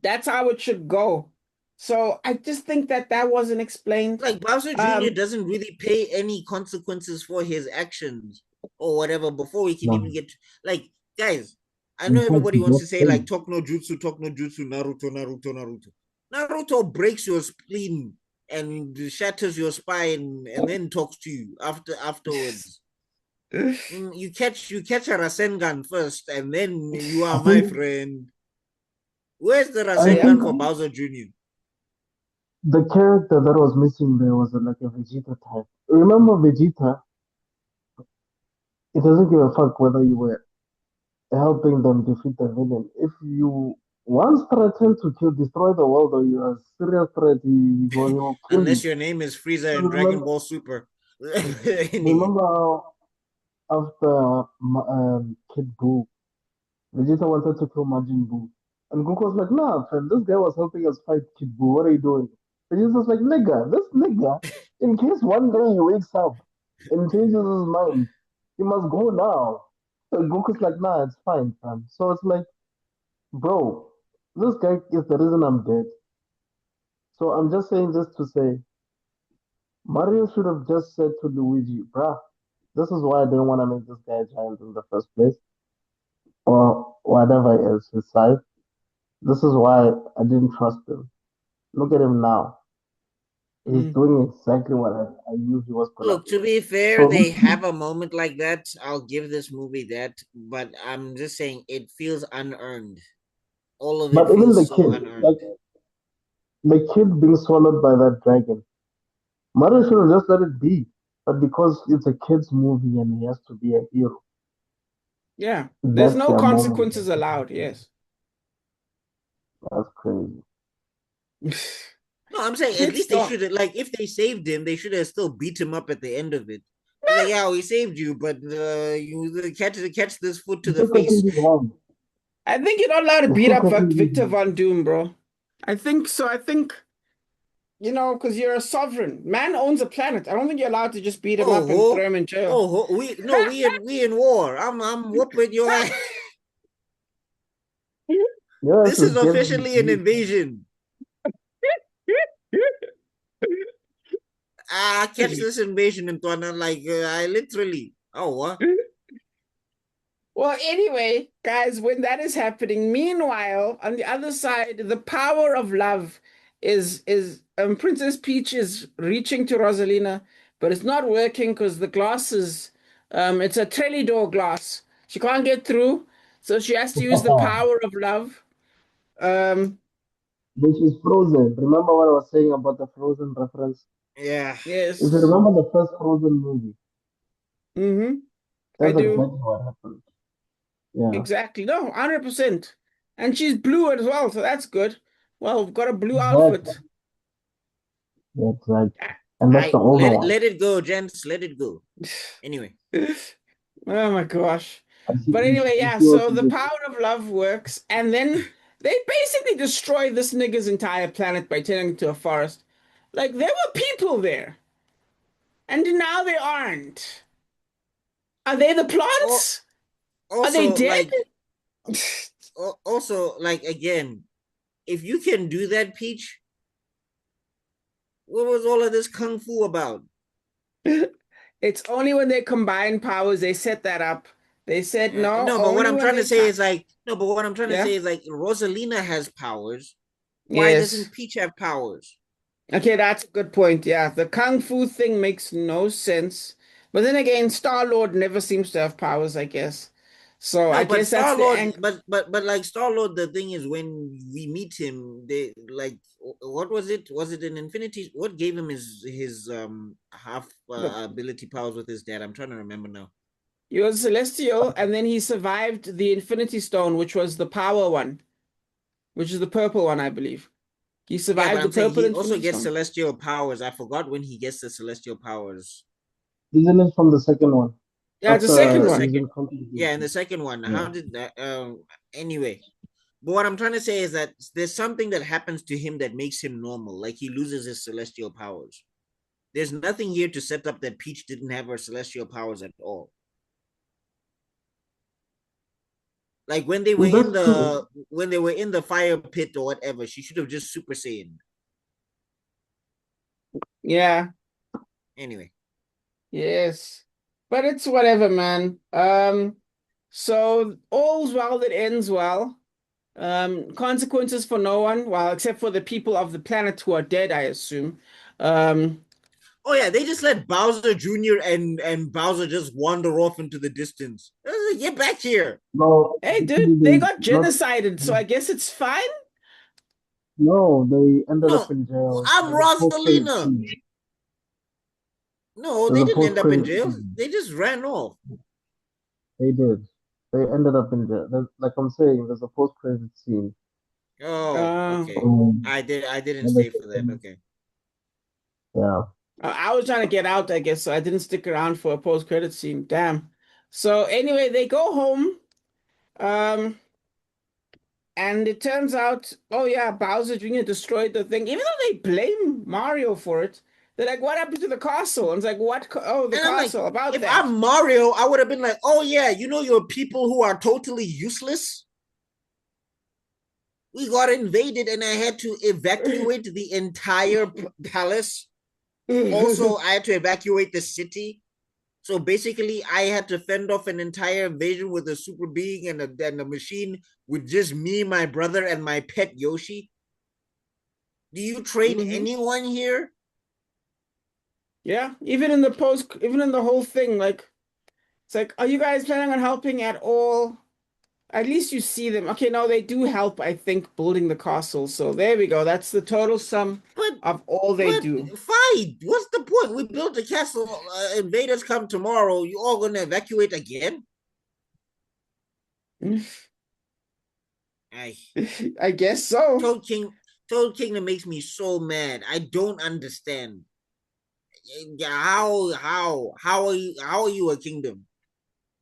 that's how it should go. So I just think that that wasn't explained. Like Bowser Jr. Um, doesn't really pay any consequences for his actions or whatever before he can even No. get like guys. I In know fact, everybody he wants to got say like paid. talk no jutsu, Naruto, Naruto, Naruto. Naruto breaks your spleen and shatters your spine and then talks to you afterwards. You catch a Rasengan first and then you I are my think friend. Where's the I yeah. Rasengan think for Bowser Jr.? the character that was missing there was like a Vegeta type. Remember Vegeta? It doesn't give a fuck whether you were helping them defeat the villain. If you once threaten to destroy the world, or you're a serious threat, he will kill Unless you. your name is Frieza So in Dragon Ball Super. Anyway, remember how after Kid Buu, Vegeta wanted to kill Majin Buu. And Goku was like, nah, fam, this guy was helping us fight Kid Buu. What are you doing? Vegeta's like, nigga, this nigga, in case one day he wakes up and changes his mind, he must go now. So Goku's like, nah, it's fine, fam. So it's like, bro, this guy is the reason I'm dead. So I'm just saying this to say, Mario should have just said to Luigi, bruh, this is why I didn't want to make this guy a giant in the first place, or whatever is his side. This is why I didn't trust him. Look at him now. He's Mm. doing exactly what I knew he was gonna look, do. to be fair, So they this have a moment like that. I'll give this movie that, but I'm just saying it feels unearned. All of it but even feels the so kid, like unearned. the kid being swallowed by that dragon, Mario should have just let it be. But because it's a kid's movie and he has to be a hero, Yeah, there's that's no their moment. consequences allowed. Yes. That's crazy. No, I'm saying at Kids least they don't. should have, like, if they saved him, they should have still beat him up at the end of it. It's like, yeah, we saved you, but you catch this foot to You're the still face. cutting his hand. I think you're not allowed to You're beat still up cutting his Victor hand. Von Doom, bro. I think so. I think, because you're a sovereign. Man owns a planet. I don't think you're allowed to just beat him Oh up and throw ho, him in jail. oh ho. We in war. I'm whooping your ass. Yes, This is it's getting officially an invasion. Catch this invasion in Tuana. Like I literally. Oh what? Well, anyway, guys, when that is happening, meanwhile, on the other side, the power of love is Princess Peach is reaching to Rosalina, but it's not working because the glass is it's a Trelidor glass. She can't get through, so she has to use the power of love. Um, which is Frozen. Remember what I was saying about the Frozen reference? Yeah. If you yes. remember the first Frozen movie, Mm-hmm. I that's do. exactly what happened. Yeah, Exactly. No, 100%. And she's blue as well, so that's good. Well, we've got a blue exactly. outfit. Yeah, exactly. And that's I the older one. let it go, gents. Let it go. Anyway. Oh my gosh. I see, But anyway, I yeah, see what so you the did. power of love works, and then they basically destroy this nigga's entire planet by turning it into a forest. Like, there were people there, and now they aren't. Are they the Oh, plants? Are they also dead? like also like again, if you can do that, Peach, what was all of this kung fu about? It's only when they combine powers, they set that up. They said no, No, but what only I'm when trying to they say come. is like no, but what I'm trying to Yeah? say is like Rosalina has powers. Why Yes. doesn't Peach have powers? Okay, that's a good point. Yeah, the kung fu thing makes no sense. But then again, Star-Lord never seems to have powers, I guess. So I No, but guess that's Star the Lord, angle. but like Star Lord, the thing is when we meet him, they like what was it? Was it an Infinity? What gave him his half The ability powers with his dad? I'm trying to remember now. He was celestial, and then he survived the Infinity Stone, which was the power one, which is the purple one, I believe. He Yeah, but survived the I'm saying purple he also Infinity gets Stone. celestial powers. I forgot when he gets the celestial powers. Isn't it from the second one? Yeah, it's the Yeah, in second the After one. second. using Yeah, in computation. the second one. Yeah. How did that? Anyway, but what I'm trying to say is that there's something that happens to him that makes him normal. Like he loses his celestial powers. There's nothing here to set up that Peach didn't have her celestial powers at all. Like That's true. when they were in the fire pit or whatever, she should have just Super Saiyan. Yeah. Anyway. Yes. But it's whatever, man. So all's well that ends well. Consequences for no one, well, except for the people of the planet who are dead, I assume. Um, Oh yeah, they just let Bowser Jr. and Bowser just wander off into the distance. Get back here. No, hey, dude, actually, they they got not. genocided, so I guess it's fine. No, they ended up No, in jail. I'm There's a post-credit Rosalina. scene. No, There's they a didn't end up in post-credit jail. scene. They just ran off. They did. They ended up in jail. Like I'm saying, there's a post-credit scene. Oh, Uh, okay. I didn't And they stay for took that. them. Okay. Yeah. I was trying to get out, I guess, so I didn't stick around for a post-credit scene. Damn. So anyway, they go home. Um, And it turns out, oh yeah, Bowser Jr. destroyed the thing. Even though they blame Mario for it, they're like, "What happened to the castle?" And it's like, "What? Oh, the And I'm like, castle. About if that." I'm Mario, I would have been like, oh yeah, you know your people who are totally useless? We got invaded and I had to evacuate the entire palace. Also, I had to evacuate the city. So basically, I had to fend off an entire invasion with a super being and a machine with just me, my brother, and my pet Yoshi. Do you train hmm anyone here? Yeah, even in the post, even in the whole thing, like it's like, are you guys planning on helping at all? At least you see them. Okay, no, they do help, I think, building the castle. So there we go. That's the total sum But of all they but do. fine. What's the point? We built a castle. Invaders come tomorrow. You all gonna evacuate again? I I guess so. Toad King. Toad Kingdom makes me so mad. I don't understand. How are you a kingdom?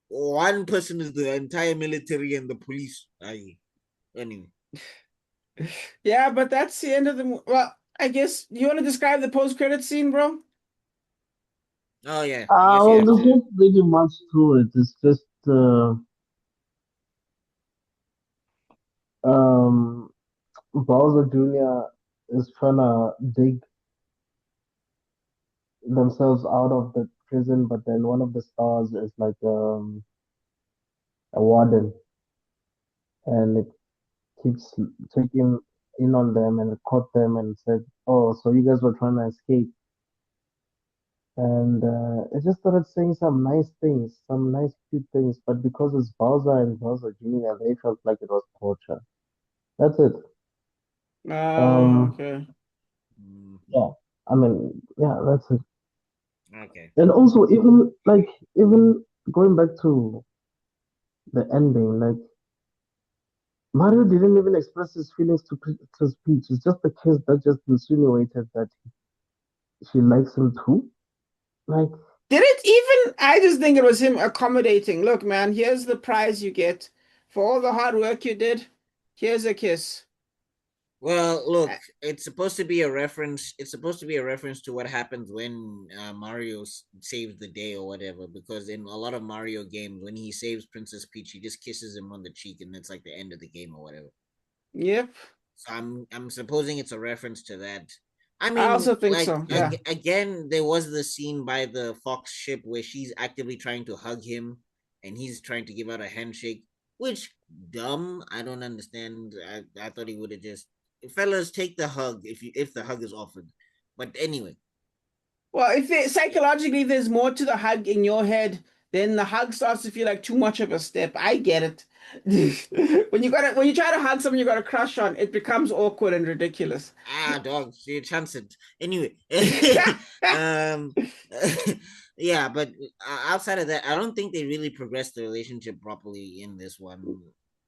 One person is the entire military and the police. Anyway. Yeah, but that's the end of the. Well, I guess you want to describe the post-credit scene, bro? Oh yeah, I guess you Well, have there's to. not really much to it. It's just um, Bowser Jr. is trying to dig themselves out of the prison, but then one of the stars is like a warden, and it keeps checking in on them, and it caught them and said, "Oh, so you guys were trying to escape?" And it just started saying some nice things, some nice cute things, but because it's Bowser and Bowser Jr., they felt like it was torture. That's it. Um, Okay. yeah, I mean, yeah, that's it. Okay. And also, even going back to the ending, like Mario didn't even express his feelings to Peach. It's just the kiss that just insinuated that she likes him too. Like, Did it even? I just think it was him accommodating. Look, man, here's the prize you get for all the hard work you did. Here's a kiss. Well, Uh, look, it's supposed to be a reference. It's supposed to be a reference to what happens when Mario saves the day or whatever. Because in a lot of Mario games, when he saves Princess Peach, he just kisses him on the cheek, and it's like the end of the game or whatever. Yep. So I'm supposing it's a reference to that. I I mean, also think like so. Yeah. again, there was the scene by the Fox ship where she's actively trying to hug him, and he's trying to give out a handshake. Which dumb? I don't understand. I thought he would have just fellas take the hug if the hug is offered. But anyway, Well, if it, psychologically there's more to the hug in your head, then the hug starts to feel like too much of a step. I get it. When you try to hug someone you got a crush on, it becomes awkward and ridiculous. dog, she chance it anyway. um, Yeah, but outside of that, I don't think they really progressed the relationship properly in this one.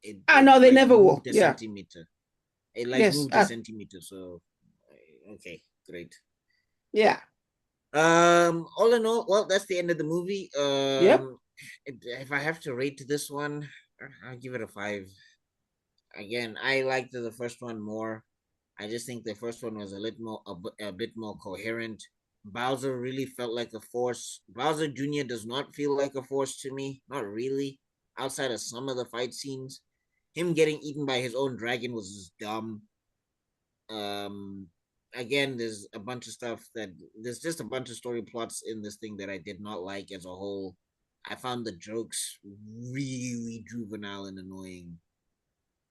It No, they like never will. moved a Yeah. centimeter. It like Yes. moved a centimeter. So okay, great. Yeah. All in all, well, that's the end of the movie. Yep. If I have to rate this one, I'll give it a 5. Again, I liked the first one more. I just think the first one was a bit more coherent. Bowser really felt like a force. Bowser Jr. does not feel like a force to me, not really. Outside of some of the fight scenes, him getting eaten by his own dragon was just dumb. Um, Again, there's just a bunch of story plots in this thing that I did not like as a whole. I found the jokes really juvenile and annoying.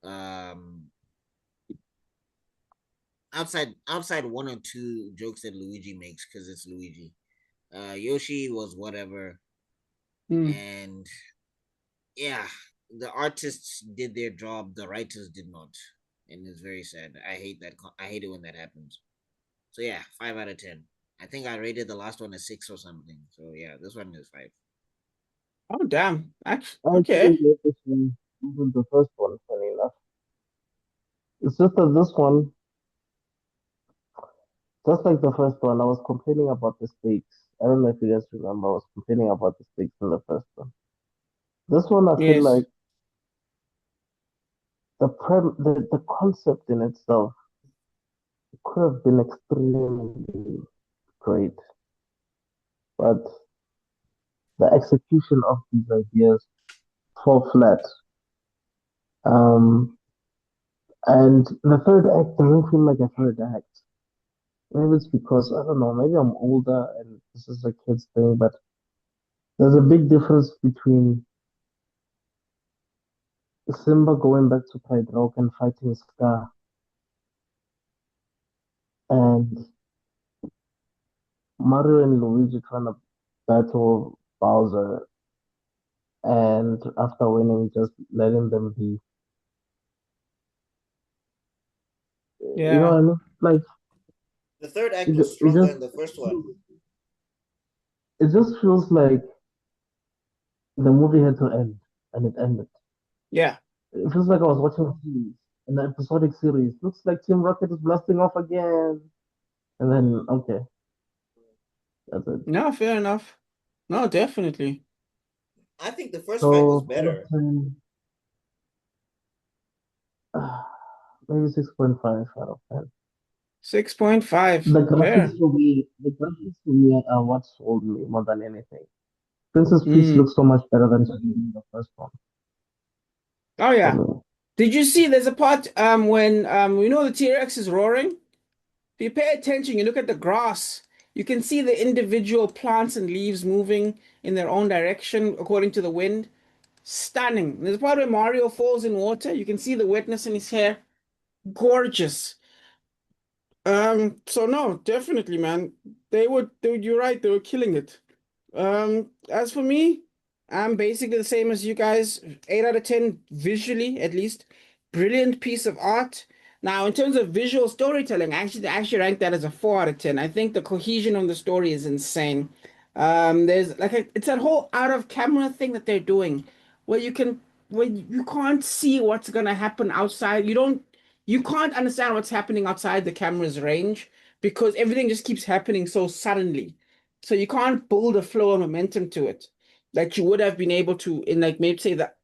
Um, outside one or two jokes that Luigi makes because it's Luigi. Yoshi was whatever, Mm. and yeah, the artists did their job, the writers did not, and it's very sad. I hate that. I hate it when that happens. So yeah, 5 out of 10. I think I rated the last one a 6 or something. So yeah, this one is 5. Oh, damn. Actually, I okay. didn't get this one, even the first one, funny enough. It's just that this one, just like the first one, I was complaining about the stakes. I don't know if you guys remember, I was complaining about the stakes in the first one. This one, I feel Yes. like the concept in itself could have been extremely great, but the execution of these ideas fall flat. Um, and the third act doesn't feel like a third act. Maybe it's because I don't know. Maybe I'm older and this is a kid's thing, but there's a big difference between Simba going back to Pride Rock and fighting Scar, and Mario and Luigi trying to battle Bowser, and after winning, just letting them be. You know what Yeah. I mean? Like The third act it, was it stronger just than the first one. it just feels like the movie had to end, and it ended. Yeah. It feels like I was watching a series, an episodic series. Looks like Team Rocket is blasting off again, and then okay, that's it. No, fair enough. No, definitely. I think the first fight was So out of better. 10, maybe 6.5 out of 10. 6.5. The Fair. graphics for me, the graphics for me are what sold me more than anything. Princess Peach Mm. looks so much better than she did in the first one Oh, for yeah. me. Did you see there's a part when you know the T-Rex is roaring? If you pay attention, you look at the grass, you can see the individual plants and leaves moving in their own direction according to the wind. Stunning. There's a part where Mario falls in water. You can see the wetness in his hair. Gorgeous. So no, definitely, man. You're right, they were killing it. As for me, I'm basically the same as you guys. 8 out of 10 visually, at least. Brilliant piece of art. Now, in terms of visual storytelling, I actually rank that as a 4 out of 10. I think the cohesion of the story is insane. It's that whole out of camera thing that they're doing where you can't see what's gonna happen outside. You can't understand what's happening outside the camera's range because everything just keeps happening so suddenly. So you can't build a flow of momentum to it that you would have been able to in like maybe say that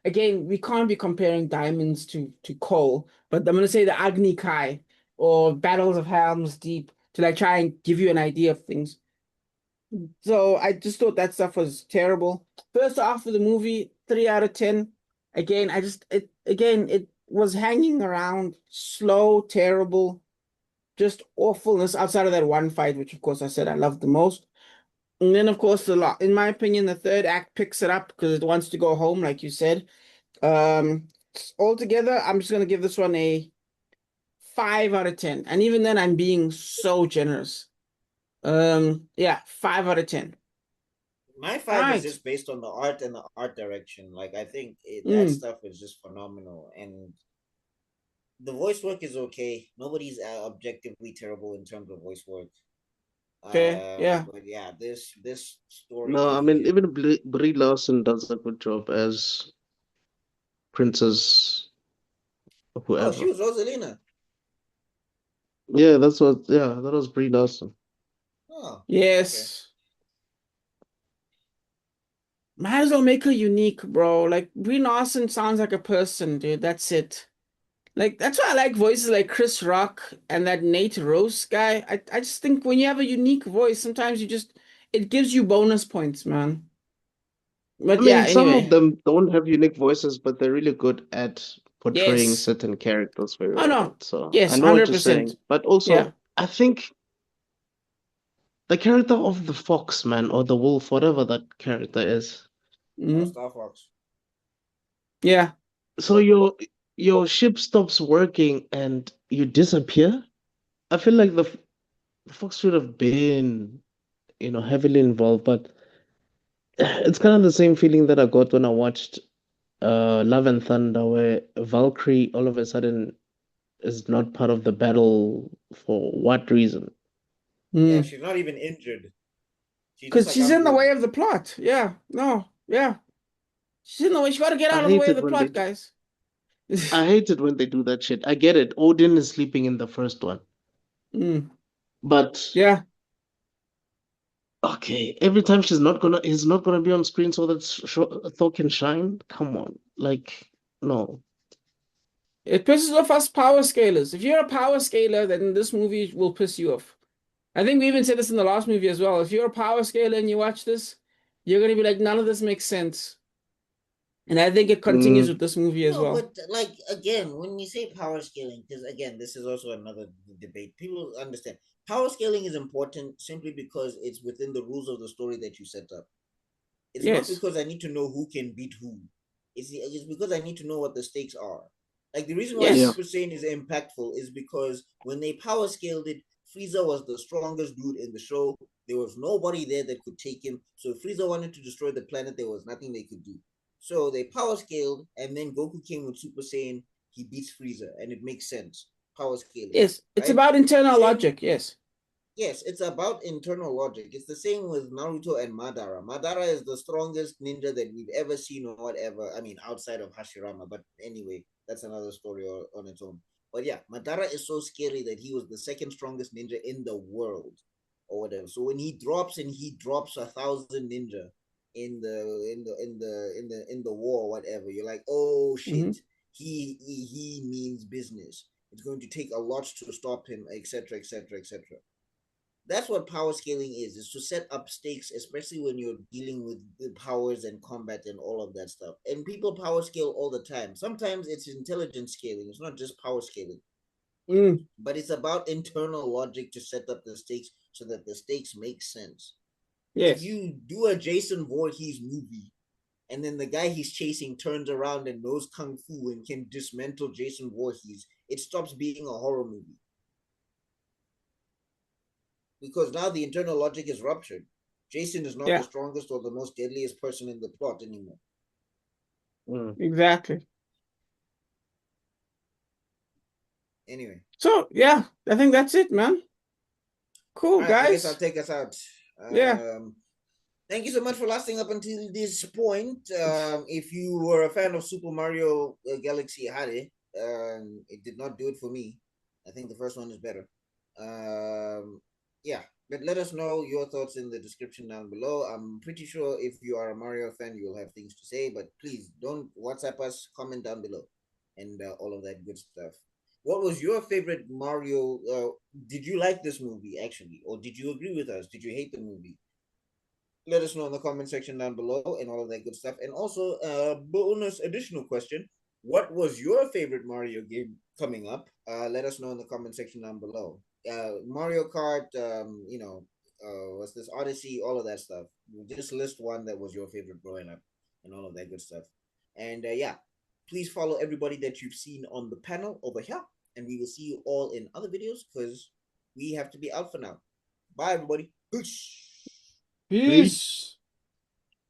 again, we can't be comparing diamonds to coal, but I'm gonna say the Agni Kai or Battles of Helm's Deep to like try and give you an idea of things. So I just thought that stuff was terrible. First half of the movie, 3 out of 10. Again, it was hanging around, slow, terrible, just awfulness outside of that one fight, which of course I said I loved the most. And then, of course, in my opinion, the third act picks it up because it wants to go home, like you said. Um, Altogether, I'm just gonna give this one a 5 out of 10, and even then, I'm being so generous. Yeah, 5 out of 10. My All 5 is right. just based on the art and the art direction. Like I think that Mm, stuff is just phenomenal, and the voice work is okay. Nobody's objectively terrible in terms of voice work. Okay, yeah. But yeah, this story No, I mean cohesion. even Brie Larson does a good job as Princess Oh, she whoever. was Rosalina. Yeah, that's what. Yeah, that was Brie Larson. Oh, okay. Yes. Might as well make her unique, bro. Like Brie Larson sounds like a person, dude. That's it. Like that's why I like voices like Chris Rock and that Nate Rose guy. I just think when you have a unique voice, sometimes it gives you bonus points, man. I But yeah, mean, some of anyway. them don't have unique voices, but they're really good at portraying Yes. certain characters very Oh well. no. So I Yes, know what you're 100%. saying, but Yeah. also I think the character of the fox, man, or the wolf, whatever that character is. Oh, Hmm. Star Fox. Yeah. So your ship stops working and you disappear. I feel like the fox should have been, heavily involved, but it's kind of the same feeling that I got when I watched Love and Thunder, where Valkyrie all of a sudden is not part of the battle for what reason? Yeah, Mm. she's not even injured. She's just Because like, she's I'm in the way good. of the plot. Yeah. No. Yeah. She's in the way. She got to get I out of the hate way of it the when they plot, do. guys. I hate it when they do that shit. I get it. Odin is sleeping in the first one, Mm. but Yeah. okay, every time he's not gonna be on screen so that Thor can shine. Come on, like no. It pisses off us power scalers. If you're a power scaler, then this movie will piss you off. I think we even said this in the last movie as well. If you're a power scaler and you watch this, you're gonna be like, none of this makes sense. And I think it continues Mm, with this movie as No, well. but like again, when you say power scaling, because again, this is also another debate. People understand power scaling is important simply because it's within the rules of the story that you set up. It's not Yes. because I need to know who can beat who. It's because I need to know what the stakes are. Like the reason why yeah. Yes. Super Saiyan is impactful is because when they power scaled it, Frieza was the strongest dude in the show. There was nobody there that could take him. So if Frieza wanted to destroy the planet, there was nothing they could do. So they power scaled, and then Goku came with Super Saiyan. He beats Frieza, and it makes sense. Power scaling, Yes. It's right? about internal Same. logic. Yes. Yes, it's about internal logic. It's the same with Naruto and Madara. Madara is the strongest ninja that we've ever seen or whatever. I mean, outside of Hashirama, but anyway, that's another story on its own. But yeah, Madara is so scary that he was the second strongest ninja in the world, or whatever. So when he drops and he drops 1,000 ninja in the war, whatever, you're like, oh Hmm. shit, he means business. It's going to take a lot to stop him, etc., etc., etc. That's what power scaling is to set up stakes, especially when you're dealing with the powers and combat and all of that stuff. And people power scale all the time. Sometimes it's intelligence scaling, it's not just power scaling, Mm. but it's about internal logic to set up the stakes so that the stakes make sense. If Yes. you do a Jason Voorhees movie and then the guy he's chasing turns around and knows kung fu and can dismantle Jason Voorhees, it stops being a horror movie because now the internal logic is ruptured. Jason is not the Yeah. strongest or the most deadliest person in the plot anymore. Mm. Exactly. Anyway, So yeah, I think that's it, man. Cool, all right, I guess I'll guys. take us out. Yeah. Thank you so much for lasting up until this point. If you were a fan of Super Mario Galaxy Hare, it did not do it for me. I think the first one is better. Yeah, but let us know your thoughts in the description down below. I'm pretty sure if you are a Mario fan, you'll have things to say, but please don't WhatsApp us, comment down below, and all of that good stuff. What was your favorite Mario? Did you like this movie actually, or did you agree with us? Did you hate the movie? Let us know in the comment section down below and all of that good stuff. And also, bonus additional question: what was your favorite Mario game coming up? Let us know in the comment section down below. Mario Kart, what's this Odyssey, all of that stuff. Just list one that was your favorite growing up, and all of that good stuff. And yeah, please follow everybody that you've seen on the panel over here, and we will see you all in other videos because we have to be out for now. Bye, everybody. Peace. Peace. Peace.